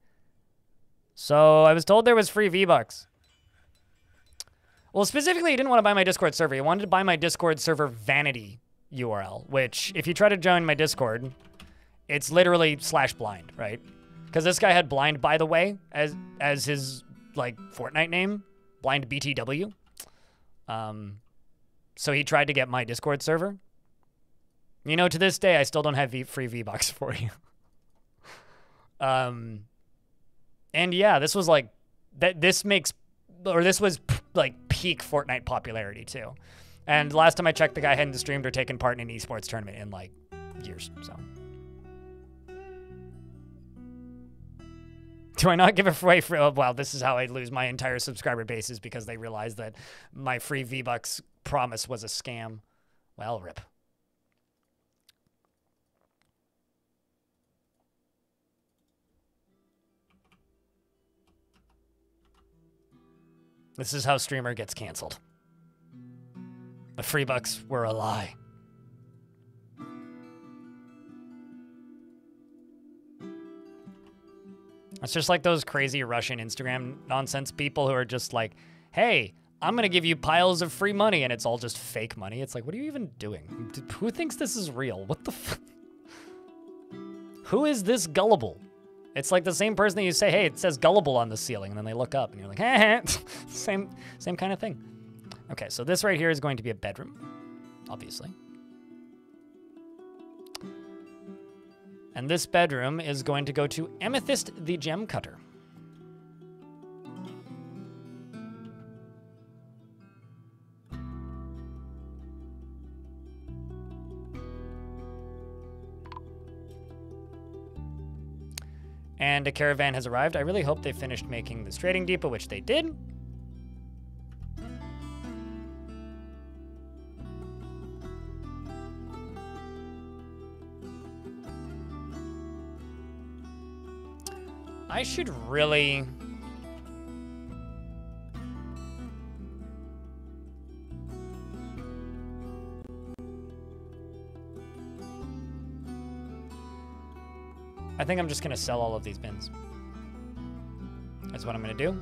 so I was told there was free V-Bucks. Well, specifically, he didn't want to buy my Discord server. He wanted to buy my Discord server vanity URL, which if you try to join my Discord, it's literally /blind, right? Because this guy had blind, by the way, as his like Fortnite name, blind BTW. So he tried to get my Discord server. You know, to this day, I still don't have free V-Bucks for you. And yeah, this was like this was like peak Fortnite popularity too. And last time I checked, the guy hadn't streamed or taken part in an esports tournament in, like, years, so. Do I not give away free? Oh, wow, this is how I lose my entire subscriber base is because they realized that my free V-Bucks promise was a scam. Well, rip. This is how streamer gets canceled. The free bucks were a lie. It's just like those crazy Russian Instagram nonsense people who are just like, hey, I'm going to give you piles of free money, and it's all just fake money. It's like, what are you even doing? Who thinks this is real? What the f... Who is this gullible? It's like the same person that you say, hey, it says gullible on the ceiling, and then they look up, and you're like, heh, same kind of thing. Okay, so this right here is going to be a bedroom, obviously. And this bedroom is going to go to Amethyst the Gem Cutter. And a caravan has arrived. I really hope they finished making this trading depot, which they did. I should really... I think I'm just going to sell all of these bins. That's what I'm going to do.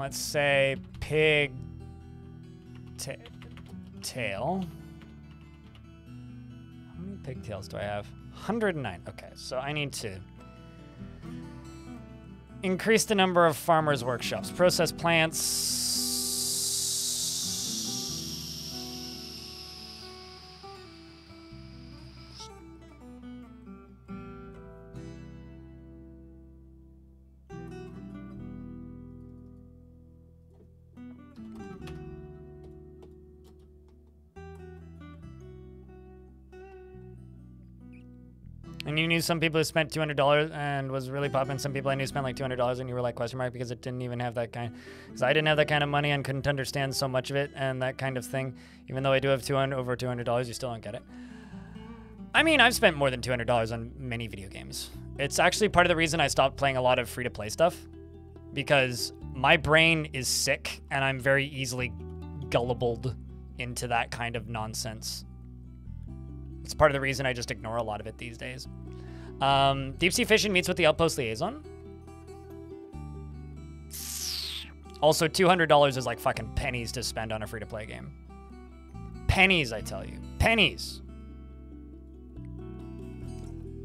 let's say pig tail. How many pigtails do I have? 109. Okay, so I need to increase the number of farmers' workshops. Process plants. And you knew some people who spent $200 and was really popping. Some people I knew spent like $200 and you were like question mark because it didn't even have that kind. Because I didn't have that kind of money and couldn't understand so much of it and that kind of thing. Even though I do have over $200, you still don't get it. I mean, I've spent more than $200 on many video games. It's actually part of the reason I stopped playing a lot of free-to-play stuff. Because my brain is sick and I'm very easily gullibled into that kind of nonsense. It's part of the reason I just ignore a lot of it these days. Deep sea fishing meets with the outpost liaison. Also, $200 is like fucking pennies to spend on a free-to-play game. Pennies, I tell you. Pennies.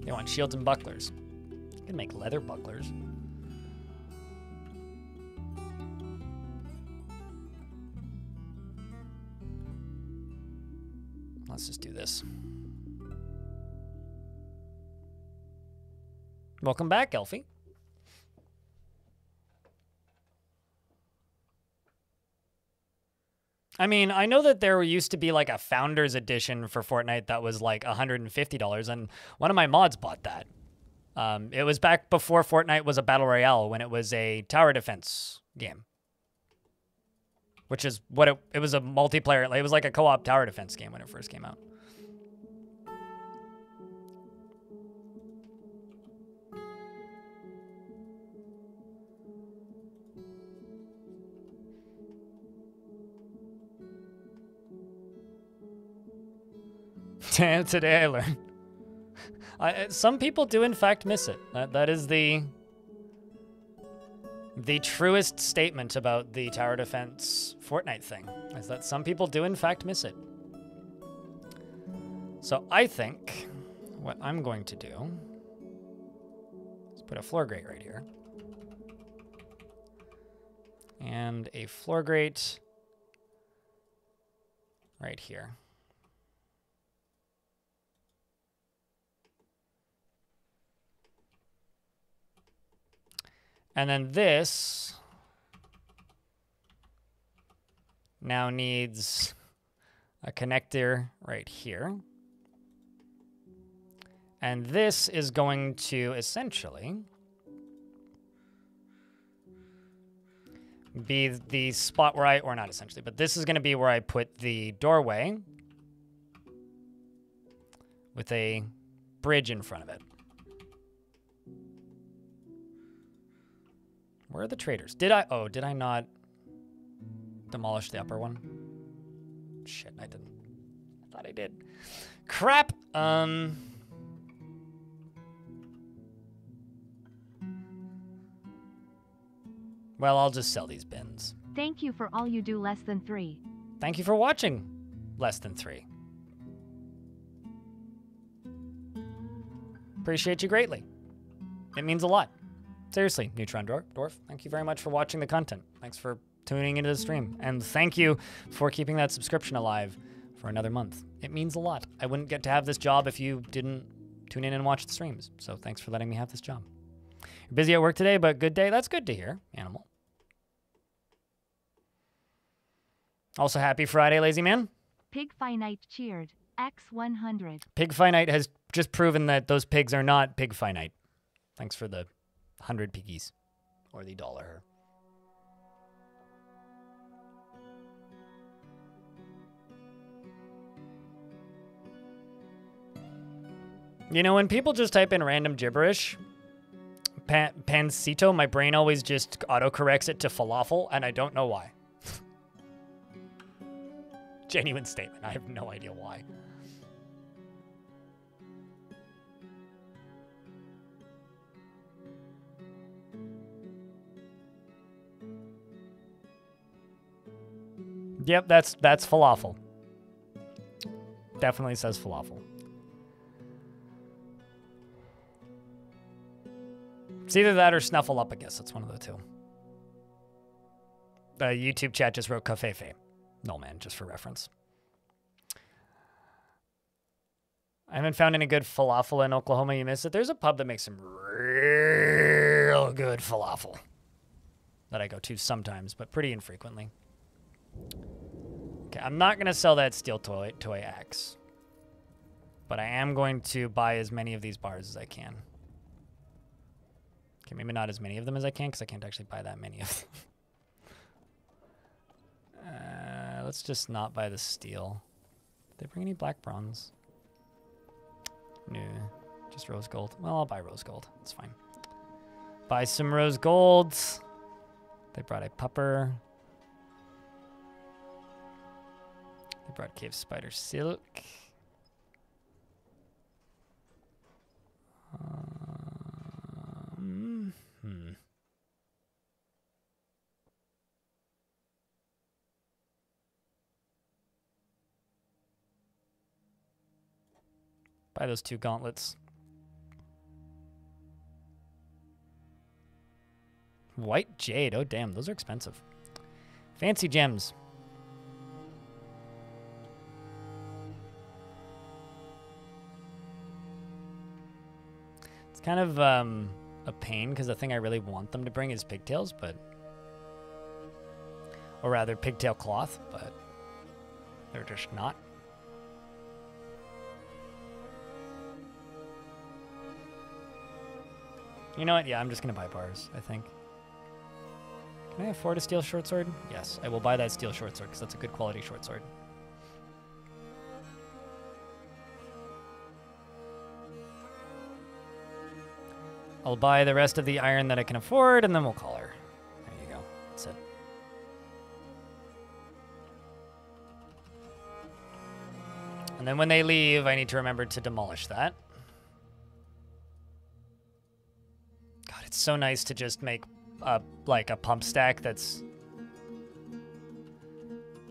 They want shields and bucklers. You can make leather bucklers. Let's just do this. Welcome back, Elfie. I mean, I know that there used to be like a Founders Edition for Fortnite that was like $150, and one of my mods bought that. It was back before Fortnite was a Battle Royale, when it was a tower defense game. Which is what it was a multiplayer, it was like a co-op tower defense game when it first came out. Today I learned. Some people do in fact miss it. That is the truest statement about the tower defense Fortnite thing, is that some people do in fact miss it. So I think what I'm going to do is put a floor grate right here. And a floor grate right here. And then this now needs a connector right here. And this is going to essentially be the spot where or not essentially, but this is going to be where I put the doorway with a bridge in front of it. Where are the traders? Did I not demolish the upper one? Shit, I didn't. I thought I did. Crap! Well, I'll just sell these bins. Thank you for all you do, less than 3. Thank you for watching, less than 3. Appreciate you greatly. It means a lot. Seriously, Neutron Dwarf, thank you very much for watching the content. Thanks for tuning into the stream. And thank you for keeping that subscription alive for another month. It means a lot. I wouldn't get to have this job if you didn't tune in and watch the streams. So thanks for letting me have this job. You're busy at work today, but good day. That's good to hear, Animal. Also, happy Friday, lazy man. Pig Finite cheered. X100. Pig Finite has just proven that those pigs are not Pig Finite. Thanks for the 100 piggies, or the $1. You know, when people just type in random gibberish, pancito, my brain always just autocorrects it to falafel, and I don't know why. Genuine statement. I have no idea why. Yep, that's falafel. Definitely says falafel. It's either that or snuffle up, I guess. It's one of the two. The YouTube chat just wrote cafefe. No, man, just for reference. I haven't found any good falafel in Oklahoma. You missed it. There's a pub that makes some real good falafel that I go to sometimes, but pretty infrequently. Okay, I'm not going to sell that steel toy axe, but I am going to buy as many of these bars as I can. Okay, maybe not as many of them as I can because I can't actually buy that many of them. Let's just not buy the steel. Did they bring any black bronze? No, just rose gold. Well, I'll buy rose gold. It's fine. Buy some rose golds. They brought a pupper. They brought cave spider silk. Buy those 2 gauntlets. White jade. Oh, damn. Those are expensive. Fancy gems. It's kind of a pain because the thing I really want them to bring is pigtails, but... Or rather, pigtail cloth, but they're just not. You know what? Yeah, I'm just going to buy bars, I think. Can I afford a steel short sword? Yes, I will buy that steel short sword because that's a good quality short sword. I'll buy the rest of the iron that I can afford, and then we'll call her. There you go. That's it. And then when they leave, I need to remember to demolish that. God, it's so nice to just make like a pump stack that's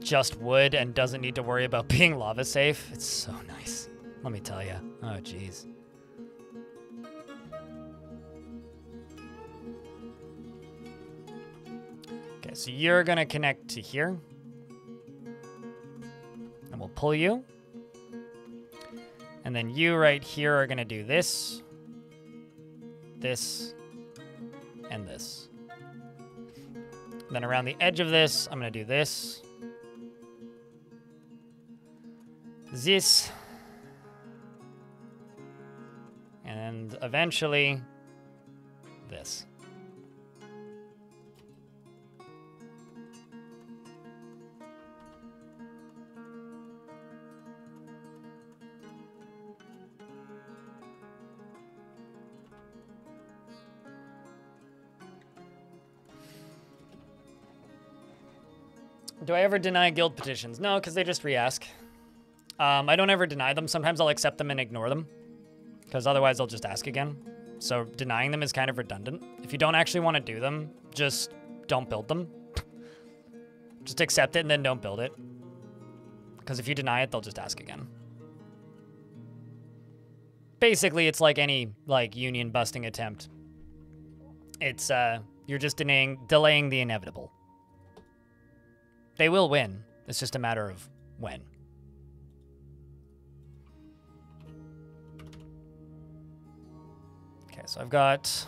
just wood and doesn't need to worry about being lava safe. It's so nice. Let me tell you. Oh, jeez. Okay, so you're going to connect to here. And we'll pull you. And then you right here are going to do this, this, and this. And then around the edge of this, I'm going to do this, this, and eventually this. Do I ever deny guild petitions? No, because they just re-ask. I don't ever deny them. Sometimes I'll accept them and ignore them, because otherwise they'll just ask again. So denying them is kind of redundant. If you don't actually want to do them, just don't build them. Just accept it and then don't build it. Because if you deny it, they'll just ask again. Basically, it's like any union busting attempt. It's you're just delaying the inevitable. They will win. It's just a matter of when. Okay, so I've got...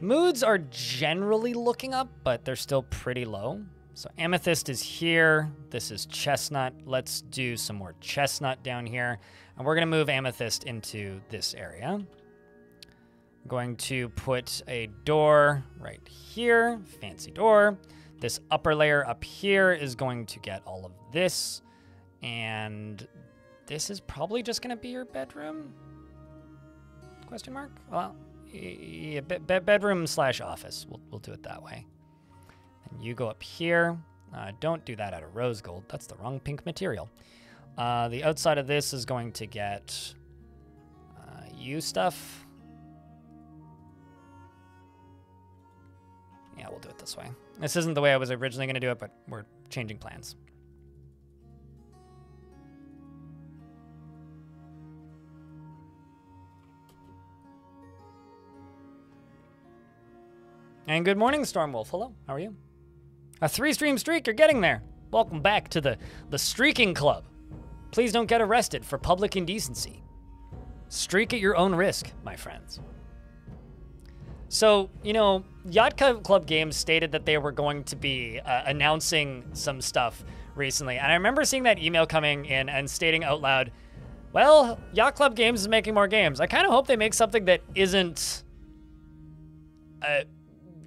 Moods are generally looking up, but they're still pretty low. So amethyst is here. This is chestnut. Let's do some more chestnut down here. And we're going to move amethyst into this area. I'm going to put a door right here. Fancy door. This upper layer up here is going to get all of this. And this is probably just going to be your bedroom? Question mark? Well, yeah, bedroom / office. We'll do it that way. And you go up here. Don't do that out of rose gold. That's the wrong pink material. The outside of this is going to get you stuff. Yeah, we'll do it this way. This isn't the way I was originally going to do it, but we're changing plans. And good morning, Stormwolf. Hello, how are you? A 3-stream streak, you're getting there. Welcome back to the Streaking Club. Please don't get arrested for public indecency. Streak at your own risk, my friends. So, you know, Yacht Club Games stated that they were going to be announcing some stuff recently. And I remember seeing that email coming in and stating out loud, well, Yacht Club Games is making more games. I kind of hope they make something that isn't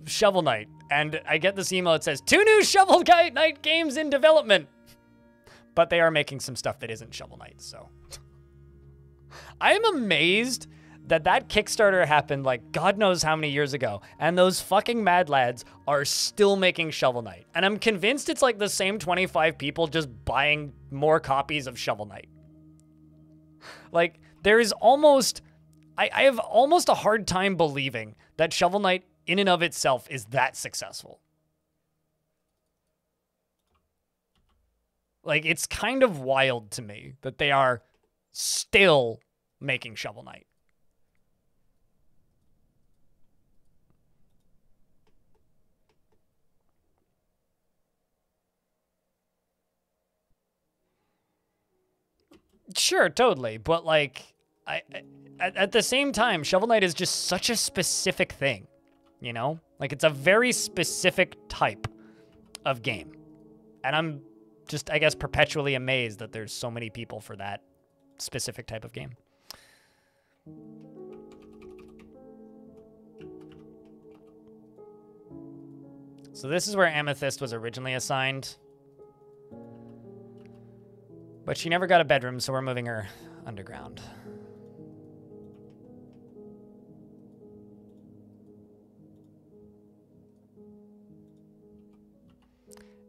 Shovel Knight. And I get this email that says, 2 new Shovel Knight games in development. But they are making some stuff that isn't Shovel Knight, so. I am amazed that Kickstarter happened like God knows how many years ago, and those fucking mad lads are still making Shovel Knight. And I'm convinced it's like the same 25 people just buying more copies of Shovel Knight. Like, there is almost, I have almost a hard time believing that Shovel Knight in and of itself is that successful. Like, it's kind of wild to me that they are still making Shovel Knight. Sure, totally, but like, at the same time, Shovel Knight is just such a specific thing, you know? Like, it's a very specific type of game. And I'm just, I guess, perpetually amazed that there's so many people for that specific type of game. So this is where Amethyst was originally assigned. But she never got a bedroom, so we're moving her underground.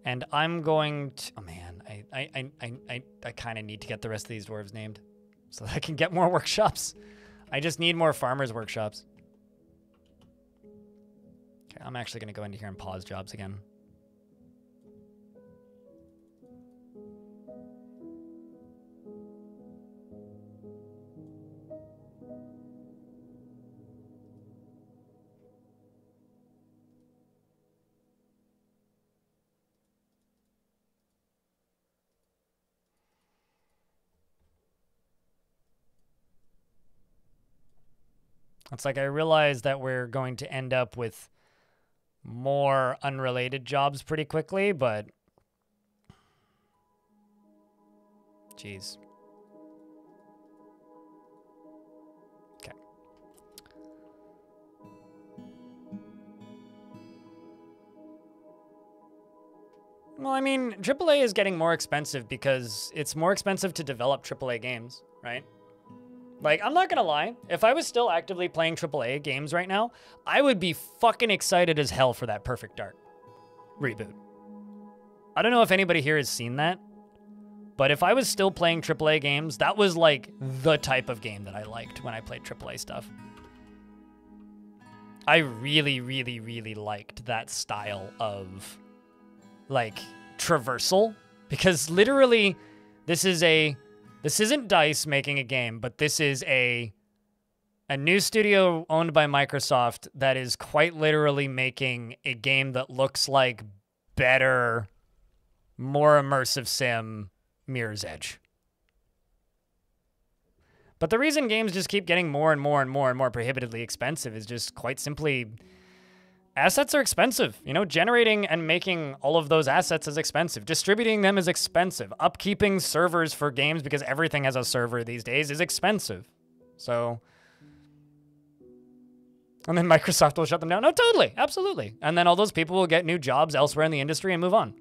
And I'm going to, oh man, I kind of need to get the rest of these dwarves named so that I can get more workshops. I just need more farmers workshops. Okay, I'm actually going to go into here and pause jobs again. It's like I realize that we're going to end up with more unrelated jobs pretty quickly, but jeez. Okay. Well, I mean, AAA is getting more expensive because it's more expensive to develop AAA games, right? Like, I'm not gonna lie, if I was still actively playing AAA games right now, I would be fucking excited as hell for that Perfect Dark reboot. I don't know if anybody here has seen that, but if I was still playing AAA games, that was like the type of game that I liked when I played AAA stuff. I really, really, really liked that style of, like, traversal, because literally, this isn't DICE making a game, but this is a new studio owned by Microsoft that is quite literally making a game that looks like better, more immersive sim Mirror's Edge. But the reason games just keep getting more and more and more and more prohibitively expensive is just quite simply assets are expensive. You know, generating and making all of those assets is expensive. Distributing them is expensive. Upkeeping servers for games, because everything has a server these days, is expensive. So, and then Microsoft will shut them down. No, totally, absolutely. And then all those people will get new jobs elsewhere in the industry and move on.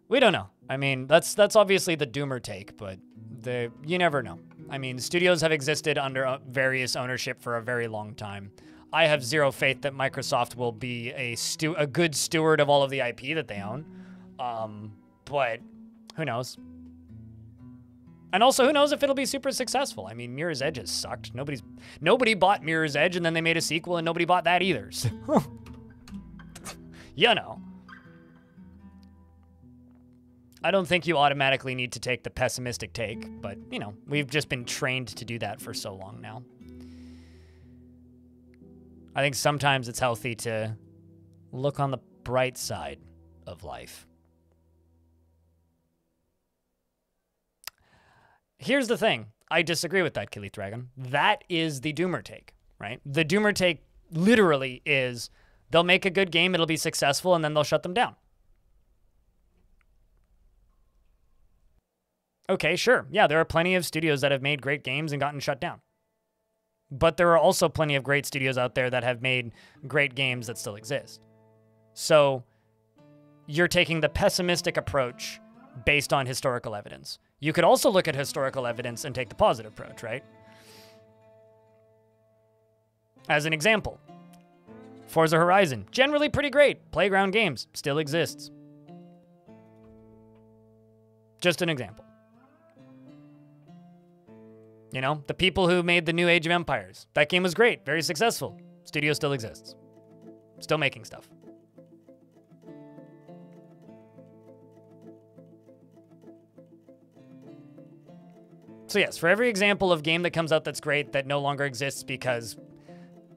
We don't know. I mean, that's obviously the doomer take, but you never know. I mean, studios have existed under various ownership for a very long time. I have zero faith that Microsoft will be a good steward of all of the IP that they own. But who knows? And also, who knows if it'll be super successful? I mean, Mirror's Edge has sucked. Nobody bought Mirror's Edge, and then they made a sequel, and nobody bought that either. So You know. I don't think you automatically need to take the pessimistic take, but, you know, we've just been trained to do that for so long now. I think sometimes it's healthy to look on the bright side of life. Here's the thing. I disagree with that, Killy Dragon. That is the doomer take, right? The doomer take literally is they'll make a good game, it'll be successful, and then they'll shut them down. Okay, sure. Yeah, there are plenty of studios that have made great games and gotten shut down. But there are also plenty of great studios out there that have made great games that still exist. So you're taking the pessimistic approach based on historical evidence. You could also look at historical evidence and take the positive approach, right? As an example, Forza Horizon, generally pretty great. Playground Games still exists. Just an example. You know, the people who made the new Age of Empires. That game was great, very successful. Studio still exists. Still making stuff. So yes, for every example of game that comes out that's great that no longer exists because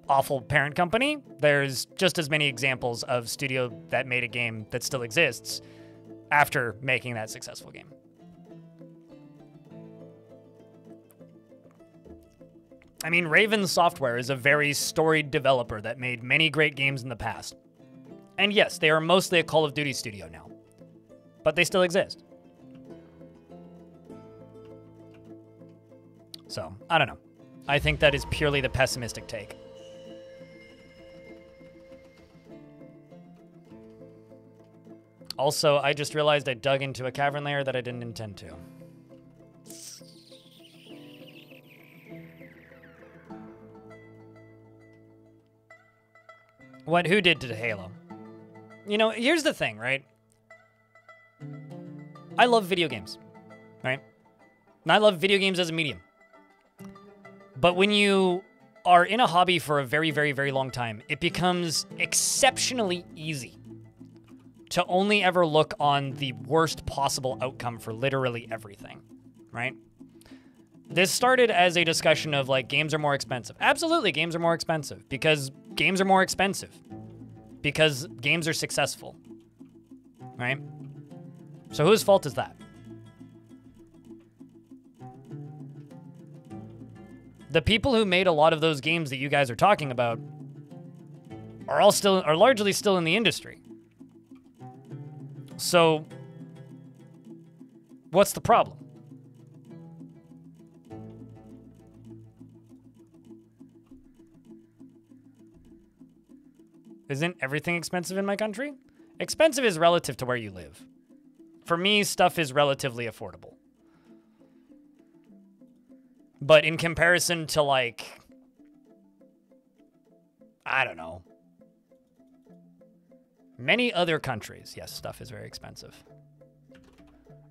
awful parent company, there's just as many examples of studio that made a game that still exists after making that successful game. I mean, Raven Software is a very storied developer that made many great games in the past. And yes, they are mostly a Call of Duty studio now, but they still exist. So, I don't know. I think that is purely the pessimistic take. Also, I just realized I dug into a cavern layer that I didn't intend to. Who did to Halo? You know, here's the thing, right? I love video games, right? And I love video games as a medium. But when you are in a hobby for a very, very, very long time, it becomes exceptionally easy to only ever look on the worst possible outcome for literally everything, right? This started as a discussion of, like, games are more expensive. Absolutely, games are more expensive because games are more expensive. Because games are successful, right? So whose fault is that? The people who made a lot of those games that you guys are talking about are largely still in the industry. So what's the problem? Isn't everything expensive in my country? Expensive is relative to where you live. For me, stuff is relatively affordable. But in comparison to, like, I don't know, many other countries, yes, stuff is very expensive.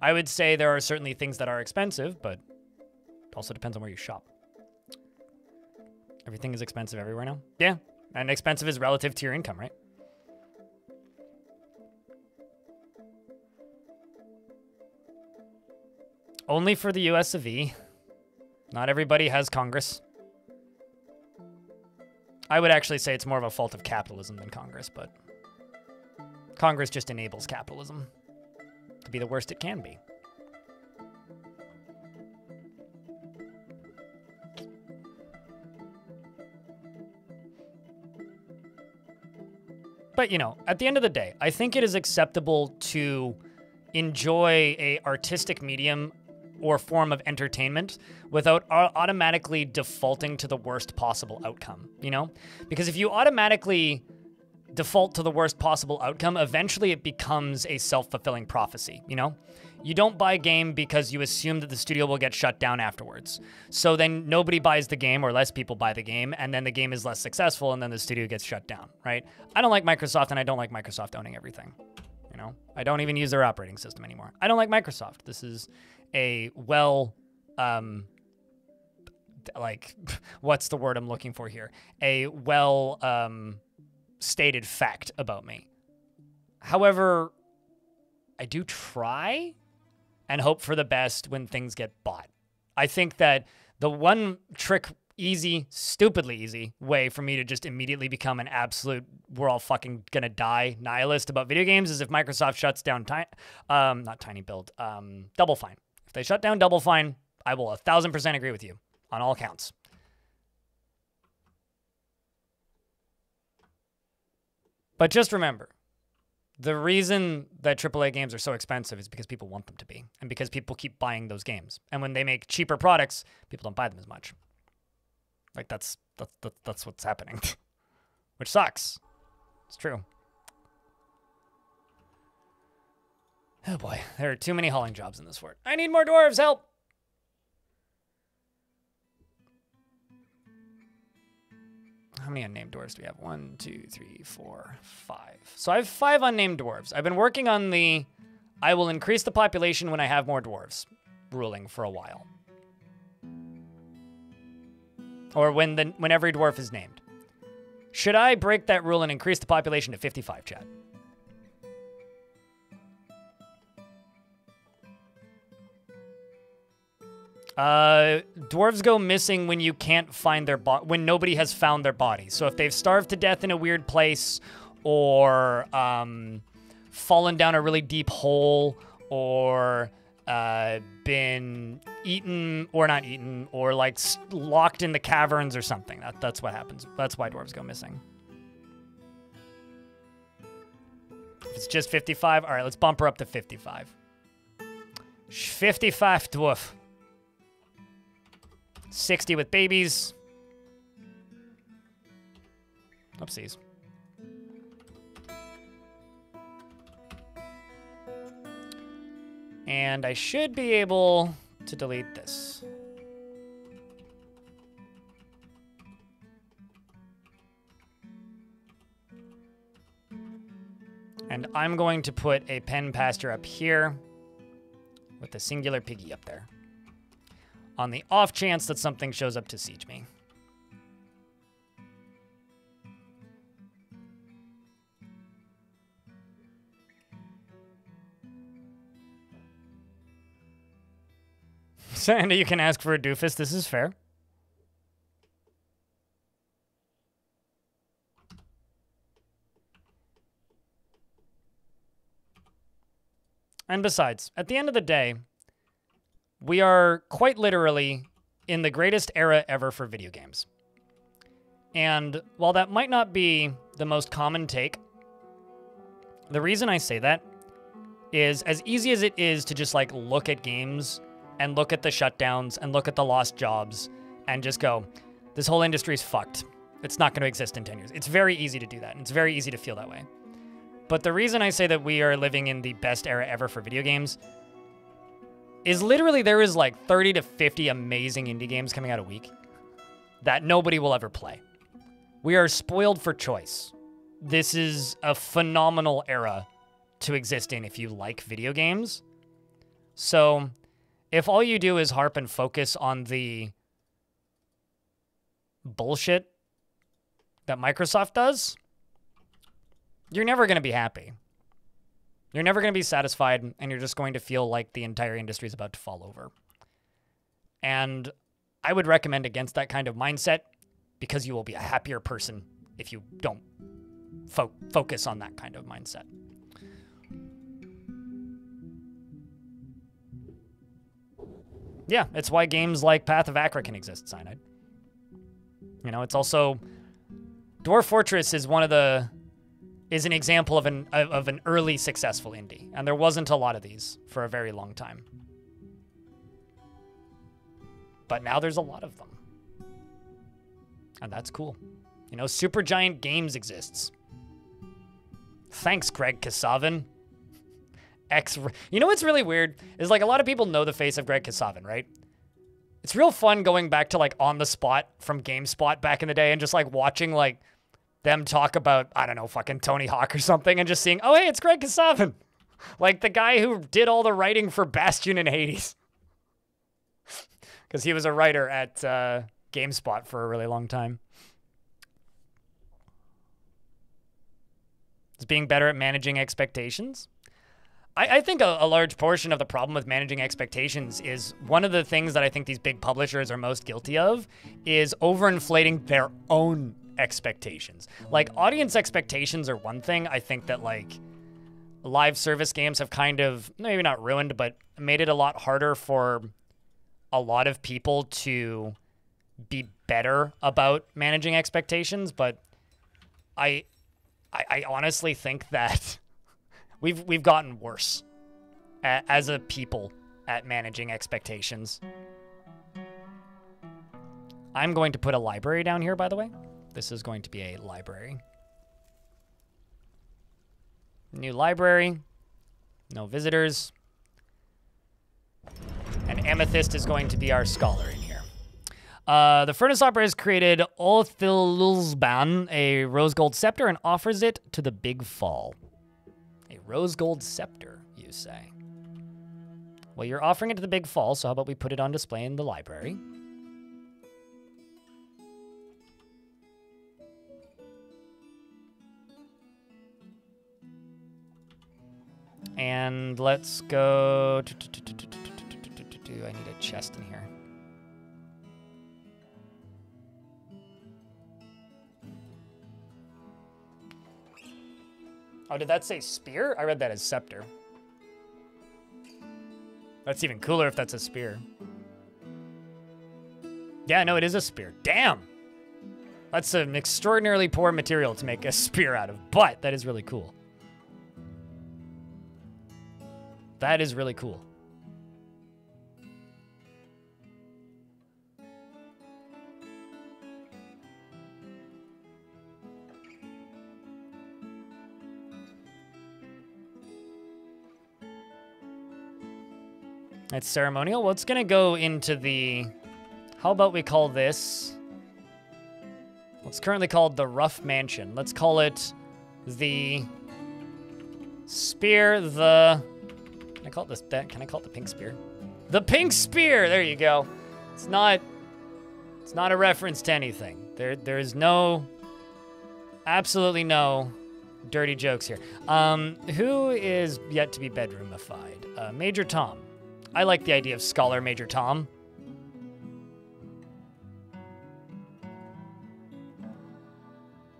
I would say there are certainly things that are expensive, but it also depends on where you shop. Everything is expensive everywhere now? Yeah. And expensive is relative to your income, right? Only for the US of E. Not everybody has Congress. I would actually say it's more of a fault of capitalism than Congress, but Congress just enables capitalism to be the worst it can be. But, you know, at the end of the day, I think it is acceptable to enjoy a artistic medium or form of entertainment without automatically defaulting to the worst possible outcome, you know? Because if you automatically default to the worst possible outcome, eventually it becomes a self-fulfilling prophecy, you know? You don't buy a game because you assume that the studio will get shut down afterwards. So then nobody buys the game, or less people buy the game, and then the game is less successful, and then the studio gets shut down, right? I don't like Microsoft, and I don't like Microsoft owning everything. You know, I don't even use their operating system anymore. I don't like Microsoft. This is a like, what's the word I'm looking for here? A stated fact about me. However, I do try and hope for the best when things get bought. I think that the one trick, easy, stupidly easy way for me to just immediately become an absolute, we're all fucking gonna die nihilist about video games is if Microsoft shuts down not Tiny Build, Double Fine. If they shut down Double Fine, I will 1,000% agree with you on all counts. But just remember, the reason that AAA games are so expensive is because people want them to be, and because people keep buying those games. And when they make cheaper products, people don't buy them as much. Like that's what's happening, which sucks. It's true. Oh boy, there are too many hauling jobs in this fort. I need more dwarves, help! How many unnamed dwarves do we have? 1, 2, 3, 4, 5. So I have 5 unnamed dwarves. I've been working on the I will increase the population when I have more dwarves ruling for a while. Or when every dwarf is named. Should I break that rule and increase the population to 55, chat? Dwarves go missing when you can't find their when nobody has found their bodies. So if they've starved to death in a weird place, or fallen down a really deep hole, or been eaten or not eaten, or like locked in the caverns or something. That's what happens. That's why dwarves go missing. If it's just 55, all right, let's bump her up to 55. 55 dwarf. 60 with babies. Oopsies. And I should be able to delete this. And I'm going to put a pen pasture up here with a singular piggy up there, on the off chance that something shows up to siege me. Sandy, you can ask for a doofus. This is fair. And besides, at the end of the day, we are quite literally in the greatest era ever for video games. And while that might not be the most common take, the reason I say that is as easy as it is to just like look at games and look at the shutdowns and look at the lost jobs and just go, this whole industry's fucked. It's not going to exist in 10 years. It's very easy to do that, and it's very easy to feel that way. But the reason I say that we are living in the best era ever for video games is literally there is like 30 to 50 amazing indie games coming out a week that nobody will ever play. We are spoiled for choice. This is a phenomenal era to exist in if you like video games. So if all you do is harp and focus on the bullshit that Microsoft does, you're never going to be happy. You're never going to be satisfied, and you're just going to feel like the entire industry is about to fall over. And I would recommend against that kind of mindset, because you will be a happier person if you don't focus on that kind of mindset. Yeah, it's why games like Path of Acra can exist, Cyanide. You know, it's also... Dwarf Fortress is an example of an early successful indie, and there wasn't a lot of these for a very long time. But now there's a lot of them. And that's cool. You know, Supergiant Games exists. Thanks, Greg Kasavin. You know what's really weird? Is like a lot of people know the face of Greg Kasavin, right? It's real fun going back to like On the Spot from GameSpot back in the day and just like watching like them talk about, I don't know, fucking Tony Hawk or something, and just seeing, oh, hey, it's Greg Kasavin. Like the guy who did all the writing for Bastion and Hades. Because he was a writer at GameSpot for a really long time. Is being better at managing expectations? I think a large portion of the problem with managing expectations is one of the things that I think these big publishers are most guilty of is overinflating their own expectations. Like, audience expectations are one thing. I think that, like, live service games have kind of, maybe not ruined, but made it a lot harder for a lot of people to be better about managing expectations. But I honestly think that we've gotten worse as a people at managing expectations. I'm going to put a library down here, by the way. This is going to be a library. New library. No visitors. And Amethyst is going to be our scholar in here. The Furnace Opera has created Othilulsban, a rose gold scepter, and offers it to the Big Fall. A rose gold scepter, you say? Well, you're offering it to the Big Fall, so how about we put it on display in the library? And let's go... I need a chest in here. Oh, did that say spear? I read that as scepter. That's even cooler if that's a spear. Yeah, no, it is a spear. Damn! That's an extraordinarily poor material to make a spear out of, but that is really cool. That is really cool. It's ceremonial. Well, it's going to go into the... How about we call this... What's currently called the Rough Mansion. Let's call it the... Spear, the... Can I call it this? Can I call it the Pink Spear? The Pink Spear! There you go. It's not a reference to anything. There is no... Absolutely no dirty jokes here. Who is yet to be bedroomified? Major Tom. I like the idea of Scholar Major Tom.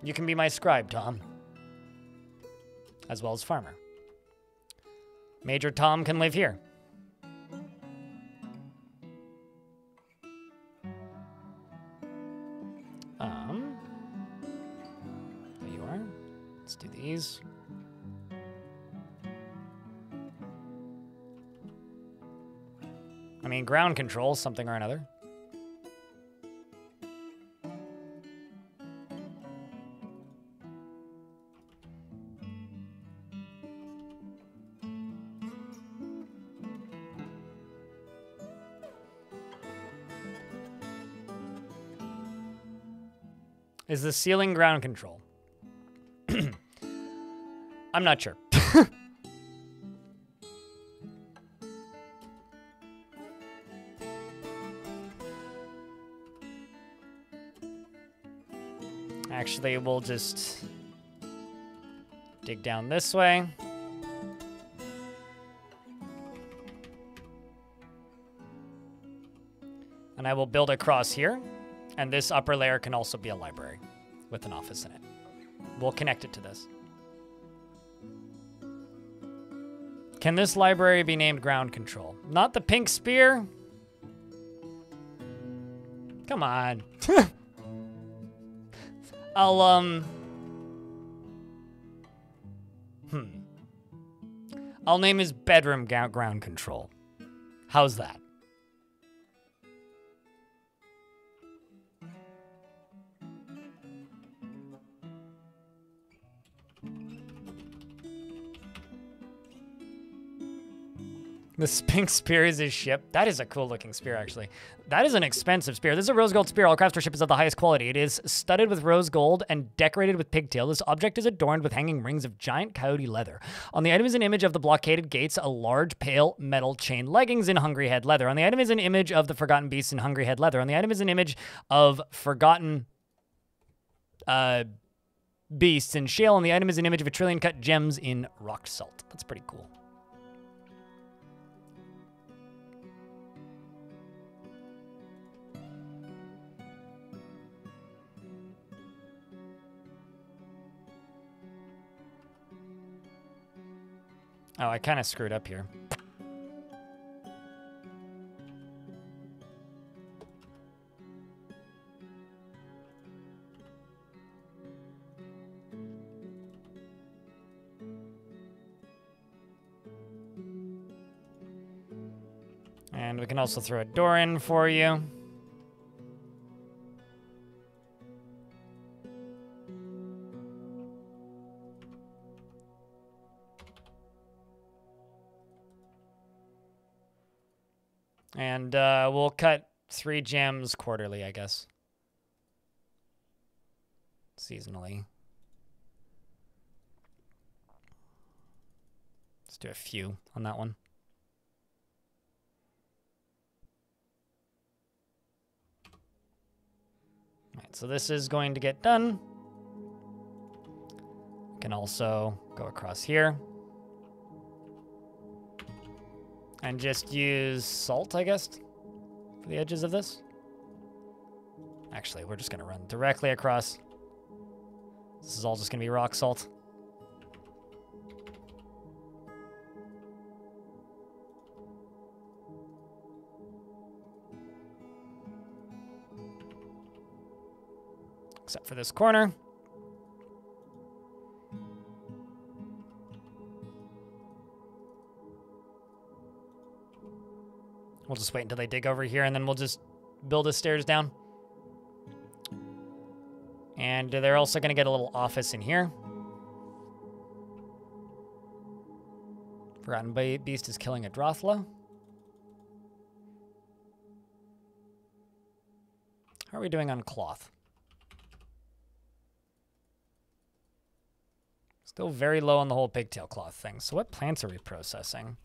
You can be my scribe, Tom. As well as farmer. Major Tom can live here. There you are. Let's do these. I mean, ground control, something or another. Is the ceiling ground control? I'm not sure. Actually, we'll just dig down this way. And I will build across here. And this upper layer can also be a library with an office in it. We'll connect it to this. Can this library be named ground control? Not the Pink Spear? Come on. I'll name his bedroom ground control. How's that? The Pink Spear is his ship. That is a cool looking spear, actually. That is an expensive spear. This is a rose gold spear. All craftsmanship is of the highest quality. It is studded with rose gold and decorated with pigtail. This object is adorned with hanging rings of giant coyote leather. On the item is an image of the blockaded gates, a large pale metal chain leggings in hungry head leather. On the item is an image of the forgotten beasts in hungry head leather. On the item is an image of forgotten beasts in shale, and the item is an image of a trillion cut gems in rock salt. That's pretty cool. Oh, I kind of screwed up here. And we can also throw a door in for you. And we'll cut 3 gems quarterly, I guess. Seasonally. Let's do a few on that one. All right, so this is going to get done. We can also go across here. And just use salt, I guess, for the edges of this. Actually, we're just going to run directly across. This is all just going to be rock salt. Except for this corner. We'll just wait until they dig over here, and then we'll just build the stairs down. And they're also going to get a little office in here. Forgotten Beast is killing a Drothla. How are we doing on cloth? Still very low on the whole pigtail cloth thing. So what plants are we processing?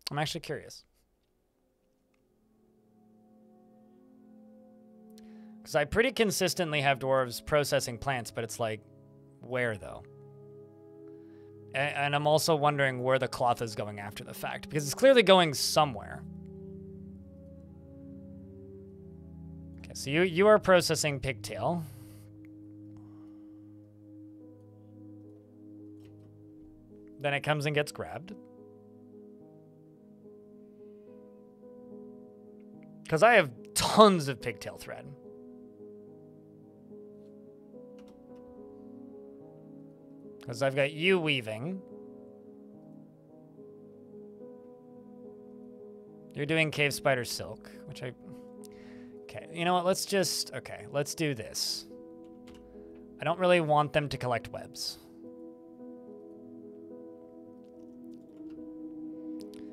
I'm actually curious. Because I pretty consistently have dwarves processing plants, but it's like, where though? And I'm also wondering where the cloth is going after the fact, because it's clearly going somewhere. Okay, so you are processing pigtail. Then it comes and gets grabbed. Because I have tons of pigtail thread. Because I've got you weaving. You're doing cave spider silk, which I... Okay, you know what? Let's just... Okay, let's do this. I don't really want them to collect webs.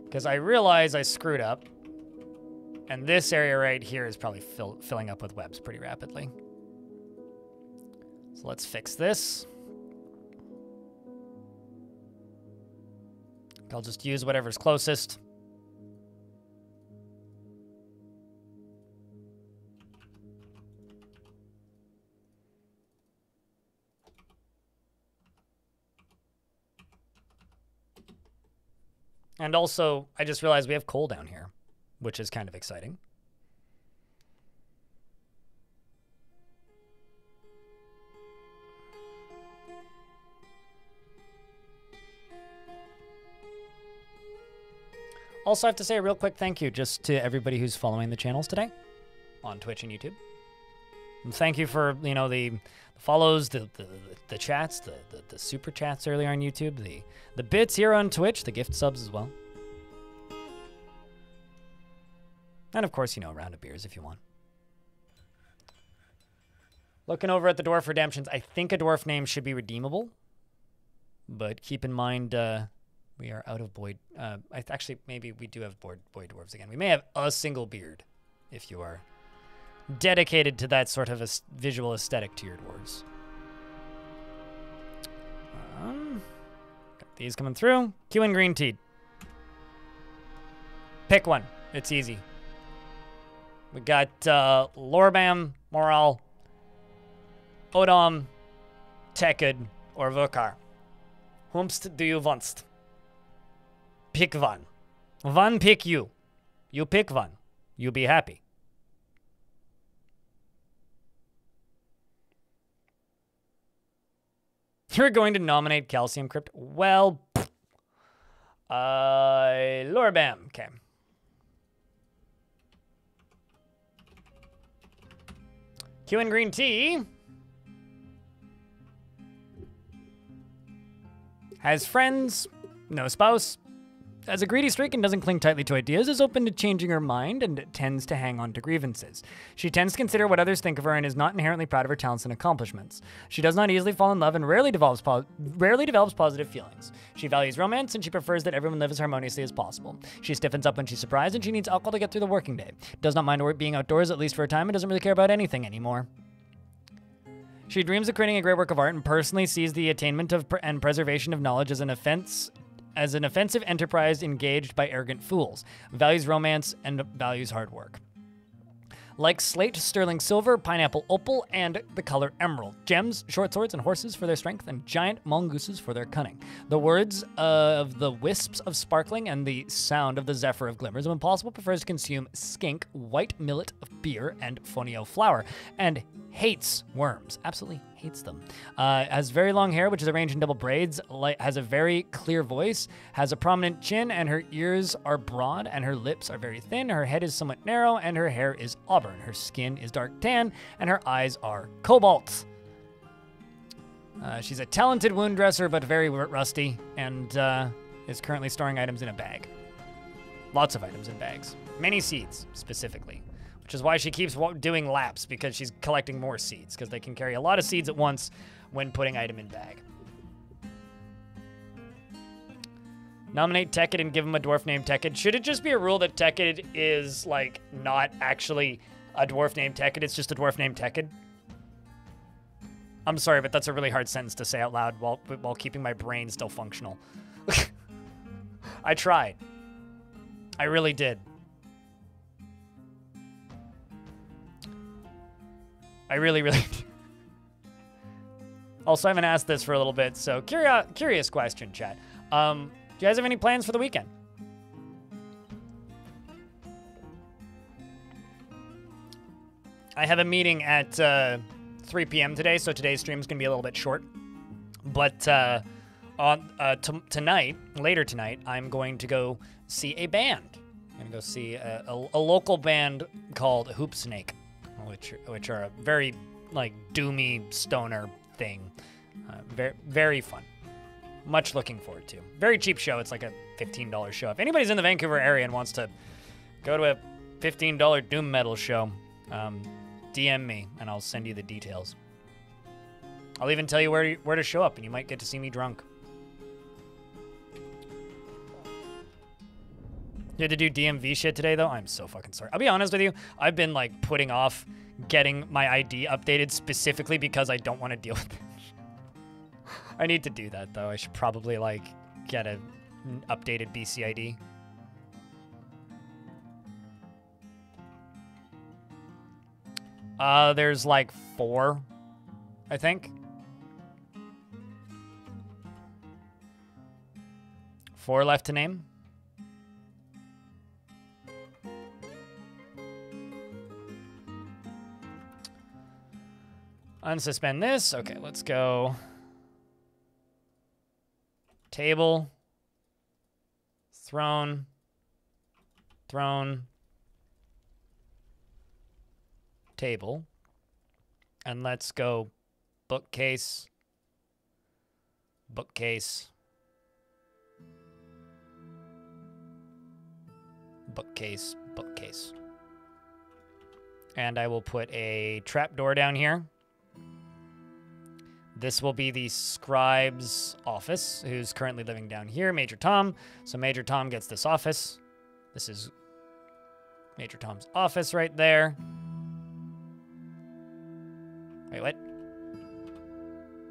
Because I realize I screwed up. And this area right here is probably filling up with webs pretty rapidly. So let's fix this. I'll just use whatever's closest. And also, I just realized we have coal down here, which is kind of exciting. Also, I have to say a real quick thank you just to everybody who's following the channels today on Twitch and YouTube. And thank you for, you know, the follows, the chats, the super chats earlier on YouTube, the bits here on Twitch, the gift subs as well. And of course, you know, a round of beers if you want. Looking over at the Dwarf redemptions, I think a dwarf name should be redeemable. But keep in mind, we are out of boy... actually, maybe we do have boy dwarves again. We may have a single beard, if you are dedicated to that sort of a visual aesthetic to your dwarves. Got these coming through. Q and green tea. Pick one. It's easy. We got Lorbam, Moral, Odom, Tekid, or Vokar. Whomst do you want? Pick one. One pick you. You pick one. You be happy. You're going to nominate Calcium Crypt? Well, Lorbam. Okay. Q and green tea has friends, no spouse, has a greedy streak and doesn't cling tightly to ideas, is open to changing her mind, and tends to hang on to grievances. She tends to consider what others think of her and is not inherently proud of her talents and accomplishments. She does not easily fall in love and rarely develops positive feelings. She values romance, and she prefers that everyone live as harmoniously as possible. She stiffens up when she's surprised, and she needs alcohol to get through the working day. Does not mind being outdoors, at least for a time, and doesn't really care about anything anymore. She dreams of creating a great work of art and personally sees the attainment of and preservation of knowledge as an offensive enterprise engaged by arrogant fools, values romance, and values hard work. Like slate, sterling silver, pineapple opal, and the color emerald. Gems, short swords, and horses for their strength, and giant mongooses for their cunning. The words of the wisps of sparkling and the sound of the zephyr of glimmers. When possible, prefers to consume skink, white millet of beer, and fonio flour, and hates worms. Absolutely hates them. Has very long hair, which is arranged in double braids, has a very clear voice, has a prominent chin, and her ears are broad, and her lips are very thin. Her head is somewhat narrow, and her hair is auburn. Her skin is dark tan, and her eyes are cobalt. She's a talented wound dresser, but very rusty, and is currently storing items in a bag. Lots of items in bags. Many seeds, specifically. Which is why she keeps doing laps, because she's collecting more seeds, because they can carry a lot of seeds at once when putting item in bag. Nominate Tekid and give him a dwarf named Tekid. Should it just be a rule that Tekid is, like, not actually a dwarf named Tekid, it's just a dwarf named Tekid? I'm sorry, but that's a really hard sentence to say out loud while keeping my brain still functional. I tried. I really did. I really did. Also, I haven't asked this for a little bit, so curious question, chat. Do you guys have any plans for the weekend? I have a meeting at 3 p.m. today, so today's stream is going to be a little bit short. But later tonight, I'm going to go see a band. I'm going to go see a local band called Hoop Snake, which are a very, like, doomy stoner thing. Very fun. Much looking forward to. Very cheap show. It's like a $15 show. If anybody's in the Vancouver area and wants to go to a $15 doom metal show, DM me and I'll send you the details. I'll even tell you where to show up, and you might get to see me drunk. You had to do DMV shit today, though? I'm so fucking sorry. I'll be honest with you. I've been, like, putting off getting my ID updated specifically because I don't want to deal with it. I need to do that, though. I should probably, like, get an updated BC ID. There's, like, 4, I think. 4 left to name. Unsuspend this. Okay, let's go. Table. Throne. Throne. Table. And let's go bookcase. Bookcase. Bookcase. Bookcase. And I will put a trapdoor down here. This will be the scribe's office, who's currently living down here, Major Tom. So Major Tom gets this office. This is Major Tom's office right there. Wait, what?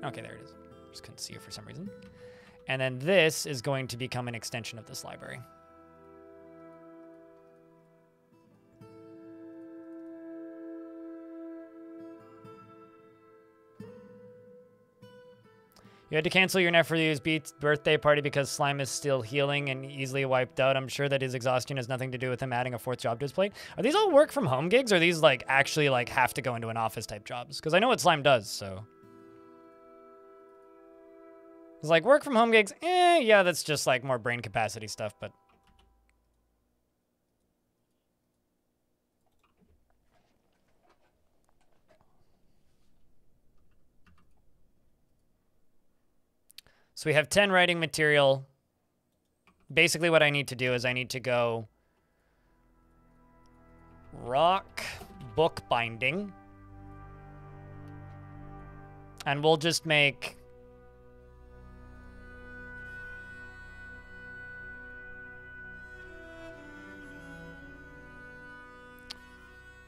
Okay, there it is. Just couldn't see it for some reason. And then this is going to become an extension of this library. You had to cancel your nephew's birthday party because Slime is still healing and easily wiped out. I'm sure that his exhaustion has nothing to do with him adding a 4th job to his plate. Are these all work from home gigs, or are these like actually like have to go into an office type jobs? Because I know what Slime does, so. It's like work from home gigs, yeah, that's just like more brain capacity stuff, but. So we have 10 writing material. Basically what I need to do is I need to go rock book binding. And we'll just make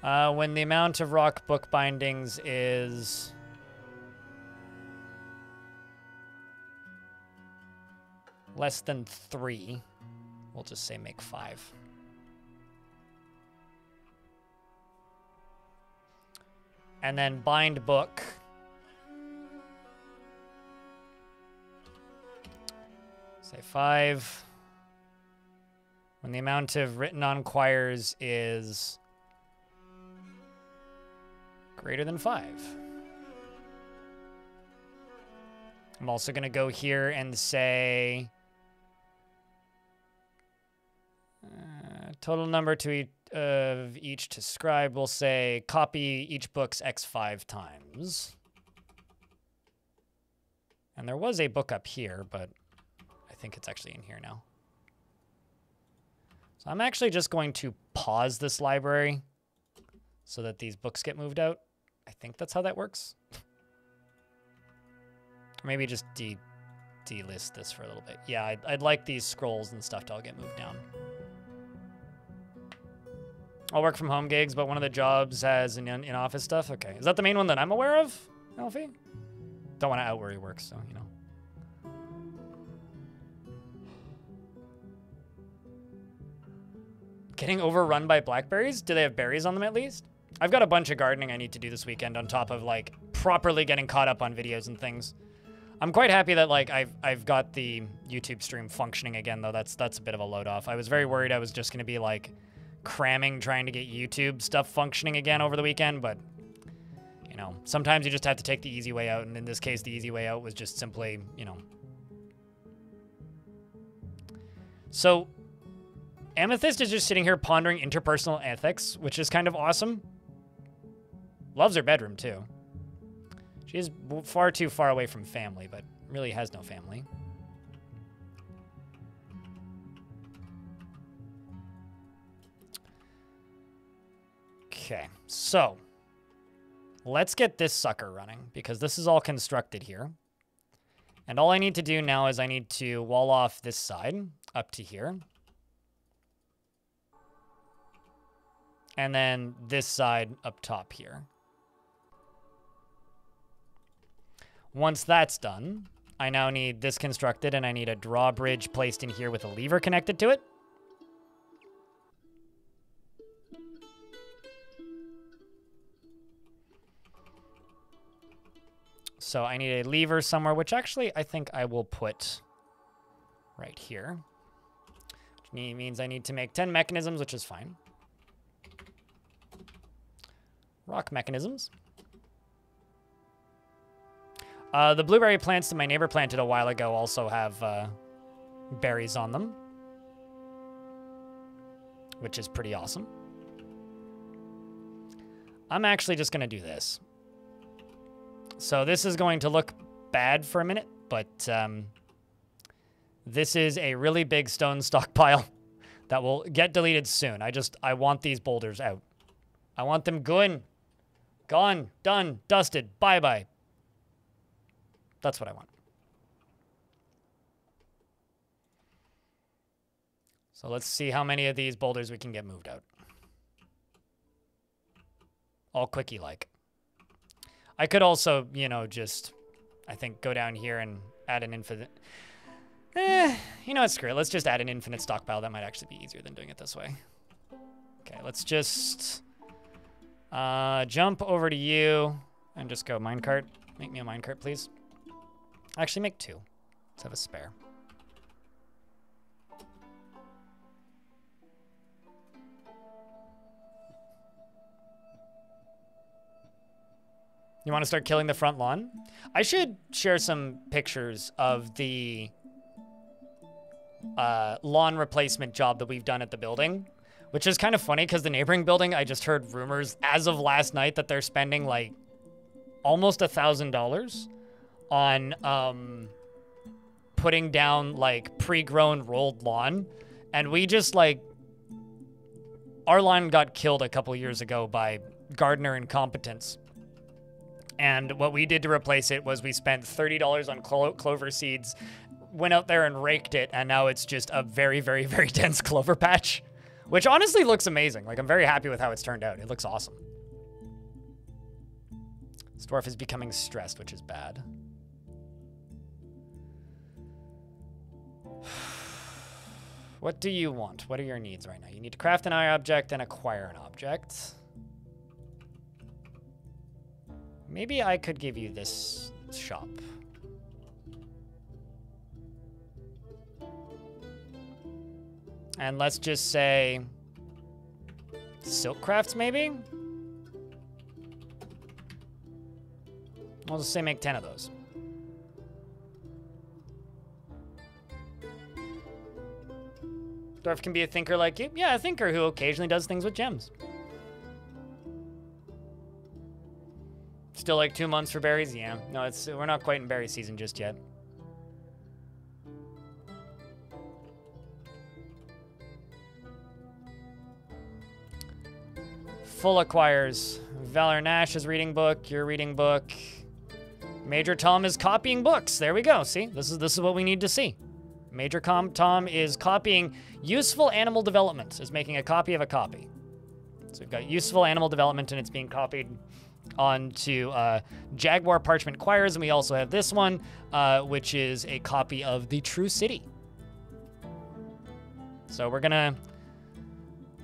when the amount of rock book bindings is less than 3, we'll just say make 5. And then bind book. Say 5. When the amount of written on quires is greater than 5. I'm also going to go here and say total number to of each to scribe. We'll say copy each book's x5 times. And there was a book up here, but I think it's actually in here now. So I'm actually just going to pause this library so that these books get moved out. I think that's how that works. Maybe just delist this for a little bit. Yeah, I'd like these scrolls and stuff to all get moved down. I'll work from home gigs, but one of the jobs has in-office stuff. Okay, is that the main one that I'm aware of, Alfie? Don't want to out where he works, so, you know. Getting overrun by blackberries? Do they have berries on them at least? I've got a bunch of gardening I need to do this weekend on top of, like, properly getting caught up on videos and things. I'm quite happy that, like, I've got the YouTube stream functioning again, though. That's a bit of a load off. I was very worried I was just going to be, like, cramming trying to get YouTube stuff functioning again over the weekend, but, you know, sometimes you just have to take the easy way out, and in this case, the easy way out was just simply, you know. So, Amethyst is just sitting here pondering interpersonal ethics, which is kind of awesome. Loves her bedroom, too. She is far too far away from family, but really has no family. Okay, so let's get this sucker running because this is all constructed here. And all I need to do now is I need to wall off this side up to here. And then this side up top here. Once that's done, I now need this constructed and I need a drawbridge placed in here with a lever connected to it. So I need a lever somewhere, which actually I think I will put right here. Which means I need to make 10 mechanisms, which is fine. Rock mechanisms. The blueberry plants that my neighbor planted a while ago also have berries on them, which is pretty awesome. I'm actually just going to do this. So this is going to look bad for a minute, but this is a really big stone stockpile that will get deleted soon. I want these boulders out. I want them going. Gone, done, dusted, bye-bye. That's what I want. So let's see how many of these boulders we can get moved out. All quickie-like. I could also, you know, just, I think, go down here and add an infinite. You know what, screw it. Let's just add an infinite stockpile. That might actually be easier than doing it this way. Okay, let's just jump over to you and just go minecart. Make me a minecart, please. Actually, make 2. Let's have a spare. You want to start killing the front lawn? I should share some pictures of the lawn replacement job that we've done at the building, which is kind of funny because the neighboring building, I just heard rumors as of last night that they're spending like almost $1,000 on putting down like pre-grown rolled lawn. And we just like, our lawn got killed a couple years ago by gardener incompetence. And what we did to replace it was we spent $30 on clover seeds, went out there and raked it, and now it's just a very, very, very dense clover patch, which honestly looks amazing. Like, I'm very happy with how it's turned out. It looks awesome. This dwarf is becoming stressed, which is bad. What do you want? What are your needs right now? You need to craft an eye object and acquire an object. Maybe I could give you this shop. And let's just say silk crafts, maybe? I'll just say make 10 of those. Dwarf can be a thinker like you? Yeah, a thinker who occasionally does things with gems. Still like 2 months for berries? Yeah. No, we're not quite in berry season just yet. Full acquires. Valor Nash's reading book, your reading book. Major Tom is copying books. There we go. See? This is what we need to see. Major Tom is copying useful animal development, is making a copy of a copy. So we've got useful animal development and it's being copied onto Jaguar Parchment Quires, and we also have this one, which is a copy of The True City. So we're gonna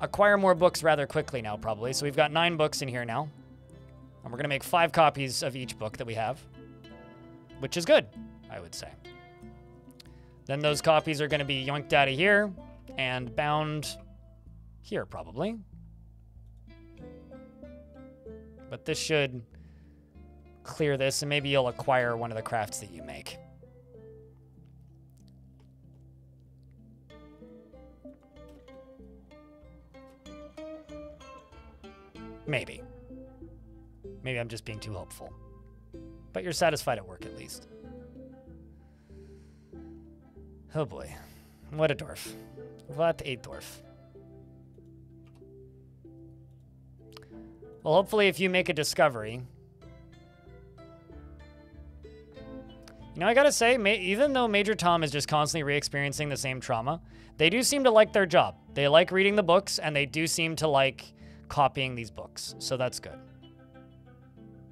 acquire more books rather quickly now, probably. So we've got 9 books in here now, and we're gonna make 5 copies of each book that we have, which is good, I would say. Then those copies are gonna be yoinked out of here and bound here, probably. But this should clear this, and maybe you'll acquire one of the crafts that you make. Maybe. Maybe I'm just being too hopeful. But you're satisfied at work, at least. Oh boy. What a dwarf. What a dwarf. Well, hopefully if you make a discovery... You know, I gotta say, even though Major Tom is just constantly re-experiencing the same trauma, they do seem to like their job. They like reading the books, and they do seem to like copying these books. So that's good.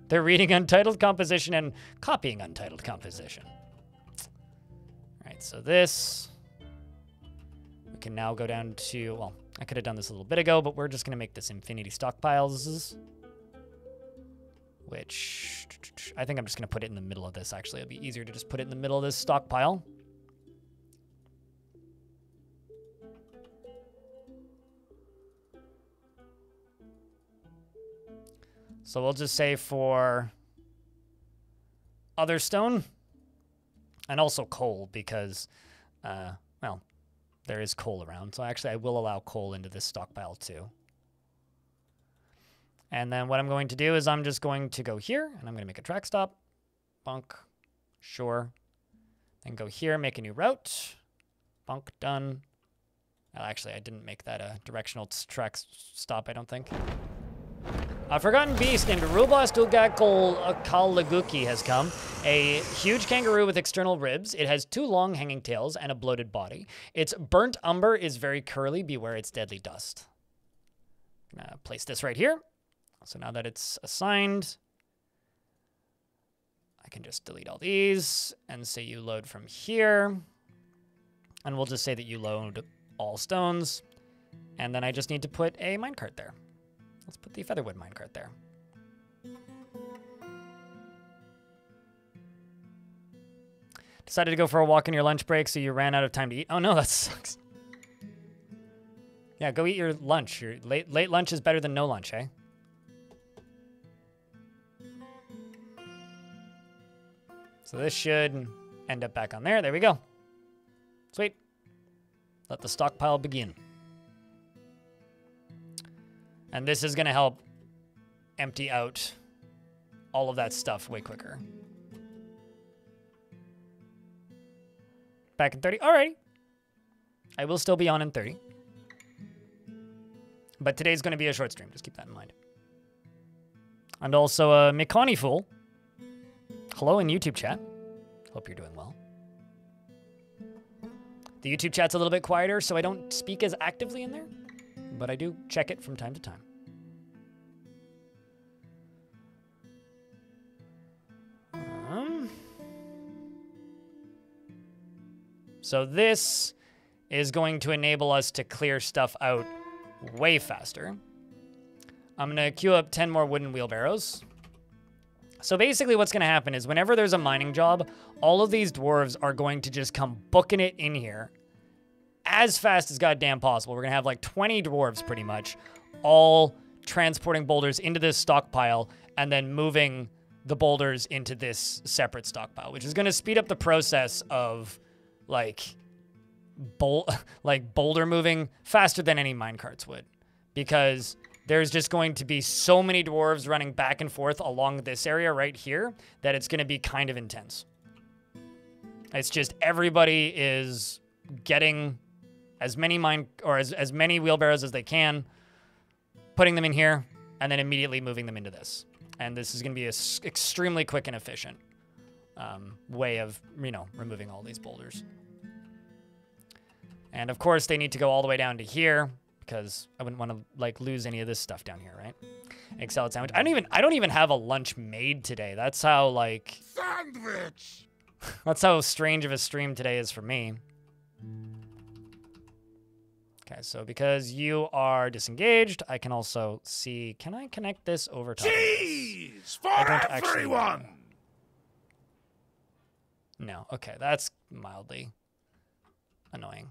They're reading Untitled Composition and copying Untitled Composition. All right, so this... We can now go down to... Well, I could have done this a little bit ago, but we're just going to make this Infinity Stockpiles, which I think I'm just going to put it in the middle of this, actually. It'll be easier to just put it in the middle of this stockpile. So we'll just say for other stone and also coal because, well, there is coal around. So actually I will allow coal into this stockpile too. And then what I'm going to do is I'm just going to go here and I'm going to make a track stop. Bonk. Sure. Then go here, make a new route. Bonk. Done. Oh, actually, I didn't make that a directional track stop, I don't think. A forgotten beast named Rubostulgakol Kalaguki has come. A huge kangaroo with external ribs. It has 2 long hanging tails and a bloated body. Its burnt umber is very curly. Beware its deadly dust. I'm gonna place this right here. So now that it's assigned, I can just delete all these and say you load from here. And we'll just say that you load all stones. And then I just need to put a minecart there. Let's put the featherwood minecart there. Decided to go for a walk in your lunch break, so you ran out of time to eat. Oh no, that sucks. Yeah, go eat your lunch. Your late lunch is better than no lunch, eh? So this should end up back on there. There we go. Sweet. Let the stockpile begin. And this is going to help empty out all of that stuff way quicker. Back in 30. Alrighty. I will still be on in 30. But today's going to be a short stream. Just keep that in mind. And also, Mikani Fool. Hello in YouTube chat. Hope you're doing well. The YouTube chat's a little bit quieter, so I don't speak as actively in there. But I do check it from time to time. So this is going to enable us to clear stuff out way faster. I'm going to queue up 10 more wooden wheelbarrows. So basically what's going to happen is whenever there's a mining job, all of these dwarves are going to just come booking it in here as fast as goddamn possible. We're going to have like 20 dwarves pretty much, all transporting boulders into this stockpile and then moving the boulders into this separate stockpile, which is going to speed up the process of like boulder moving faster than any minecarts would, because there's just going to be so many dwarves running back and forth along this area right here that it's going to be kind of intense. It's just everybody is getting as many as many wheelbarrows as they can, putting them in here, and then immediately moving them into this. And this is going to be an extremely quick and efficient way of, you know, removing all these boulders. And of course, they need to go all the way down to here because I wouldn't want to like lose any of this stuff down here, right? Egg salad sandwich. I don't even have a lunch made today. That's how like sandwich. That's how strange of a stream today is for me. Okay, so because you are disengaged, I can also see. Can I connect this over top? Cheese for everyone. No. Okay, that's mildly annoying.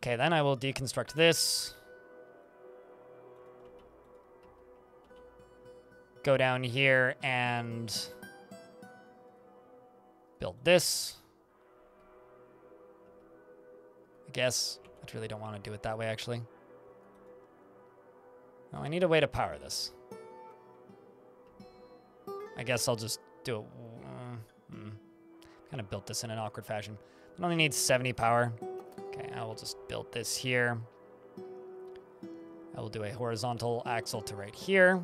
Okay, then I will deconstruct this. Go down here and build this. I guess I really don't want to do it that way, actually. No, I need a way to power this. I guess I'll just do it. Kind of built this in an awkward fashion. It only needs 70 power. Okay, I will just build this here. I will do a horizontal axle to right here.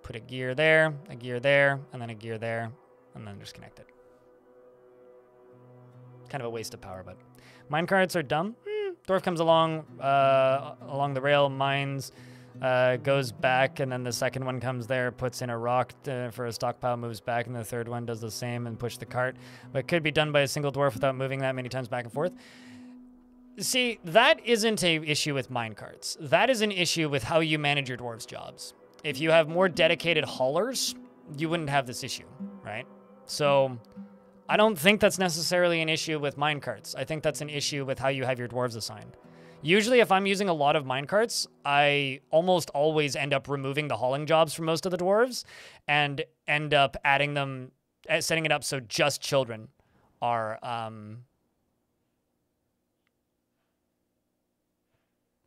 Put a gear there, and then a gear there, and then just connect it. Kind of a waste of power, but minecarts are dumb. Dwarf comes along the rail, mines, goes back, and then the second one comes there, puts in a rock for a stockpile, moves back, and the third one does the same and push the cart. But it could be done by a single dwarf without moving that many times back and forth. See, that isn't an issue with minecarts. That is an issue with how you manage your dwarves' jobs. If you have more dedicated haulers, you wouldn't have this issue, right? So I don't think that's necessarily an issue with minecarts. I think that's an issue with how you have your dwarves assigned. Usually, if I'm using a lot of minecarts, I almost always end up removing the hauling jobs for most of the dwarves and end up adding them, setting it up so just children are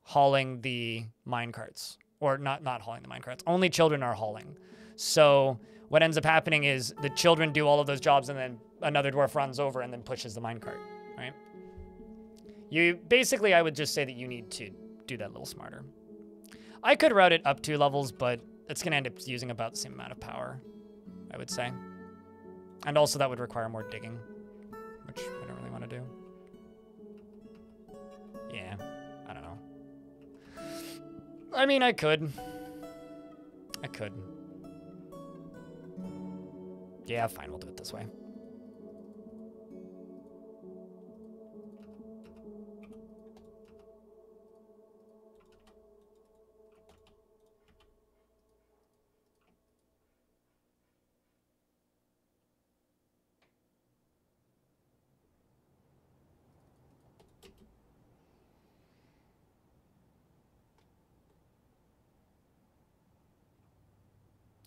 hauling the minecarts. Or not hauling the minecarts. Only children are hauling. So what ends up happening is the children do all of those jobs and then another dwarf runs over and then pushes the minecart, right? Basically, I would just say that you need to do that a little smarter. I could route it up 2 levels, but it's going to end up using about the same amount of power, I would say. And also that would require more digging, which I don't really want to do. Yeah, I don't know. I mean, I could. Yeah, fine, we'll do it this way.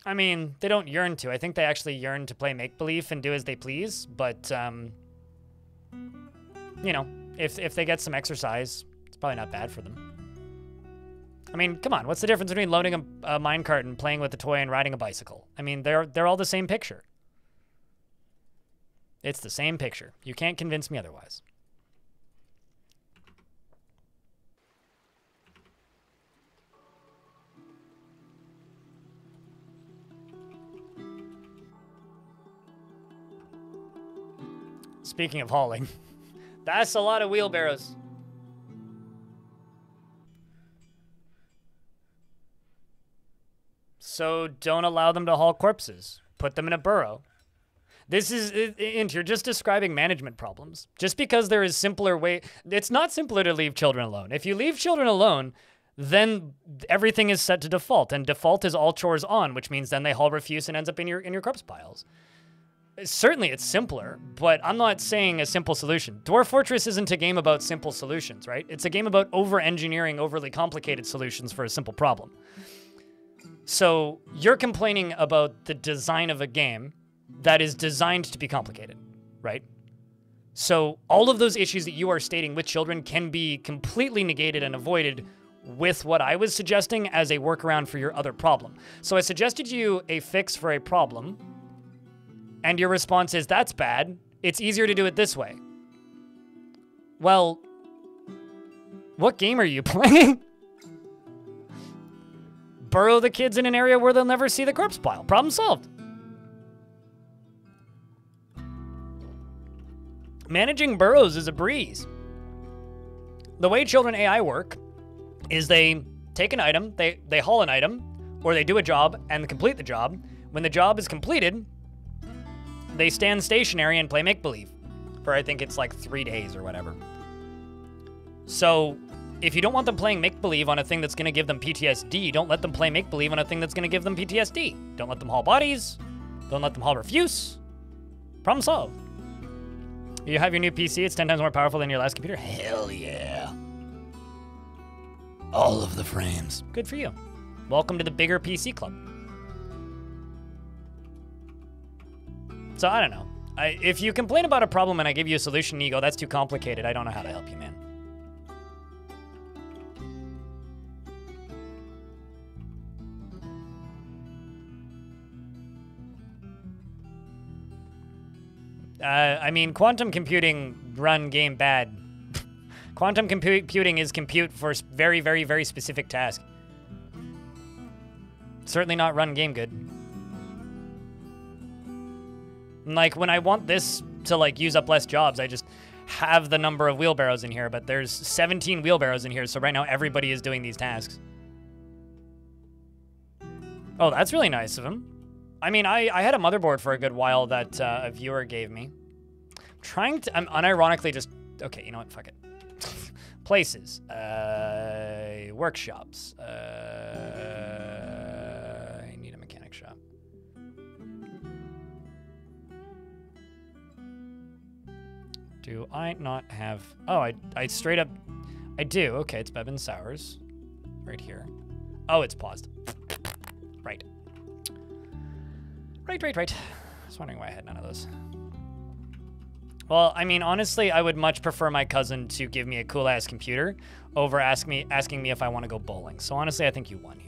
I mean, they don't yearn to. I think they actually yearn to play make-believe and do as they please, but, you know, if they get some exercise, it's probably not bad for them. I mean, come on, what's the difference between loading a minecart and playing with a toy and riding a bicycle? I mean, they're all the same picture. It's the same picture. You can't convince me otherwise. Speaking of hauling, that's a lot of wheelbarrows. So don't allow them to haul corpses. Put them in a burrow. This is, you're just describing management problems. Just because there is simpler way, it's not simpler to leave children alone. If you leave children alone, then everything is set to default, and default is all chores on, which means then they haul refuse and ends up in your corpse piles. Certainly it's simpler, but I'm not saying a simple solution. Dwarf Fortress isn't a game about simple solutions, right? It's a game about over-engineering overly complicated solutions for a simple problem. So you're complaining about the design of a game that is designed to be complicated, right? So all of those issues that you are stating with children can be completely negated and avoided with what I was suggesting as a workaround for your other problem. So I suggested you a fix for a problem, and your response is, that's bad. It's easier to do it this way. Well, what game are you playing? Burrow the kids in an area where they'll never see the corpse pile. Problem solved. Managing burrows is a breeze. The way children AI work is they take an item, they haul an item, or they do a job and complete the job. When the job is completed, they stand stationary and play make-believe for, I think it's like 3 days or whatever. So if you don't want them playing make-believe on a thing that's going to give them PTSD, don't let them play make-believe on a thing that's going to give them PTSD. Don't let them haul bodies. Don't let them haul refuse. Problem solved. You have your new PC, it's 10 times more powerful than your last computer? Hell yeah. All of the frames. Good for you. Welcome to the bigger PC club. So I don't know. If you complain about a problem and I give you a solution and you go, that's too complicated, I don't know how to help you, man. I mean, quantum computing run game bad. Quantum computing is compute for very, very, very specific task. Certainly not run game good. Like, when I want this to, like, use up less jobs, I just have the number of wheelbarrows in here, but there's 17 wheelbarrows in here, so right now everybody is doing these tasks. Oh, that's really nice of him. I mean, I had a motherboard for a good while that a viewer gave me. I'm unironically just... Okay, you know what? Fuck it. Places. Workshops. I need a mechanic shop. Do I not have... Oh, I straight up... I do. Okay, it's Bevan Sowers. Right here. Oh, it's paused. Right. Right. I was wondering why I had none of those. Well, I mean, honestly, I would much prefer my cousin to give me a cool-ass computer over asking me if I want to go bowling. So honestly, I think you won here.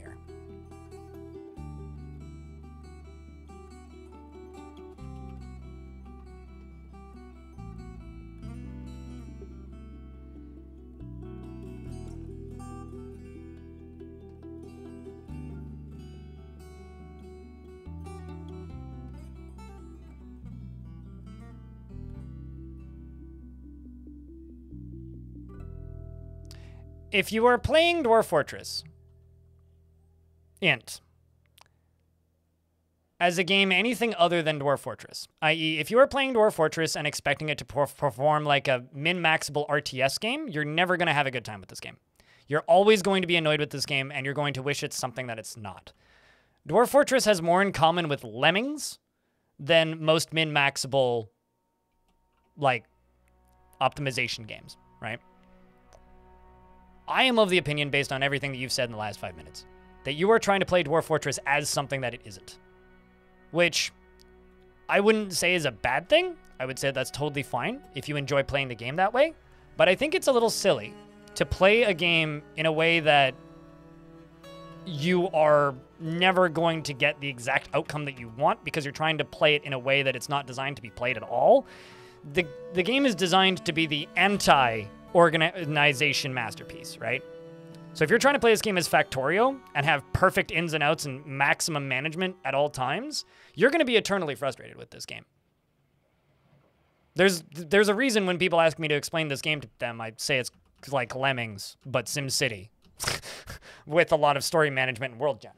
If you are playing Dwarf Fortress, int, as a game anything other than Dwarf Fortress, i.e. if you are playing Dwarf Fortress and expecting it to perform like a min-maxable RTS game, you're never going to have a good time with this game. You're always going to be annoyed with this game, and you're going to wish it's something that it's not. Dwarf Fortress has more in common with Lemmings than most min-maxable, like, optimization games, right? I am of the opinion, based on everything that you've said in the last 5 minutes, that you are trying to play Dwarf Fortress as something that it isn't. Which I wouldn't say is a bad thing. I would say that's totally fine if you enjoy playing the game that way. But I think it's a little silly to play a game in a way that you are never going to get the exact outcome that you want because you're trying to play it in a way that it's not designed to be played at all. The game is designed to be the anti-organization masterpiece, right? So if you're trying to play this game as Factorio and have perfect ins and outs and maximum management at all times, you're going to be eternally frustrated with this game. There's a reason when people ask me to explain this game to them, I say it's like Lemmings, but SimCity, with a lot of story management and world gen.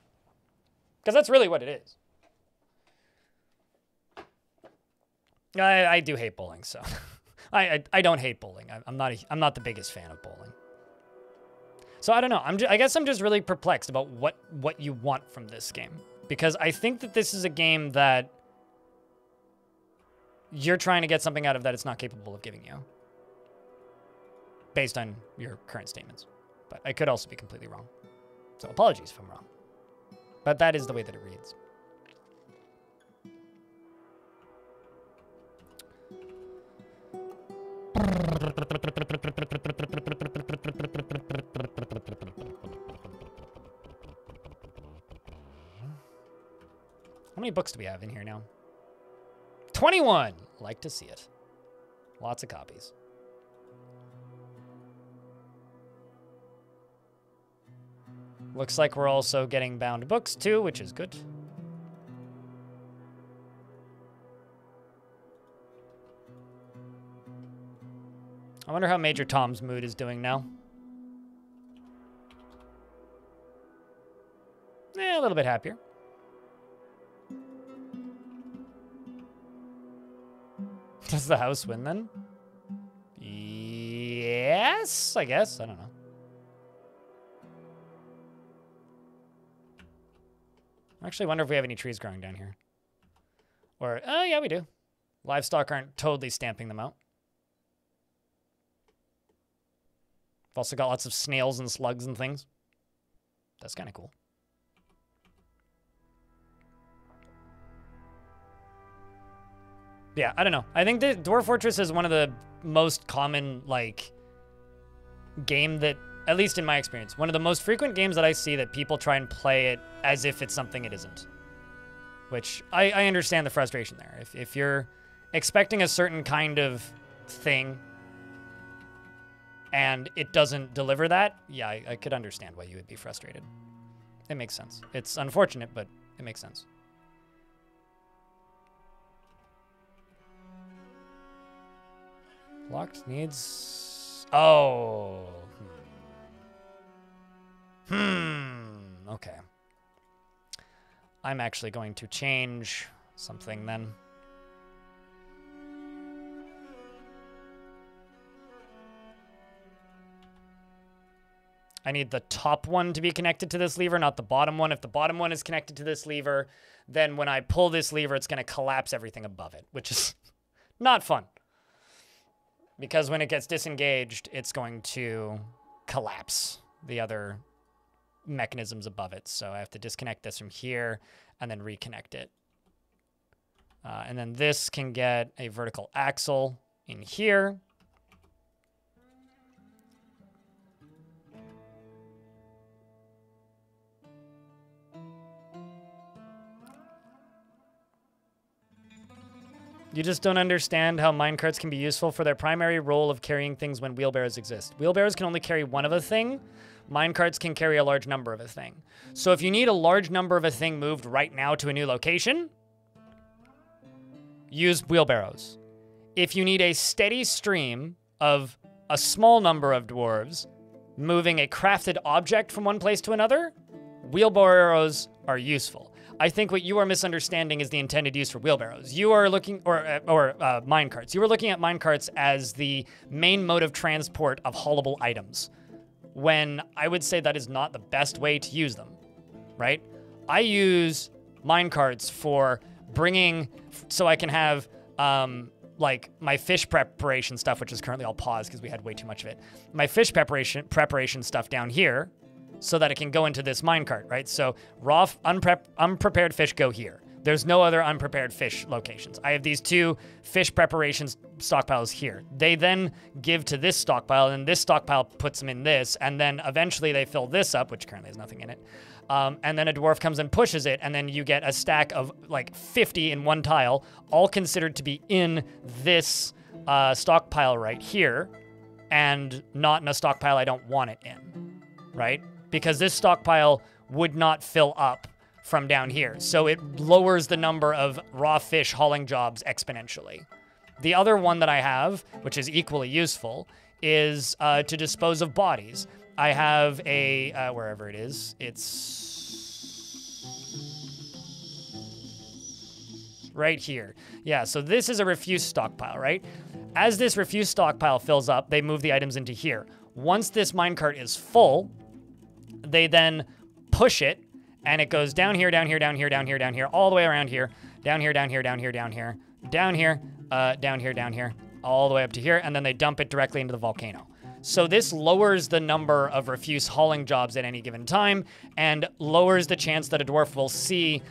Because that's really what it is. I do hate bowling, so I don't hate bowling. I'm not the biggest fan of bowling. So I don't know. I guess I'm just really perplexed about what you want from this game, because I think that this is a game that you're trying to get something out of that it's not capable of giving you, based on your current statements. But I could also be completely wrong. So apologies if I'm wrong. But that is the way that it reads. How many books do we have in here now? 21! Like to see it. Lots of copies. Looks like we're also getting bound books too, which is good. I wonder how Major Tom's mood is doing now. A little bit happier. Does the house win then? Yes, I guess. I don't know. I actually wonder if we have any trees growing down here. Or, oh yeah, we do. Livestock aren't totally stamping them out. We've also got lots of snails and slugs and things. That's kind of cool. Yeah, I don't know. I think that Dwarf Fortress is one of the most common, like, game that, at least in my experience, one of the most frequent games that I see that people try and play it as if it's something it isn't. Which, I understand the frustration there. If you're expecting a certain kind of thing and it doesn't deliver that, yeah, I could understand why you would be frustrated. It makes sense. It's unfortunate, but it makes sense. Locked needs... Oh. Okay. I'm actually going to change something then. I need the top one to be connected to this lever, not the bottom one. If the bottom one is connected to this lever, then when I pull this lever, it's going to collapse everything above it, which is not fun. Because when it gets disengaged, it's going to collapse the other mechanisms above it. So I have to disconnect this from here and then reconnect it. And then this can get a vertical axle in here. You just don't understand how minecarts can be useful for their primary role of carrying things when wheelbarrows exist. Wheelbarrows can only carry one of a thing. Minecarts can carry a large number of a thing. So if you need a large number of a thing moved right now to a new location, use wheelbarrows. If you need a steady stream of a small number of dwarves moving a crafted object from one place to another, wheelbarrows are useful. I think what you are misunderstanding is the intended use for wheelbarrows. You are looking, or minecarts. You are looking at minecarts as the main mode of transport of haulable items, when I would say that is not the best way to use them, right? I use minecarts for bringing, so I can have, like, my fish preparation stuff, which is currently all paused because we had way too much of it. My fish preparation stuff down here, so that it can go into this minecart, right? So raw, unprepared fish go here. There's no other unprepared fish locations. I have these 2 fish preparations stockpiles here. They then give to this stockpile, and this stockpile puts them in this, and then eventually they fill this up, which currently has nothing in it. And then a dwarf comes and pushes it, and then you get a stack of like 50 in one tile, all considered to be in this stockpile right here, and not in a stockpile I don't want it in, right? Because this stockpile would not fill up from down here. So it lowers the number of raw fish hauling jobs exponentially. The other one that I have, which is equally useful, is to dispose of bodies. I have a, wherever it is, it's right here. Yeah, so this is a refuse stockpile, right? As this refuse stockpile fills up, they move the items into here. Once this minecart is full, they then push it, and it goes down here, down here, down here, down here, down here, all the way around here, down here, down here, down here, down here, down here, down here, down here, all the way up to here, and then they dump it directly into the volcano. So this lowers the number of refuse hauling jobs at any given time, and lowers the chance that a dwarf will see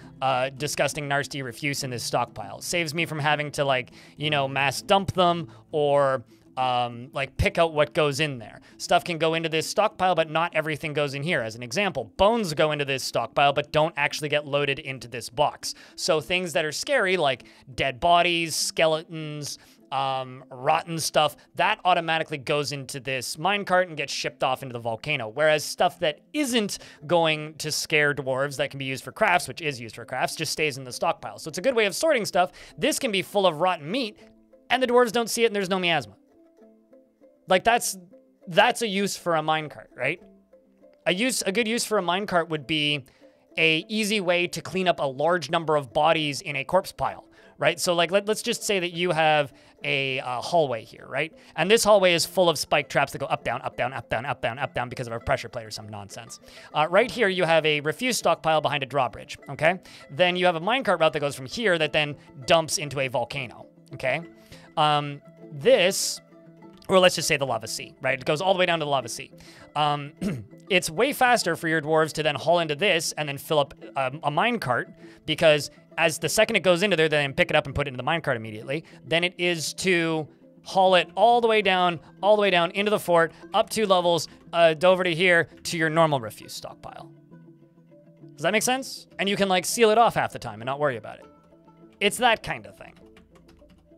disgusting nasty refuse in this stockpile. Saves me from having to, like, you know, mass dump them or like pick out what goes in there. Stuff can go into this stockpile, but not everything goes in here. As an example, bones go into this stockpile, but don't actually get loaded into this box. So things that are scary, like dead bodies, skeletons, rotten stuff, that automatically goes into this minecart and gets shipped off into the volcano. Whereas stuff that isn't going to scare dwarves, that can be used for crafts, which is used for crafts, just stays in the stockpile. So it's a good way of sorting stuff. This can be full of rotten meat, and the dwarves don't see it, and there's no miasma. Like, that's a use for a minecart, right? A good use for a minecart would be a easy way to clean up a large number of bodies in a corpse pile, right? So, like, let's just say that you have a hallway here, right? And this hallway is full of spike traps that go up, down, up, down, up, down, up, down, up, down because of a pressure plate or some nonsense. Right here, you have a refuse stockpile behind a drawbridge, okay? Then you have a minecart route that goes from here that then dumps into a volcano, okay? Or let's just say the lava sea, right? It goes all the way down to the lava sea. It's way faster for your dwarves to then haul into this and then fill up a minecart, because as the second it goes into there, they then pick it up and put it into the minecart immediately. Then it is to haul it all the way down into the fort, up 2 levels, over to here to your normal refuse stockpile. Does that make sense? And you can, like, seal it off half the time and not worry about it. It's that kind of thing.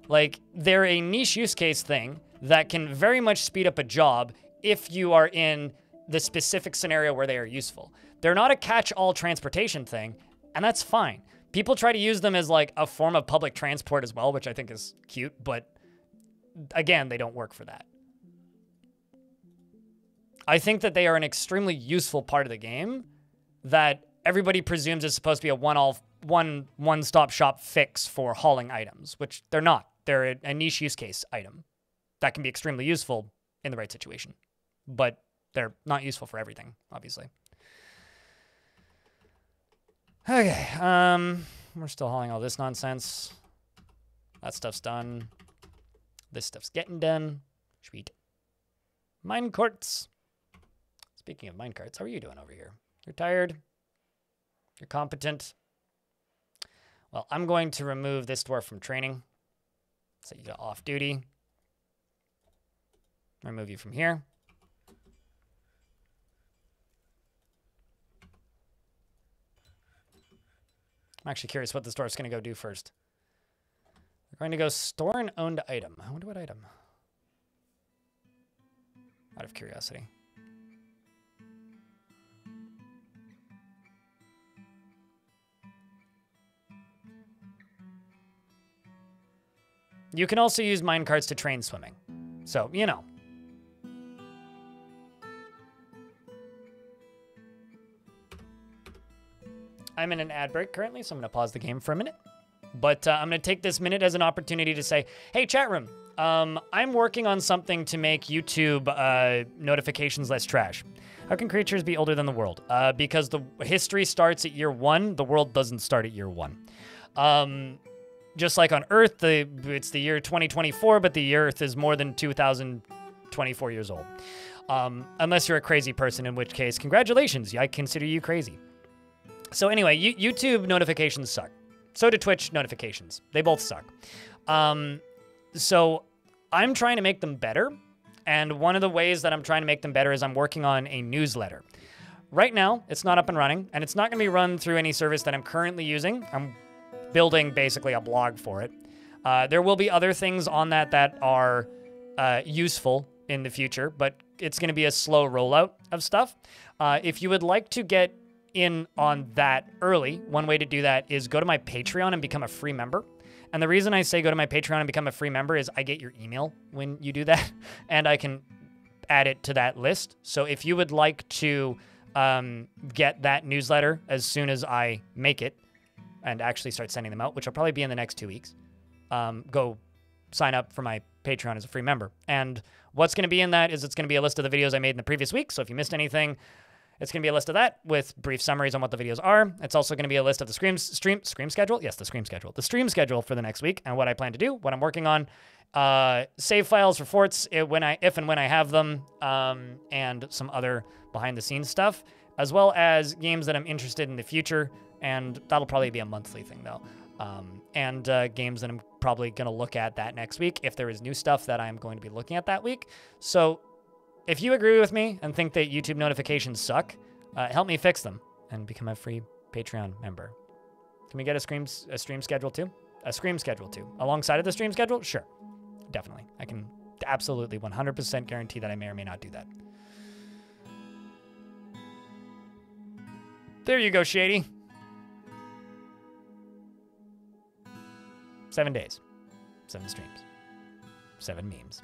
Like, they're a niche use case thing that can very much speed up a job if you are in the specific scenario where they are useful. They're not a catch-all transportation thing, and that's fine. People try to use them as, like, a form of public transport as well, which I think is cute, but again, they don't work for that. I think that they are an extremely useful part of the game that everybody presumes is supposed to be a one-stop shop fix for hauling items, which they're not. They're a niche use case item that can be extremely useful in the right situation, but they're not useful for everything, obviously. Okay, we're still hauling all this nonsense. That stuff's done. This stuff's getting done. Sweet. Minecarts. Speaking of minecarts, how are you doing over here? You're tired? You're competent? Well, I'm going to remove this dwarf from training. So you got off duty. Remove you from here. I'm actually curious what this dwarf's going to go do first. We're going to go store an owned item. I wonder what item. Out of curiosity. You can also use minecarts to train swimming. So, you know. I'm in an ad break currently, so I'm going to pause the game for a minute. But I'm going to take this minute as an opportunity to say, hey, chat room, I'm working on something to make YouTube notifications less trash. How can creatures be older than the world? Because the history starts at year 1. The world doesn't start at year 1. Just like on Earth, it's the year 2024, but the Earth is more than 2024 years old. Unless you're a crazy person, in which case, congratulations, I consider you crazy. So anyway, YouTube notifications suck. So do Twitch notifications. They both suck. So I'm trying to make them better. And one of the ways that I'm trying to make them better is I'm working on a newsletter. Right now, it's not up and running, and it's not going to be run through any service that I'm currently using. I'm building basically a blog for it. There will be other things on that are useful in the future, but it's going to be a slow rollout of stuff. If you would like to get in on that early, one way to do that is go to my Patreon and become a free member. And the reason I say go to my Patreon and become a free member is I get your email when you do that, and I can add it to that list. So if you would like to get that newsletter as soon as I make it and actually start sending them out, which will probably be in the next 2 weeks, go sign up for my Patreon as a free member. And what's going to be in that is it's going to be a list of the videos I made in the previous week. So if you missed anything, it's going to be a list of that with brief summaries on what the videos are. It's also going to be a list of the stream schedule. Yes, the stream schedule. The stream schedule for the next week and what I plan to do, what I'm working on. Save files for forts if and when I have them, and some other behind-the-scenes stuff, as well as games that I'm interested in the future, and that'll probably be a monthly thing, though. And games that I'm probably going to look at that next week if there is new stuff that I'm going to be looking at that week. So if you agree with me and think that YouTube notifications suck, help me fix them and become a free Patreon member. Can we get a stream schedule too? A stream schedule too. Alongside of the stream schedule? Sure. Definitely. I can absolutely 100% guarantee that I may or may not do that. There you go, Shady. 7 days. 7 streams. 7 memes.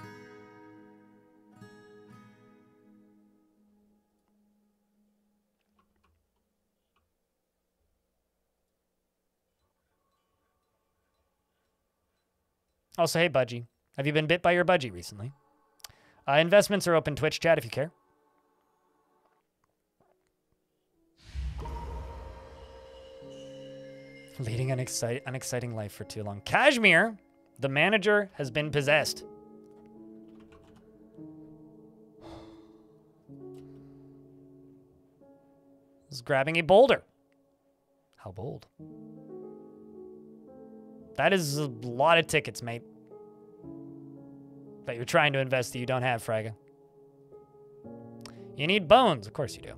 Also, hey, Budgie. Have you been bit by your budgie recently? Investments are open Twitch chat if you care. Leading an unexciting life for too long. Kashmir, the manager, has been possessed. He's grabbing a boulder. How bold. That is a lot of tickets, mate. That you're trying to invest that you don't have, Fraga. You need bones. Of course you do.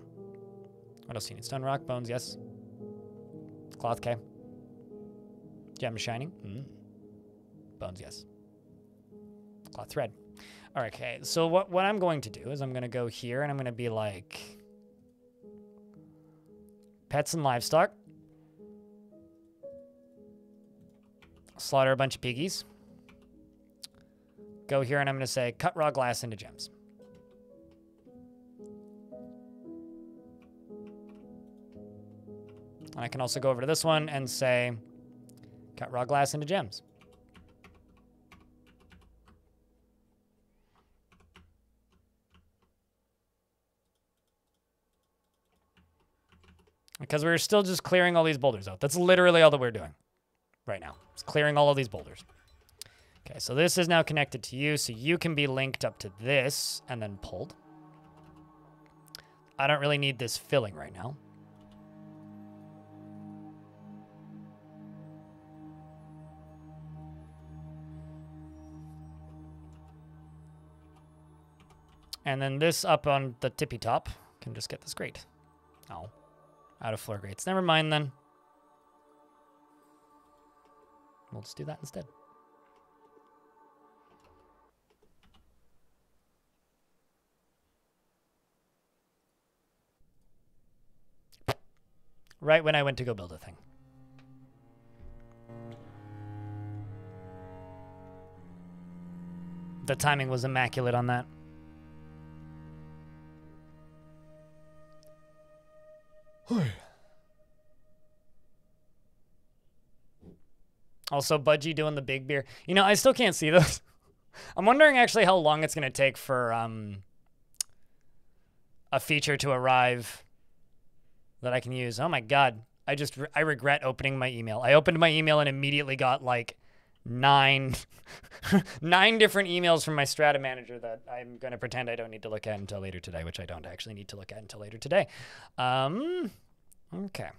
What else do you need? Stone, rock, bones, yes. Cloth, okay. Gem shining. Bones, yes. Cloth thread. All right, okay. So what I'm going to do is I'm going to go here and I'm going to be like pets and livestock. Slaughter a bunch of piggies. Go here and I'm going to say cut raw glass into gems. And I can also go over to this one and say cut raw glass into gems. Because we're still just clearing all these boulders out. That's literally all that we're doing right now. It's clearing all of these boulders. Okay, so this is now connected to you, so you can be linked up to this and then pulled. I don't really need this filling right now. And then this up on the tippy top can just get this grate. Oh, out of floor grates. Never mind then. We'll just do that instead. Right when I went to go build a thing. The timing was immaculate on that. Also, Budgie doing the big beer. You know, I still can't see those. I'm wondering actually how long it's going to take for a feature to arrive that I can use. Oh my God. I regret opening my email. I opened my email and immediately got like 9 9 different emails from my strata manager that I'm going to pretend I don't need to look at until later today, which I don't actually need to look at until later today. Okay.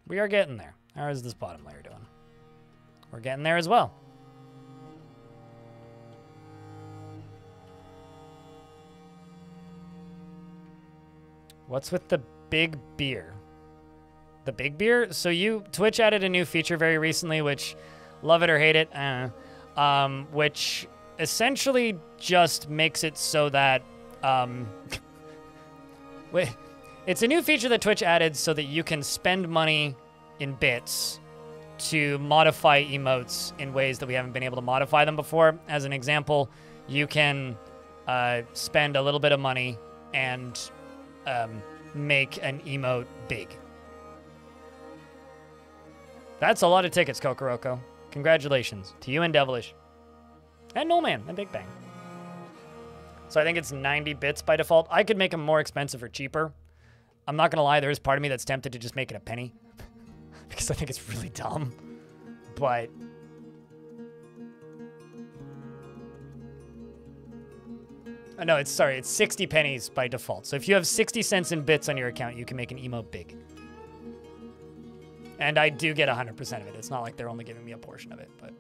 We are getting there. How is this bottom layer doing? We're getting there as well. What's with the big beer? The big beer? So Twitch added a new feature very recently, which, love it or hate it, which essentially just makes it so that, it's a new feature that Twitch added so that you can spend money in bits to modify emotes in ways that we haven't been able to modify them before. As an example, you can spend a little bit of money and make an emote big. That's a lot of tickets, Kokoroko. Congratulations to you and Devilish. And No Man and Big Bang. So I think it's 90 bits by default. I could make them more expensive or cheaper. I'm not going to lie, there is part of me that's tempted to just make it a penny. Because I think it's really dumb. But... no, it's 60 pennies by default. So if you have 60 cents in bits on your account, you can make an emote big. And I do get 100% of it. It's not like they're only giving me a portion of it, but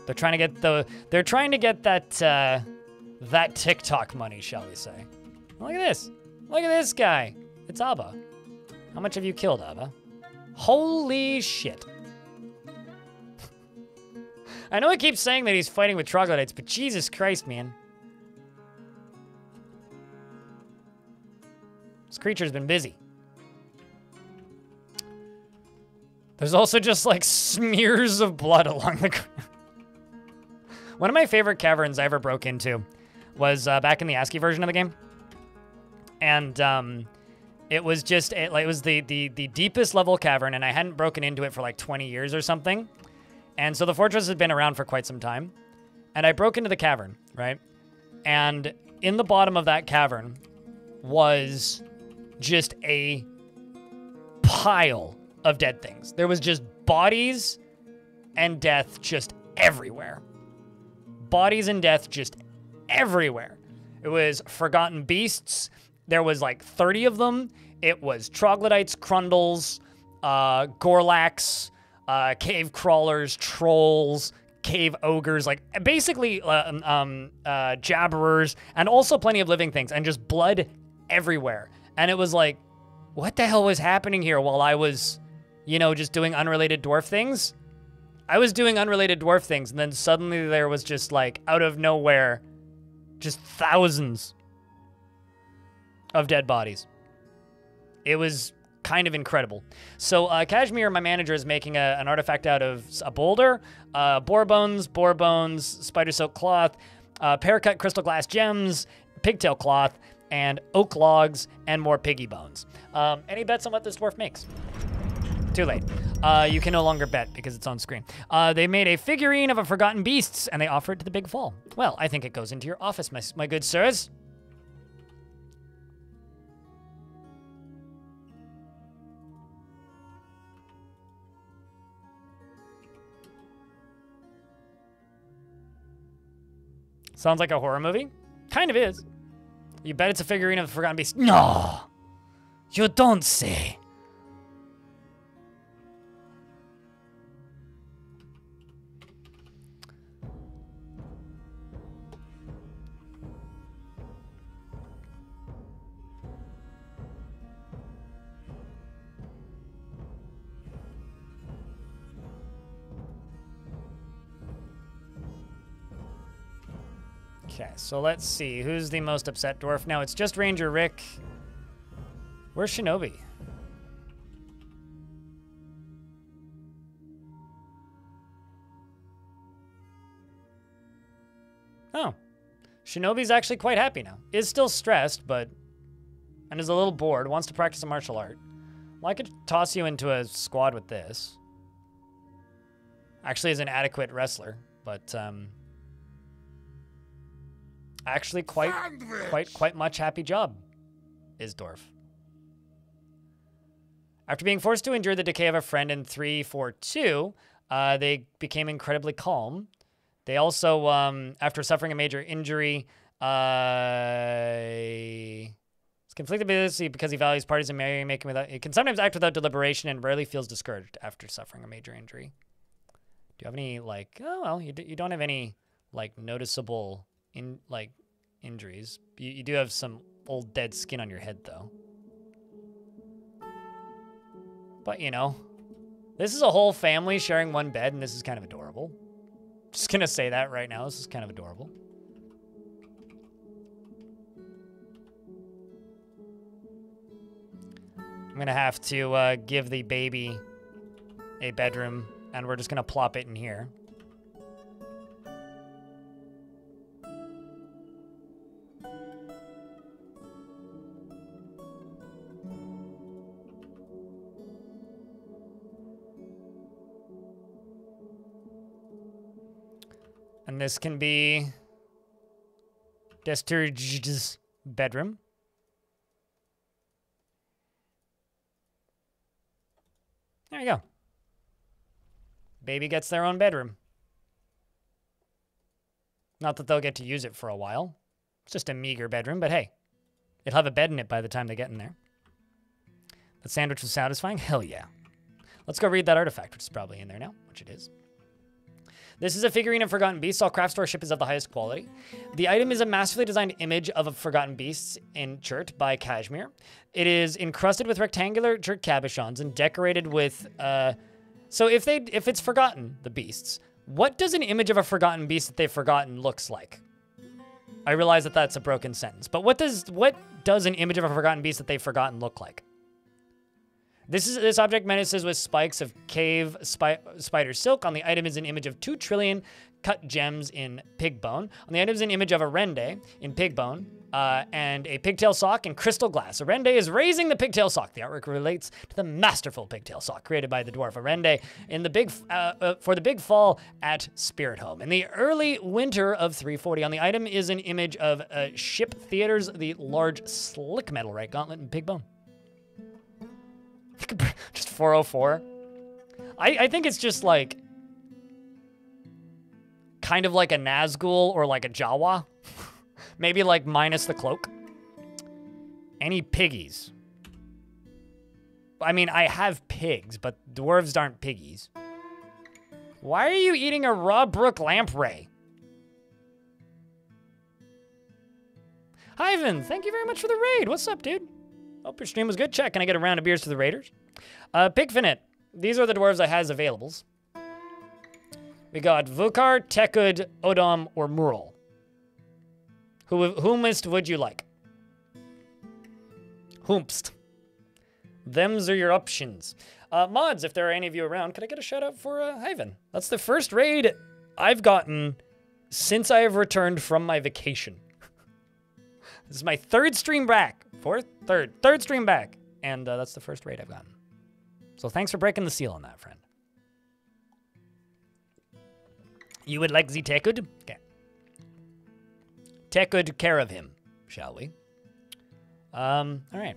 they're trying to get that TikTok money, shall we say. Look at this. Look at this guy. It's Abba. How much have you killed, Abba? Holy shit. I know I keep saying that he's fighting with troglodytes, but Jesus Christ, man. This creature's been busy. There's also just like smears of blood along the ground. One of my favorite caverns I ever broke into was back in the ASCII version of the game. And it was just, it was the deepest level cavern, and I hadn't broken into it for like 20 years or something. And so the fortress had been around for quite some time. And I broke into the cavern, right? And in the bottom of that cavern was just a pile of dead things. There was just bodies and death just everywhere. Bodies and death just everywhere. It was forgotten beasts. There was like 30 of them. It was troglodytes, crundles, gorlaks, cave crawlers, trolls, cave ogres, like basically jabberers, and also plenty of living things, and just blood everywhere. And it was like, what the hell was happening here while I was, you know, just doing unrelated dwarf things? I was doing unrelated dwarf things, and then suddenly there was just like, out of nowhere, just thousands of dead bodies. It was kind of incredible. So Kashmir, my manager, is making an artifact out of a boulder, boar bones, spider silk cloth, pear-cut crystal glass gems, pigtail cloth, and oak logs, and more piggy bones. Any bets on what this dwarf makes? Too late. You can no longer bet because it's on screen. They made a figurine of a forgotten beasts, and they offer it to the Big Fall. Well, I think it goes into your office, my good sirs. Sounds like a horror movie? Kind of is. You bet it's a figurine of the forgotten beast? No! You don't say. Okay, so let's see. Who's the most upset dwarf now? It's just Ranger Rick. Where's Shinobi? Oh. Shinobi's actually quite happy now. Is still stressed, but... and is a little bored. Wants to practice a martial art. Well, I could toss you into a squad with this. Actually is an adequate wrestler, but, actually quite much happy job, is Dwarf. After being forced to endure the decay of a friend in 342, they became incredibly calm. They also, after suffering a major injury, is conflicted because he values parties and merrymaking without. He can sometimes act without deliberation and rarely feels discouraged after suffering a major injury. Do you have any like? Oh well, you don't have any like noticeable injuries. You do have some old dead skin on your head though. But, you know, this is a whole family sharing one bed, and this is kind of adorable. Just gonna say that right now. This is kind of adorable. I'm gonna have to give the baby a bedroom, and we're just gonna plop it in here. And this can be Desturge's bedroom. There you go. Baby gets their own bedroom. Not that they'll get to use it for a while. It's just a meager bedroom, but hey, it'll have a bed in it by the time they get in there. The sandwich was satisfying? Hell yeah. Let's go read that artifact, which is probably in there now, which it is. This is a figurine of Forgotten Beasts. All craft store ship is of the highest quality. The item is a masterfully designed image of a Forgotten Beasts in Chert by Kashmir. It is encrusted with rectangular Chert cabochons and decorated with... So if it's forgotten, the beasts, what does an image of a Forgotten Beast that they've forgotten looks like? I realize that that's a broken sentence, but what does an image of a Forgotten Beast that they've forgotten look like? This object menaces with spikes of cave spider silk. On the item is an image of 2 trillion cut gems in pig bone. On the item is an image of a rende in pig bone and a pigtail sock in crystal glass. A rende is raising the pigtail sock. The artwork relates to the masterful pigtail sock created by the dwarf. A rende in the for the big fall at Sprithome. In the early winter of 340, on the item is an image of Ship Theater's the large slick metal right gauntlet in pig bone. Just 404. I think it's just like kind of like a Nazgul or like a Jawa. Maybe like minus the cloak. Any piggies? I mean, I have pigs, but dwarves aren't piggies. Why are you eating a raw brook lamprey? Ivan, thank you very much for the raid. What's up, dude? Hope your stream was good. Check. Can I get a round of beers to the raiders? Pigfinite. These are the dwarves I has availables. We got Vukar, Tekud, Odom, or Mural. Whomest would you like? Whomst. Them's are your options. Mods, if there are any of you around, could I get a shout out for Ivan? That's the first raid I've gotten since I have returned from my vacation. This is my third stream back. Third stream back. And that's the first raid I've gotten. So thanks for breaking the seal on that, friend. You would like the Tekud? Okay. Tekud care of him, shall we? All right.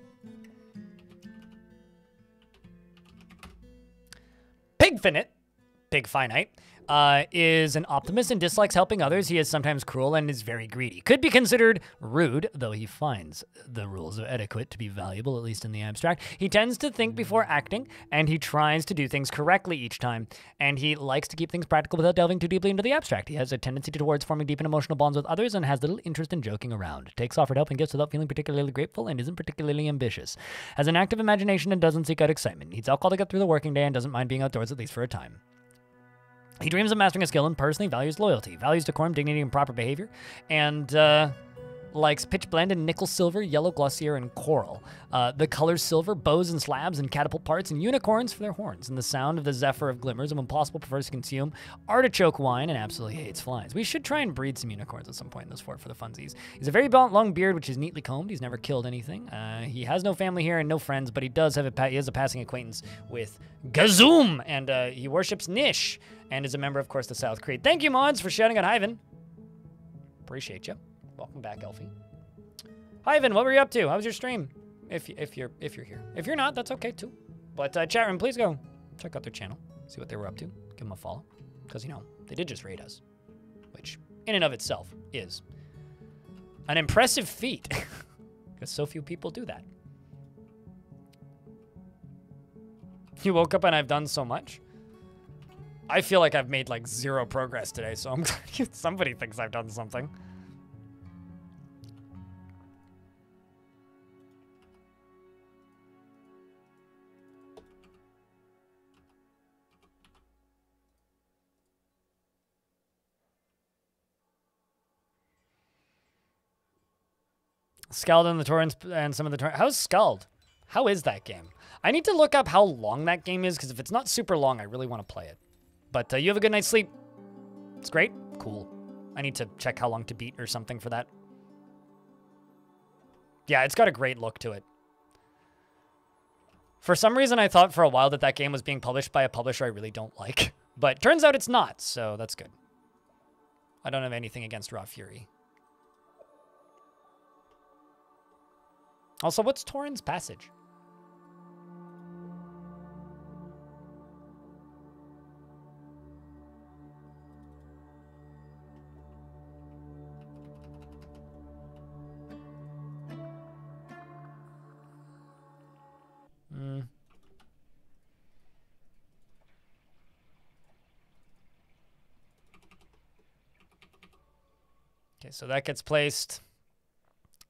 Pigfinite, Pig Finite, is an optimist and dislikes helping others. He is sometimes cruel and is very greedy. Could be considered rude, though he finds the rules of etiquette to be valuable, at least in the abstract. He tends to think before acting, and he tries to do things correctly each time. And he likes to keep things practical without delving too deeply into the abstract. He has a tendency towards forming deep and emotional bonds with others and has little interest in joking around. Takes offered help and gifts without feeling particularly grateful and isn't particularly ambitious. Has an active imagination and doesn't seek out excitement. Needs alcohol to get through the working day and doesn't mind being outdoors at least for a time. He dreams of mastering a skill and personally values loyalty, values decorum, dignity, and proper behavior, and likes pitch blend and nickel silver, yellow glossier, and coral. The colors silver, bows and slabs, and catapult parts, and unicorns for their horns, and the sound of the zephyr of glimmers, and when possible prefers to consume artichoke wine and absolutely hates flies. We should try and breed some unicorns at some point in this fort for the funsies. He's a very long beard, which is neatly combed. He's never killed anything. He has no family here and no friends, but he does have he has a passing acquaintance with Gazoom, and he worships Nish, and is a member, of course, the South Creed. Thank you, mods, for shouting out Ivan. Appreciate you. Welcome back, Elfie. Hi, Ivan. What were you up to? How was your stream? If you're here. If you're not, that's okay too. But chat room, please go check out their channel. See what they were up to. Give them a follow. Because, you know, they did just raid us. Which, in and of itself, is an impressive feat. Because so few people do that. You woke up and I've done so much. I feel like I've made like 0 progress today, so I'm somebody thinks I've done something. Scald in the torrents and some of the torrents. How's Scald? How is that game? I need to look up how long that game is, because if it's not super long, I really want to play it. But you have a good night's sleep. It's great. Cool. I need to check how long to beat or something for that. Yeah, it's got a great look to it. For some reason, I thought for a while that that game was being published by a publisher I really don't like. But turns out it's not, so that's good. I don't have anything against Raw Fury. Also, what's Torrens Passage? Okay, so that gets placed.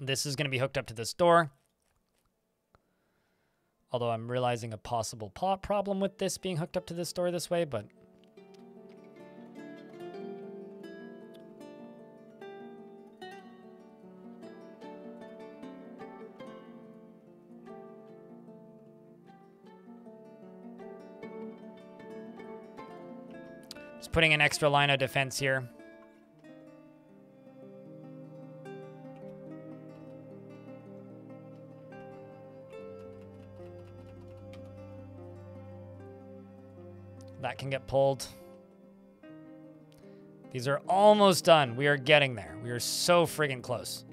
This is going to be hooked up to this door. Although I'm realizing a possible problem with this being hooked up to this door this way, but... Just putting an extra line of defense here. That can get pulled. These are almost done. We are getting there. We are so friggin' close.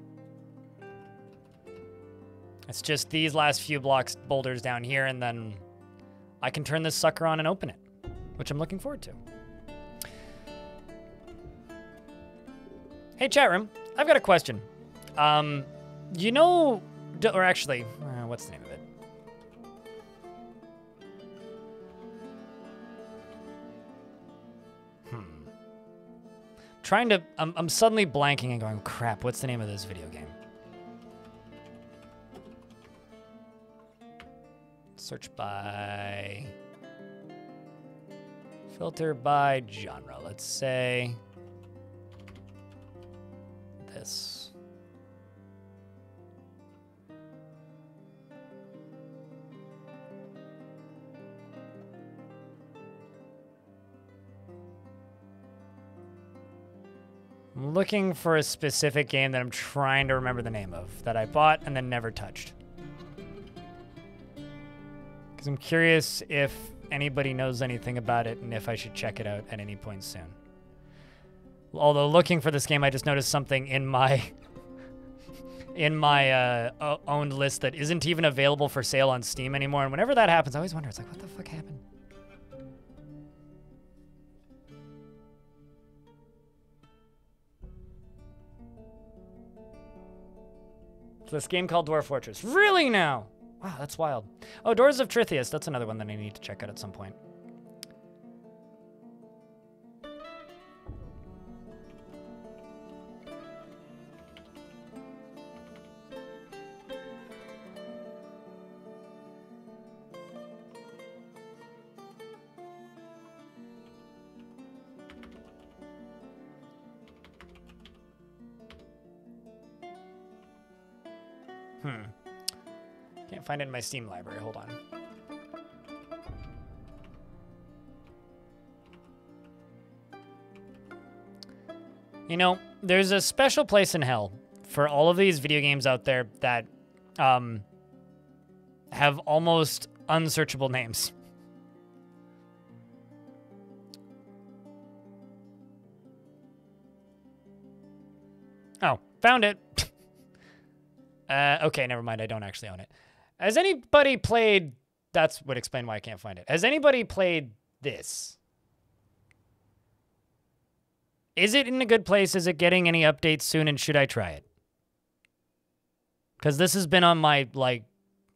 It's just these last few blocks, boulders down here, and then I can turn this sucker on and open it, which I'm looking forward to. Hey, chat room. I've got a question. You know, or actually, what's the name of it? Trying to, I'm suddenly blanking and going, crap, what's the name of this video game? Search by, filter by genre. Let's say this. I'm looking for a specific game that I'm trying to remember the name of, that I bought and then never touched. Because I'm curious if anybody knows anything about it and if I should check it out at any point soon. Although looking for this game, I just noticed something in my owned list that isn't even available for sale on Steam anymore. And whenever that happens, I always wonder, it's like, what the fuck happened? This game called Dwarf Fortress. Really now? Wow, that's wild. Oh, Doors of Trithias. That's another one that I need to check out at some point. Can't find it in my Steam library. Hold on. You know, there's a special place in hell for all of these video games out there that have almost unsearchable names. Oh, found it. Okay, never mind. I don't actually own it. Has anybody played... That would explain why I can't find it. Has anybody played this? Is it in a good place? Is it getting any updates soon? And should I try it? Because this has been on my, like,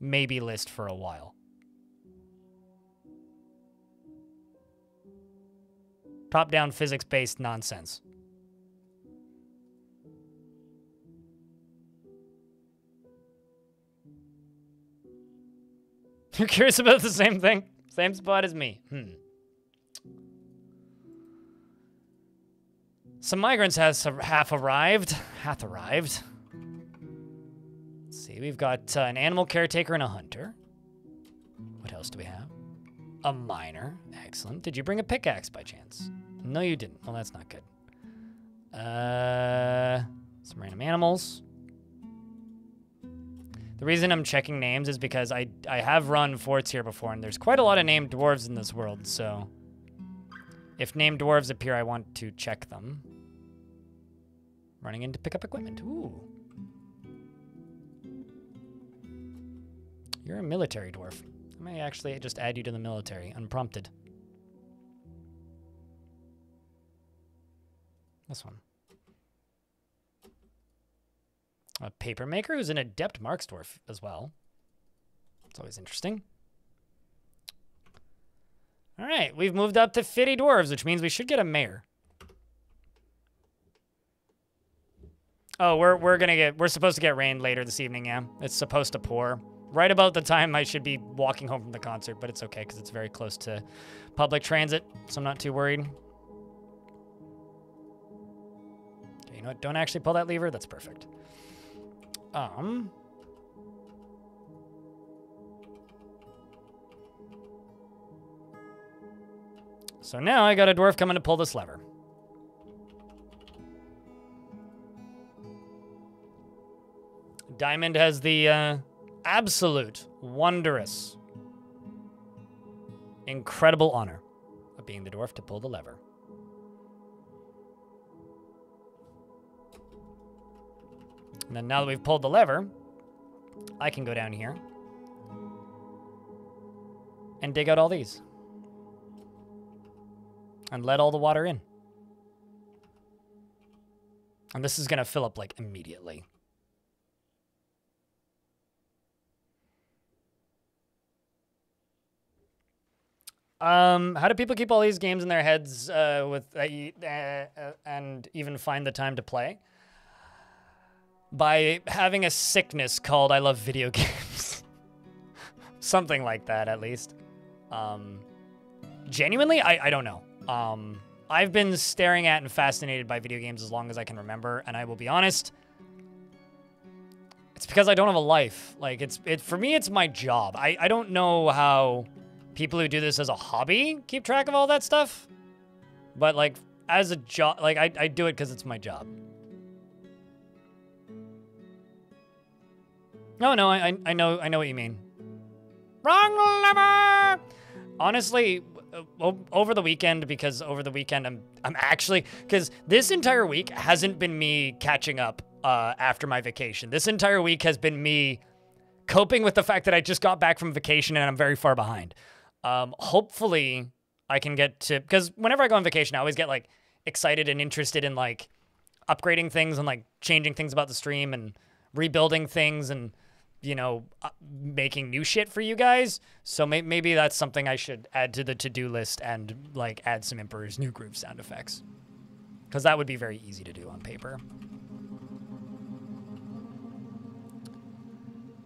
maybe list for a while. Top-down physics-based nonsense. You're curious about the same thing? Same spot as me. Some migrants hath arrived. Let's see, we've got an animal caretaker and a hunter. What else do we have? A miner. Excellent. Did you bring a pickaxe by chance? No, you didn't. Well, that's not good. Some random animals. The reason I'm checking names is because I have run forts here before, and there's quite a lot of named dwarves in this world, so if named dwarves appear, I want to check them. Running in to pick up equipment. Ooh. You're a military dwarf. I may actually just add you to the military, unprompted. This one. A paper maker who's an adept marksdwarf as well. It's always interesting. All right, we've moved up to 50 dwarves, which means we should get a mayor. Oh, we're supposed to get rain later this evening, yeah. It's supposed to pour. Right about the time I should be walking home from the concert, but it's okay because it's very close to public transit, so I'm not too worried. Okay, you know what? Don't actually pull that lever. That's perfect. So now I got a dwarf coming to pull this lever. Diamond has the absolute, wondrous, incredible honor of being the dwarf to pull the lever. And then now that we've pulled the lever, I can go down here and dig out all these and let all the water in. And this is going to fill up, like, immediately. How do people keep all these games in their heads and even find the time to play? By having a sickness called I love video games. Something like that, at least. Genuinely, I don't know. I've been staring at and fascinated by video games as long as I can remember, and I will be honest, it's because I don't have a life. Like, for me, it's my job. I don't know how people who do this as a hobby keep track of all that stuff, but, like, as a job, like, I do it because it's my job. No, I know what you mean. Wrong lever! Honestly, over the weekend, I'm actually, because this entire week hasn't been me catching up after my vacation. This entire week has been me coping with the fact that I just got back from vacation and I'm very far behind. Hopefully I can get to, because whenever I go on vacation, I always get, like, excited and interested in, like, upgrading things and, like, changing things about the stream and rebuilding things and, you know, making new shit for you guys. So maybe that's something I should add to the to-do list and, like, add some Emperor's New Groove sound effects. Because that would be very easy to do on paper.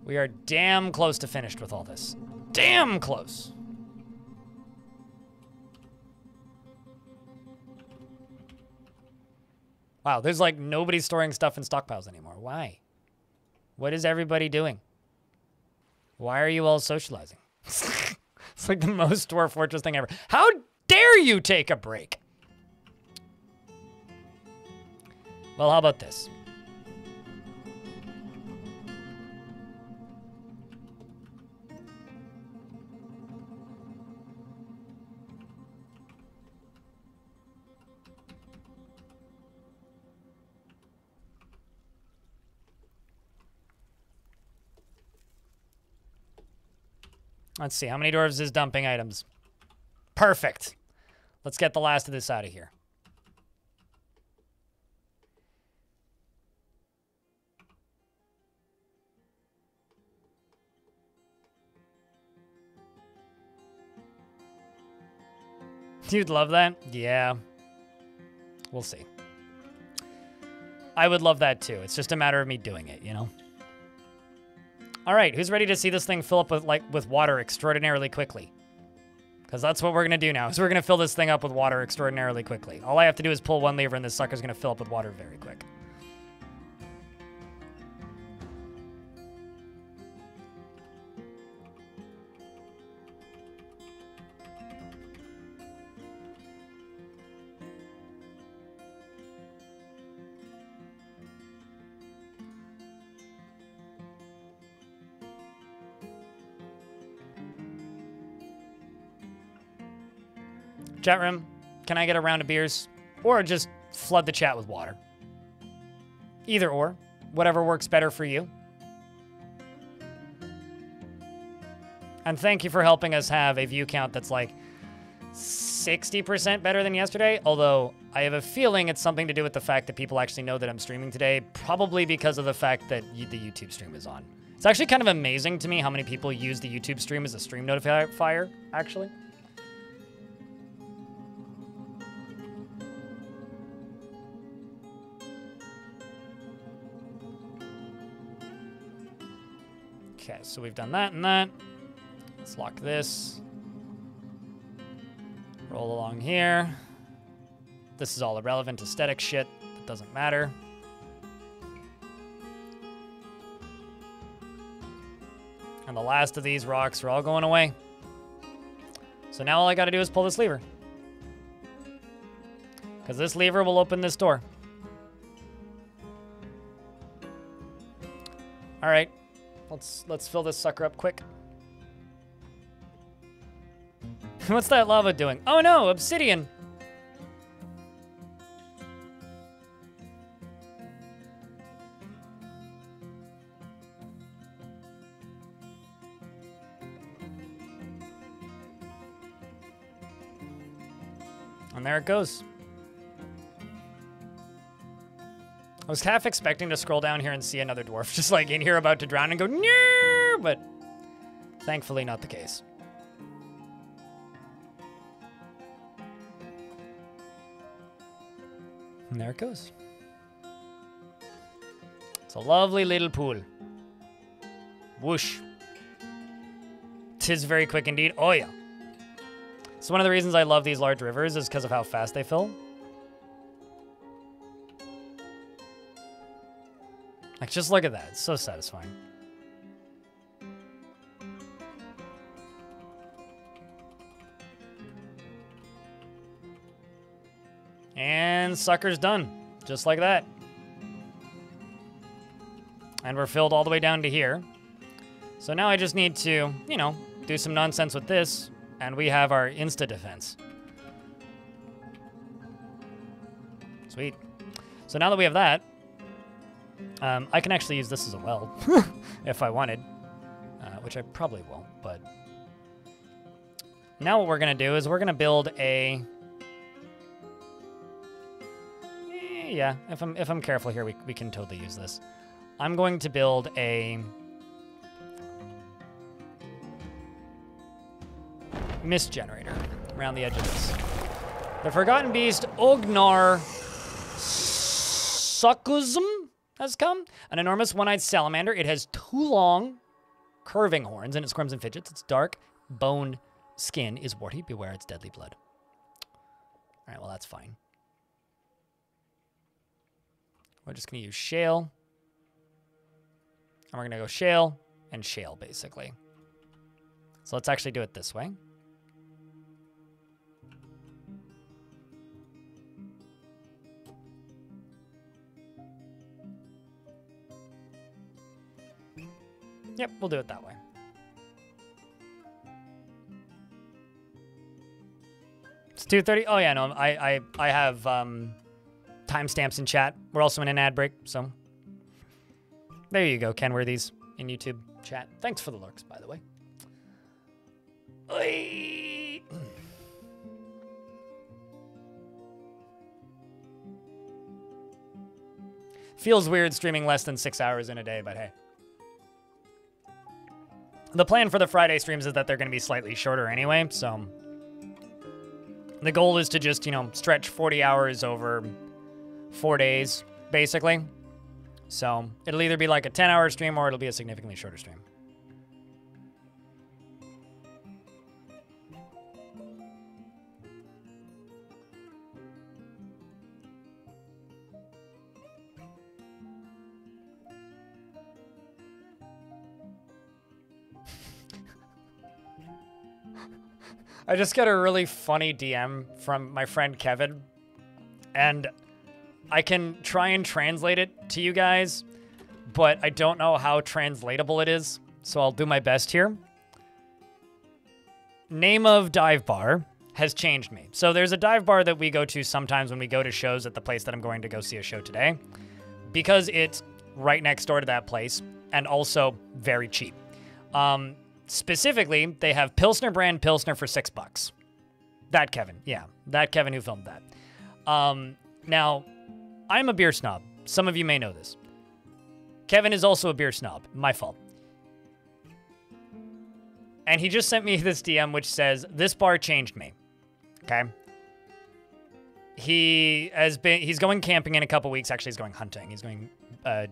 We are damn close to finished with all this. Damn close. Wow, there's, like, nobody storing stuff in stockpiles anymore. Why? What is everybody doing? Why are you all socializing? It's like the most Dwarf Fortress thing ever. How dare you take a break? Well, how about this? Let's see. How many dwarves is dumping items? Perfect. Let's get the last of this out of here. You'd love that? Yeah. We'll see. I would love that too. It's just a matter of me doing it, you know? All right, who's ready to see this thing fill up with water extraordinarily quickly? Because that's what we're going to do now, is we're going to fill this thing up with water extraordinarily quickly. All I have to do is pull one lever and this sucker's going to fill up with water very quick. Chat room, can I get a round of beers? Or just flood the chat with water? Either or. Whatever works better for you. And thank you for helping us have a view count that's like 60% better than yesterday. Although, I have a feeling it's something to do with the fact that people actually know that I'm streaming today. Probably because of the fact that the YouTube stream is on. It's actually kind of amazing to me how many people use the YouTube stream as a stream notifier, actually. Okay, so we've done that and that. Let's lock this. Roll along here. This is all irrelevant aesthetic shit. It doesn't matter. And the last of these rocks are all going away. So now all I gotta do is pull this lever. Because this lever will open this door. All right. Let's fill this sucker up quick. What's that lava doing? Oh no, obsidian. And there it goes. I was half expecting to scroll down here and see another dwarf just like in here about to drown and go, no, but thankfully not the case. And there it goes. It's a lovely little pool. Whoosh. 'Tis very quick indeed. Oh yeah. So one of the reasons I love these large rivers is because of how fast they fill. Like, just look at that. It's so satisfying. And sucker's done. Just like that. And we're filled all the way down to here. So now I just need to, you know, do some nonsense with this, and we have our insta defense. Sweet. So now that we have that, I can actually use this as a well, if I wanted, which I probably won't, but now what we're going to do is we're going to build a, yeah, if I'm careful here, we can totally use this. I'm going to build a mist generator around the edge of this. The Forgotten Beast Ognar Suckuzm has come. An enormous one-eyed salamander. It has 2 long, curving horns, and it squirms and fidgets. Its dark, boned skin is warty. Beware its deadly blood. All right, well, that's fine. We're just going to use shale. And we're going to go shale and shale, basically. So let's actually do it this way. Yep, we'll do it that way. It's 2:30. Oh yeah, no, I have timestamps in chat. We're also in an ad break, so there you go, Kenworthies in YouTube chat. Thanks for the lurks, by the way. Oy. Feels weird streaming less than 6 hours in a day, but hey. The plan for the Friday streams is that they're going to be slightly shorter anyway, so the goal is to just, you know, stretch 40 hours over 4 days, basically. So it'll either be like a 10-hour stream or it'll be a significantly shorter stream. I just got a really funny DM from my friend Kevin, and I can try and translate it to you guys, but I don't know how translatable it is, so I'll do my best here. Name of dive bar has changed me. So there's a dive bar that we go to sometimes when we go to shows at the place that I'm going to go see a show today, because it's right next door to that place and also very cheap. Specifically, they have Pilsner brand Pilsner for $6. That Kevin, yeah, that Kevin who filmed that. Now, I'm a beer snob. Some of you may know this. Kevin is also a beer snob. My fault. And he just sent me this DM which says, "This bar changed me." Okay. He's going camping in a couple weeks. Actually, he's going hunting. He's going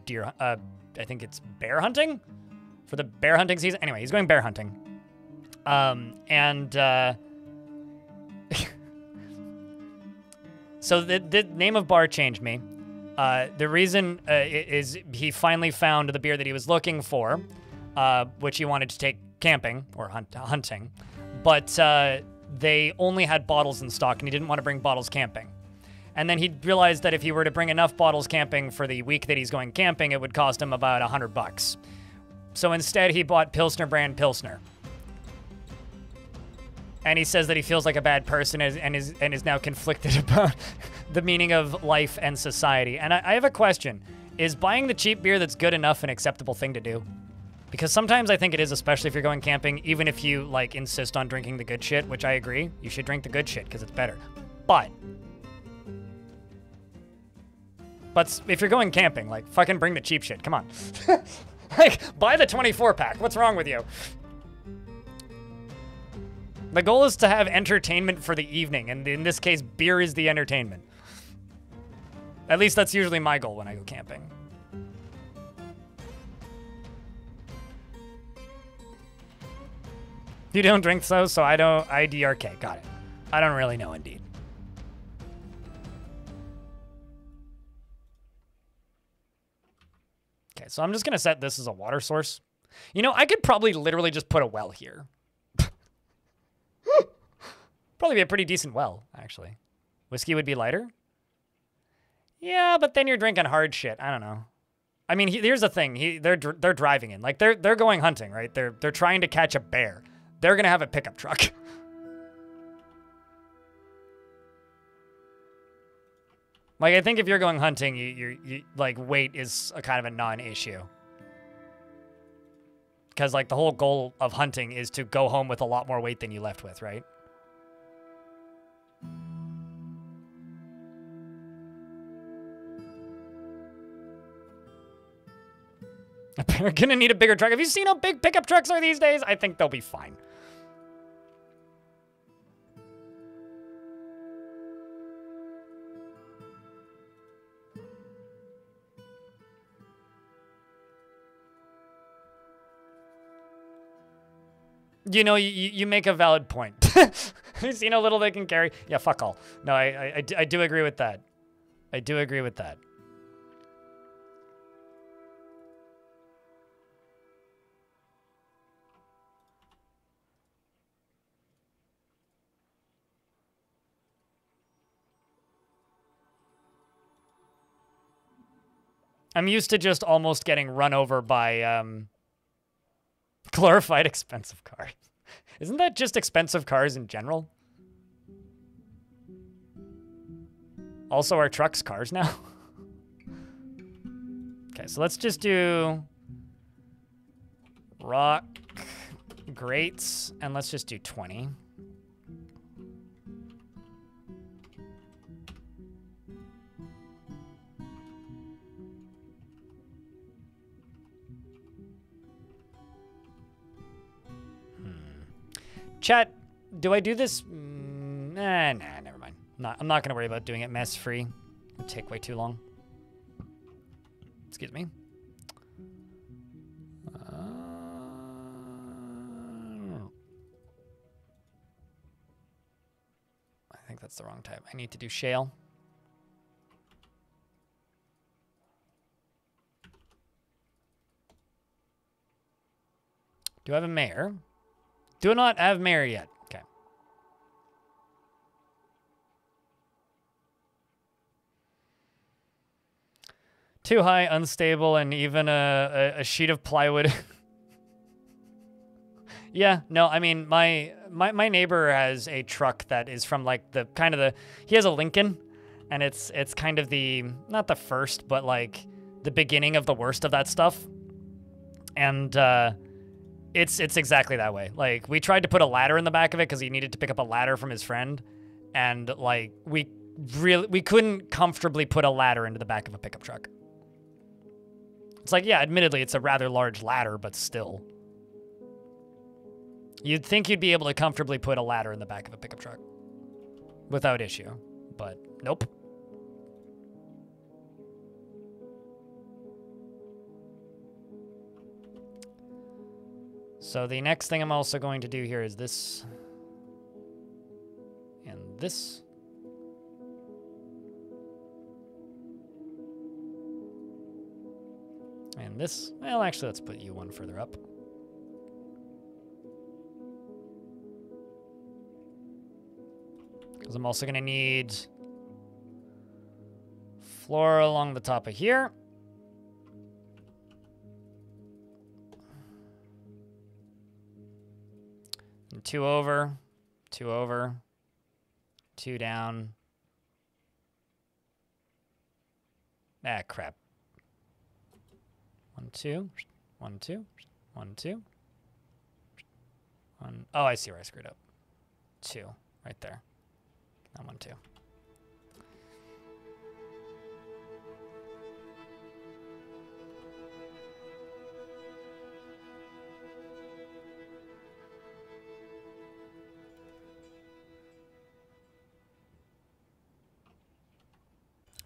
deer. I think it's bear hunting for the bear hunting season. Anyway, he's going bear hunting. So the name of bar changed me. The reason is he finally found the beer that he was looking for, which he wanted to take camping or hunting, but they only had bottles in stock and he didn't want to bring bottles camping. And then he realized that if he were to bring enough bottles camping for the week that he's going camping, it would cost him about $100. So instead he bought Pilsner brand Pilsner. And he says that he feels like a bad person and is now conflicted about the meaning of life and society. And I have a question. Is buying the cheap beer that's good enough an acceptable thing to do? Because sometimes I think it is, especially if you're going camping, even if you like insist on drinking the good shit, which I agree. You should drink the good shit because it's better. But if you're going camping, like fucking bring the cheap shit. Come on. Like buy the 24 pack. What's wrong with you? The goal is to have entertainment for the evening, and in this case, beer is the entertainment. At least that's usually my goal when I go camping. You don't drink so I don't, IDRK, got it. I don't really know indeed. Okay, so I'm just gonna set this as a water source. You know, I could probably literally just put a well here. Probably be a pretty decent well, actually. Whiskey would be lighter? Yeah, but then you're drinking hard shit. I don't know. I mean, here's the thing. They're driving in. Like, they're going hunting, right? They're trying to catch a bear. They're going to have a pickup truck. Like, I think if you're going hunting, you like, weight is a kind of a non-issue. Because, like, the whole goal of hunting is to go home with a lot more weight than you left with, right? They're gonna need a bigger truck. Have you seen how big pickup trucks are these days? I think they'll be fine. You know, you make a valid point. You seen how little they can carry? Yeah, fuck all. No, I do agree with that. I do agree with that. I'm used to just almost getting run over by glorified expensive cars. Isn't that just expensive cars in general? Also, are trucks cars now? Okay, so let's just do rock, grates, and let's just do 20. Chat, do I do this? Nah, never mind. I'm not gonna worry about doing it mess-free. It'll take way too long. Excuse me. I think that's the wrong type. I need to do shale. Do I have a mayor? Do not have mayor yet. Okay. Too high, unstable, and even a sheet of plywood. Yeah, no, I mean, my neighbor has a truck that is from like the kind of the, he has a Lincoln, and it's kind of the, not the first, but like the beginning of the worst of that stuff. And it's exactly that way. Like, we tried to put a ladder in the back of it because he needed to pick up a ladder from his friend, and like we couldn't comfortably put a ladder into the back of a pickup truck. It's like, yeah, admittedly, it's a rather large ladder, but still. You'd think you'd be able to comfortably put a ladder in the back of a pickup truck without issue, but nope. So the next thing I'm also going to do here is this and this. And this. Well, actually, let's put you one further up. Because I'm also going to need floor along the top of here. And 2 over, 2 over, 2 down. Ah, crap. 1, 2, 1, 2, 1, 2. 1. Oh, I see where I screwed up. 2, right there. That 1, 2.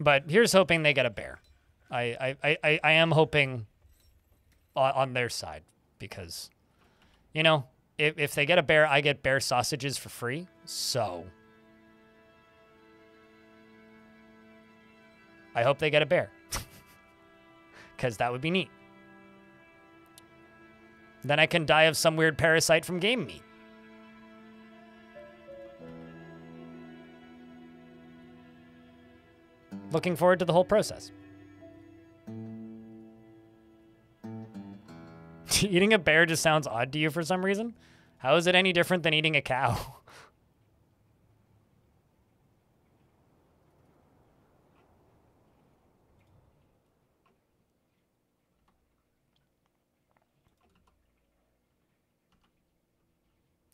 But here's hoping they get a bear. I am hoping on their side because, you know, if they get a bear, I get bear sausages for free. So I hope they get a bear because that would be neat. Then I can die of some weird parasite from game meat. Looking forward to the whole process. Eating a bear just sounds odd to you for some reason. How is it any different than eating a cow?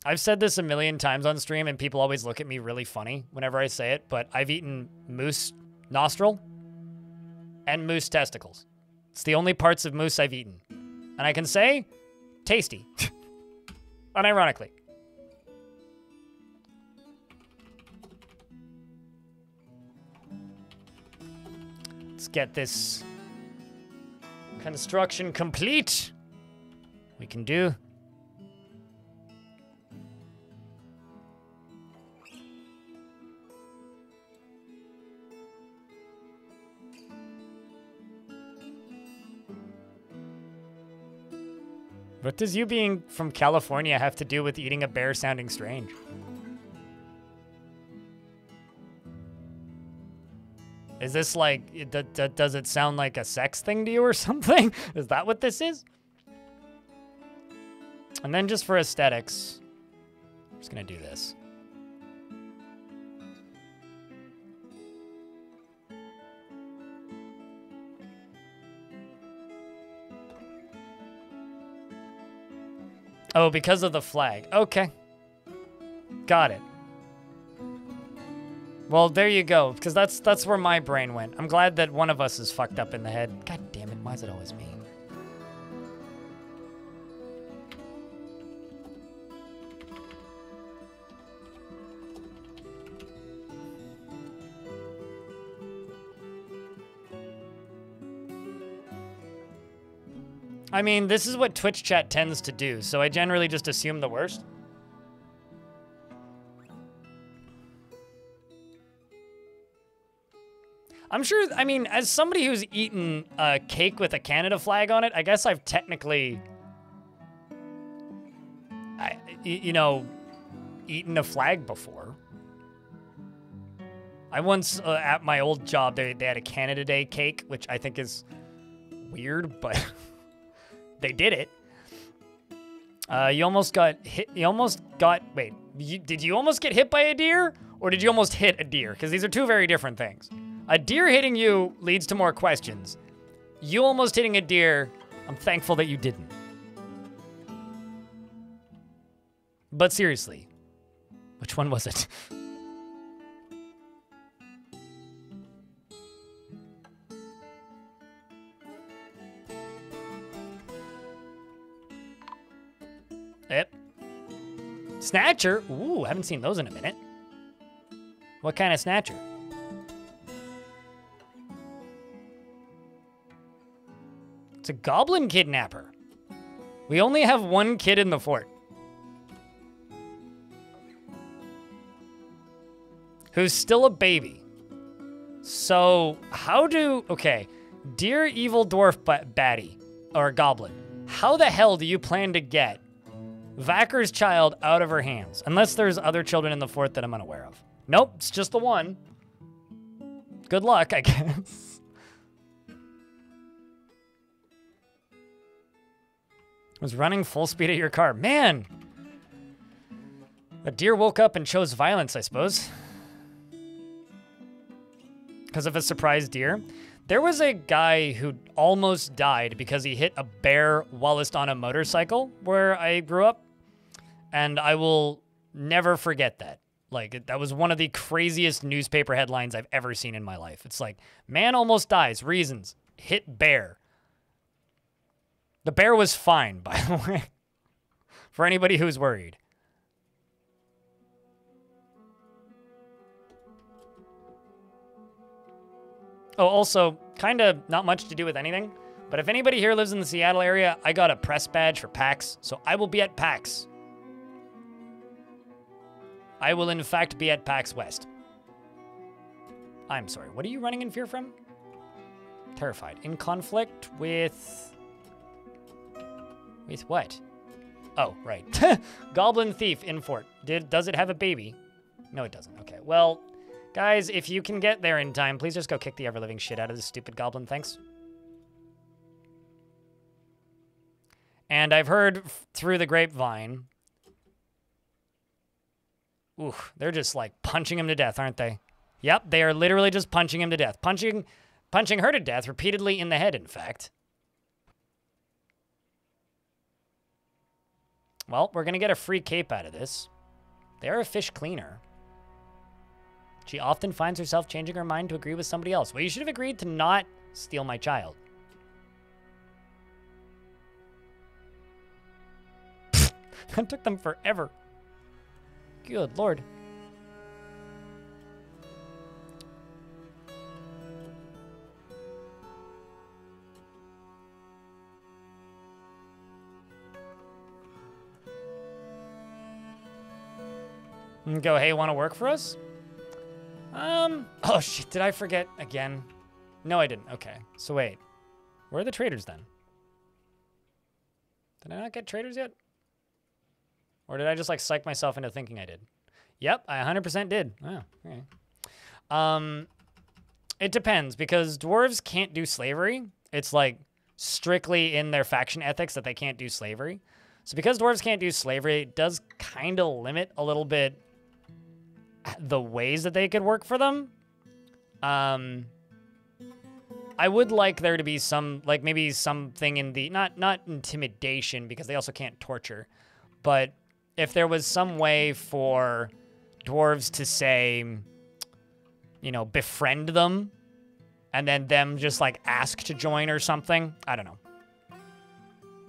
I've said this a million times on stream, and people always look at me really funny whenever I say it, but I've eaten moose nostril and moose testicles. It's the only parts of moose I've eaten. And I can say, tasty. Unironically. Let's get this construction complete. We can do. What does you being from California have to do with eating a bear sounding strange? Is this like, does it sound like a sex thing to you or something? Is that what this is? And then just for aesthetics, I'm just gonna do this. Oh, because of the flag. Okay. Got it. Well, there you go, because that's where my brain went. I'm glad that one of us is fucked up in the head. God damn it, why is it always me? I mean, this is what Twitch chat tends to do, so I generally just assume the worst. I'm sure, I mean, as somebody who's eaten a cake with a Canada flag on it, I guess I've technically, you know, eaten a flag before. I once, at my old job, they had a Canada Day cake, which I think is weird, but they did it. You almost got hit, wait, did you almost get hit by a deer? Or did you almost hit a deer? Because these are two very different things. A deer hitting you leads to more questions. You almost hitting a deer, I'm thankful that you didn't. But seriously, which one was it? Yep. Snatcher? Ooh, haven't seen those in a minute. What kind of snatcher? It's a goblin kidnapper. We only have one kid in the fort. Who's still a baby. So, how do... Okay. Dear evil dwarf baddie, or goblin, how the hell do you plan to get Vacker's child out of her hands? Unless there's other children in the fort that I'm unaware of. Nope, it's just the one. Good luck, I guess. Was running full speed at your car. Man! A deer woke up and chose violence, I suppose. Because of a surprise deer. There was a guy who almost died because he hit a bear whilst on a motorcycle where I grew up. And I will never forget that. Like, that was one of the craziest newspaper headlines I've ever seen in my life. It's like, man almost dies. Reasons. Hit bear. The bear was fine, by the way. For anybody who's worried. Oh, also, kind of not much to do with anything, but if anybody here lives in the Seattle area, I got a press badge for PAX, so I will be at PAX. I will, in fact, be at PAX West. I'm sorry, what are you running in fear from? Terrified. In conflict with... With what? Oh, right. Goblin thief in fort. Does it have a baby? No, it doesn't. Okay, well, guys, if you can get there in time, please just go kick the ever-living shit out of this stupid goblin, thanks. And I've heard through the grapevine... Ooh, they're just, like, punching him to death, aren't they? Yep, they are literally just punching him to death. Punching her to death repeatedly in the head, in fact. Well, we're going to get a free cape out of this. They are a fish cleaner. She often finds herself changing her mind to agree with somebody else. Well, you should have agreed to not steal my child. That took them forever. Good Lord. And go, hey, want to work for us? Oh shit, did I forget again? No, I didn't. Okay, so wait. Where are the traders then? Did I not get traders yet? Or did I just like psych myself into thinking I did? Yep, I 100% did. Oh, okay. It depends because dwarves can't do slavery. It's like strictly in their faction ethics that they can't do slavery. So because dwarves can't do slavery, it does kind of limit a little bit the ways that they could work for them. I would like there to be some, like maybe something in the, not intimidation because they also can't torture, But if there was some way for dwarves to say, you know, befriend them, and then them just, like, ask to join or something, I don't know.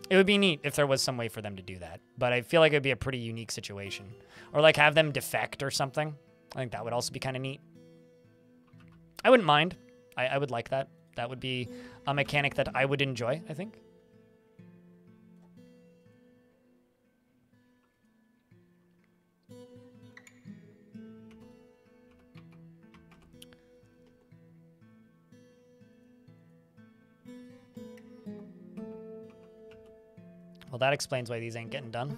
It would be neat if there was some way for them to do that. But I feel like it would be a pretty unique situation. Or, like, have them defect or something. I think that would also be kind of neat. I wouldn't mind. I would like that. That would be a mechanic that I would enjoy, I think. Well, that explains why these ain't getting done.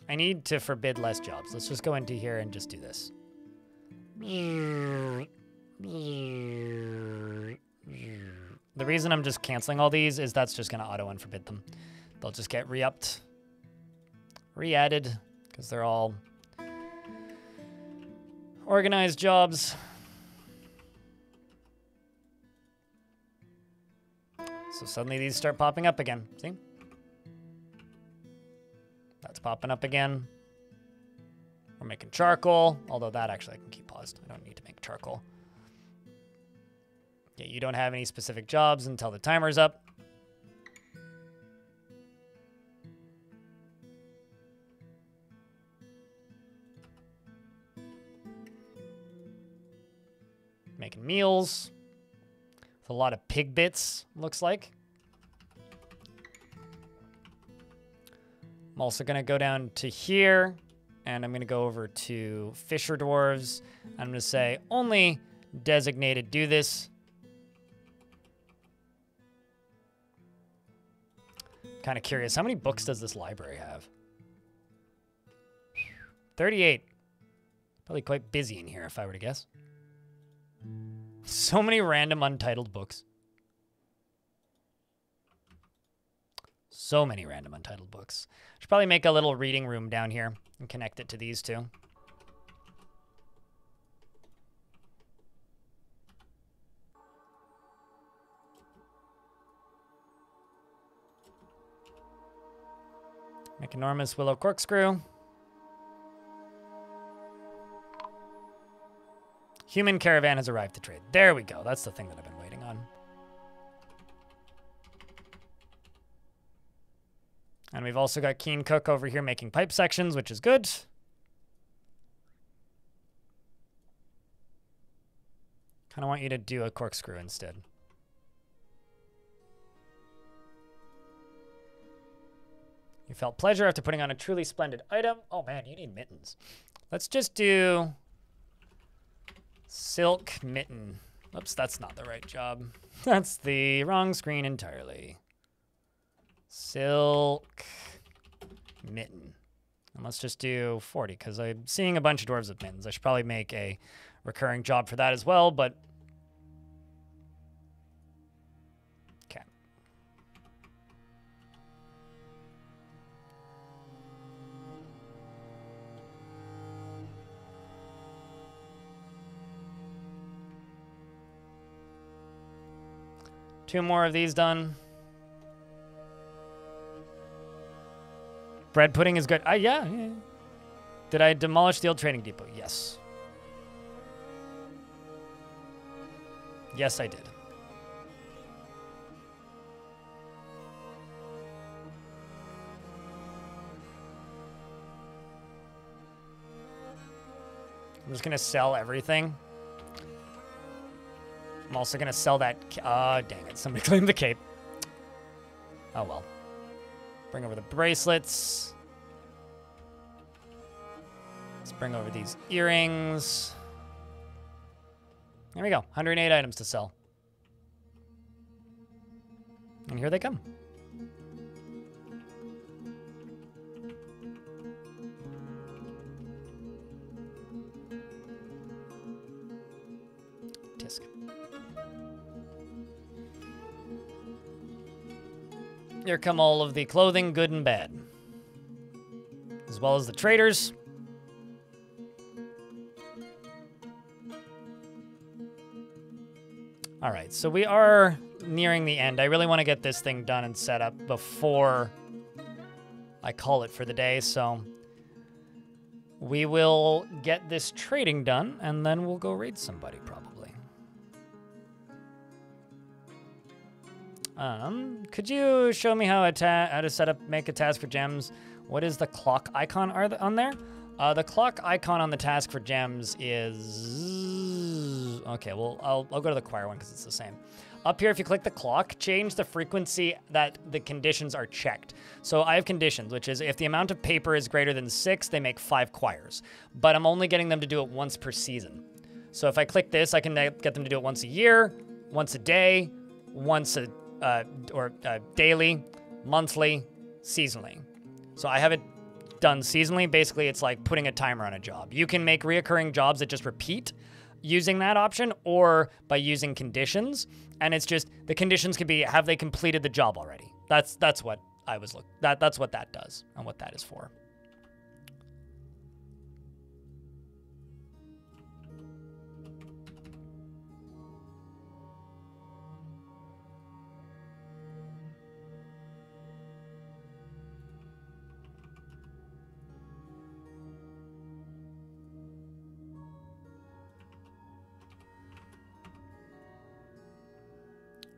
I need to forbid less jobs. Let's just go into here and just do this. The reason I'm just canceling all these is that's just going to auto-unforbid them. They'll just get re-upped, re-added, because they're all organized jobs. So suddenly these start popping up again. See? That's popping up again. We're making charcoal, although that actually I can keep paused. I don't need to make charcoal. Yeah, you don't have any specific jobs until the timer's up. Making meals with a lot of pig bits, looks like. I'm also going to go down to here, and I'm going to go over to Fisher Dwarves. I'm going to say only designated do this. Kind of curious, how many books does this library have? 38. Probably quite busy in here, if I were to guess. So many random untitled books. So many random untitled books. Should probably make a little reading room down here and connect it to these two. Make enormous willow corkscrew. Human caravan has arrived to trade. There we go. That's the thing that I've been waiting on. And we've also got Keen Cook over here making pipe sections, which is good. Kind of want you to do a corkscrew instead. You felt pleasure after putting on a truly splendid item. Oh man, you need mittens. Let's just do silk mitten. Oops, that's not the right job. That's the wrong screen entirely. Silk mitten. And let's just do 40, because I'm seeing a bunch of dwarves with mittens. I should probably make a recurring job for that as well, but... Okay. Two more of these done. Bread pudding is good. Yeah. Did I demolish the old training depot? Yes. Yes, I did. I'm just going to sell everything. I'm also going to sell that... dang it. Somebody claimed the cape. Oh, well. Bring over the bracelets. Let's bring over these earrings. There we go. 108 items to sell. And here they come. Tisk. Here come all of the clothing, good and bad. As well as the traders. All right, so we are nearing the end. I really want to get this thing done and set up before I call it for the day, so we will get this trading done, and then we'll go raid somebody, probably. Could you show me how to set up, make a task for gems? What is the clock icon on there? The clock icon on the task for gems is... Okay, well, I'll go to the choir one because it's the same. Up here, if you click the clock, change the frequency that the conditions are checked. So I have conditions, which is if the amount of paper is greater than 6, they make 5 choirs. But I'm only getting them to do it once per season. So if I click this, I can get them to do it once a year, once a day, daily, monthly, seasonally. So I have it done seasonally. Basically, it's like putting a timer on a job. You can make reoccurring jobs that just repeat using that option, or by using conditions. And it's just, the conditions could be, have they completed the job already? That's what I was that's what that does and what that is for.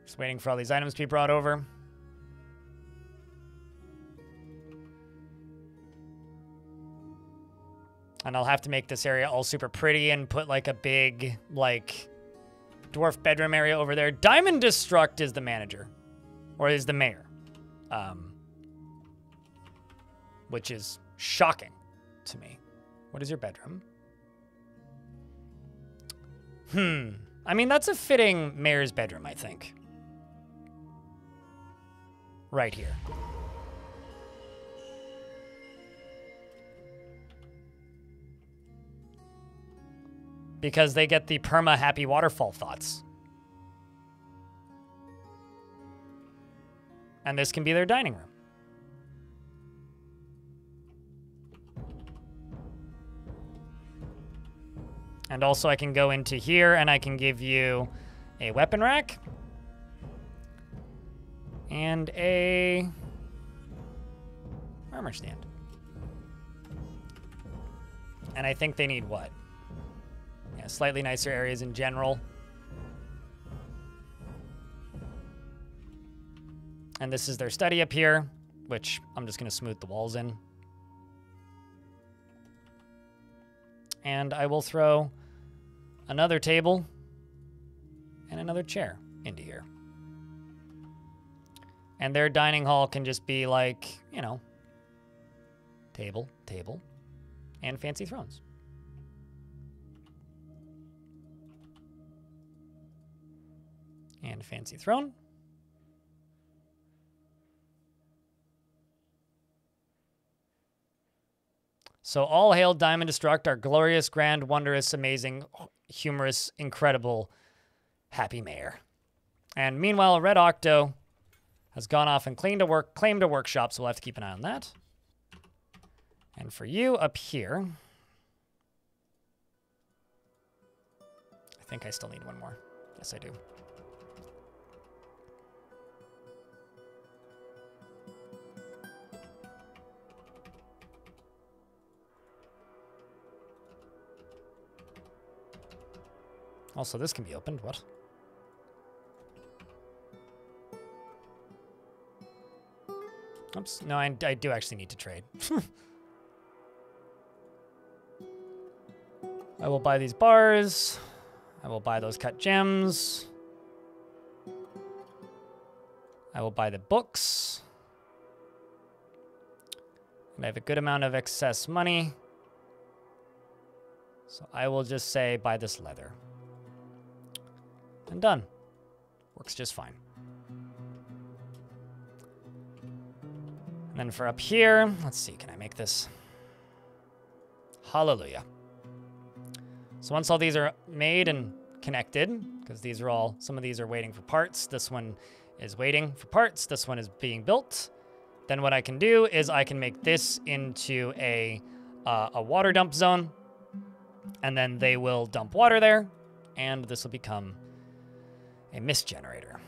Just waiting for all these items to be brought over. And I'll have to make this area all super pretty and put like a big, like, dwarf bedroom area over there. Diamond Destruct is the manager. Or is the mayor. Which is shocking to me. What is your bedroom? I mean, that's a fitting mayor's bedroom, I think. Right here. Because they get the perma-happy waterfall thoughts. And this can be their dining room. And also I can go into here and I can give you a weapon rack. And a armor stand. And I think they need what? Yeah, slightly nicer areas in general. And this is their study up here, which I'm just going to smooth the walls in. And I will throw another table and another chair into here. And their dining hall can just be like, you know, table, and fancy thrones. And fancy throne. So all hail Diamond Destruct, our glorious, grand, wondrous, amazing, humorous, incredible, happy mayor. And meanwhile, Red Octo has gone off and claimed a workshop, so we'll have to keep an eye on that. And for you up here, I think I still need one more. Yes, I do. Also, this can be opened. What? Oops. No, I do actually need to trade. I will buy these bars. I will buy those cut gems. I will buy the books. And I have a good amount of excess money. So I will just say buy this leather. And done. Works just fine. And then for up here, let's see, can I make this? Hallelujah. So once all these are made and connected, because these are all, some of these are waiting for parts. This one is waiting for parts. This one is being built. Then what I can do is I can make this into a water dump zone. And then they will dump water there. And this will become a mist generator.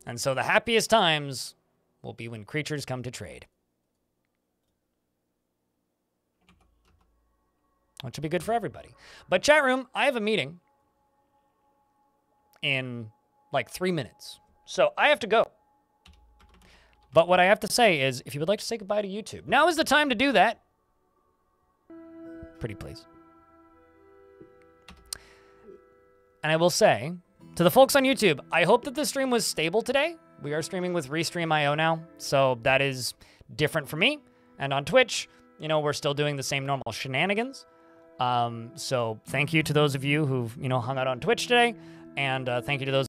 And so the happiest times will be when creatures come to trade. Which will be good for everybody. But chat room, I have a meeting in like 3 minutes. So I have to go. But what I have to say is, if you would like to say goodbye to YouTube, now is the time to do that. Pretty please. And I will say, to the folks on YouTube, I hope that the stream was stable today. We are streaming with Restream.io now, so that is different for me. And on Twitch, you know, we're still doing the same normal shenanigans. So thank you to those of you who've, you know, hung out on Twitch today. And thank you to those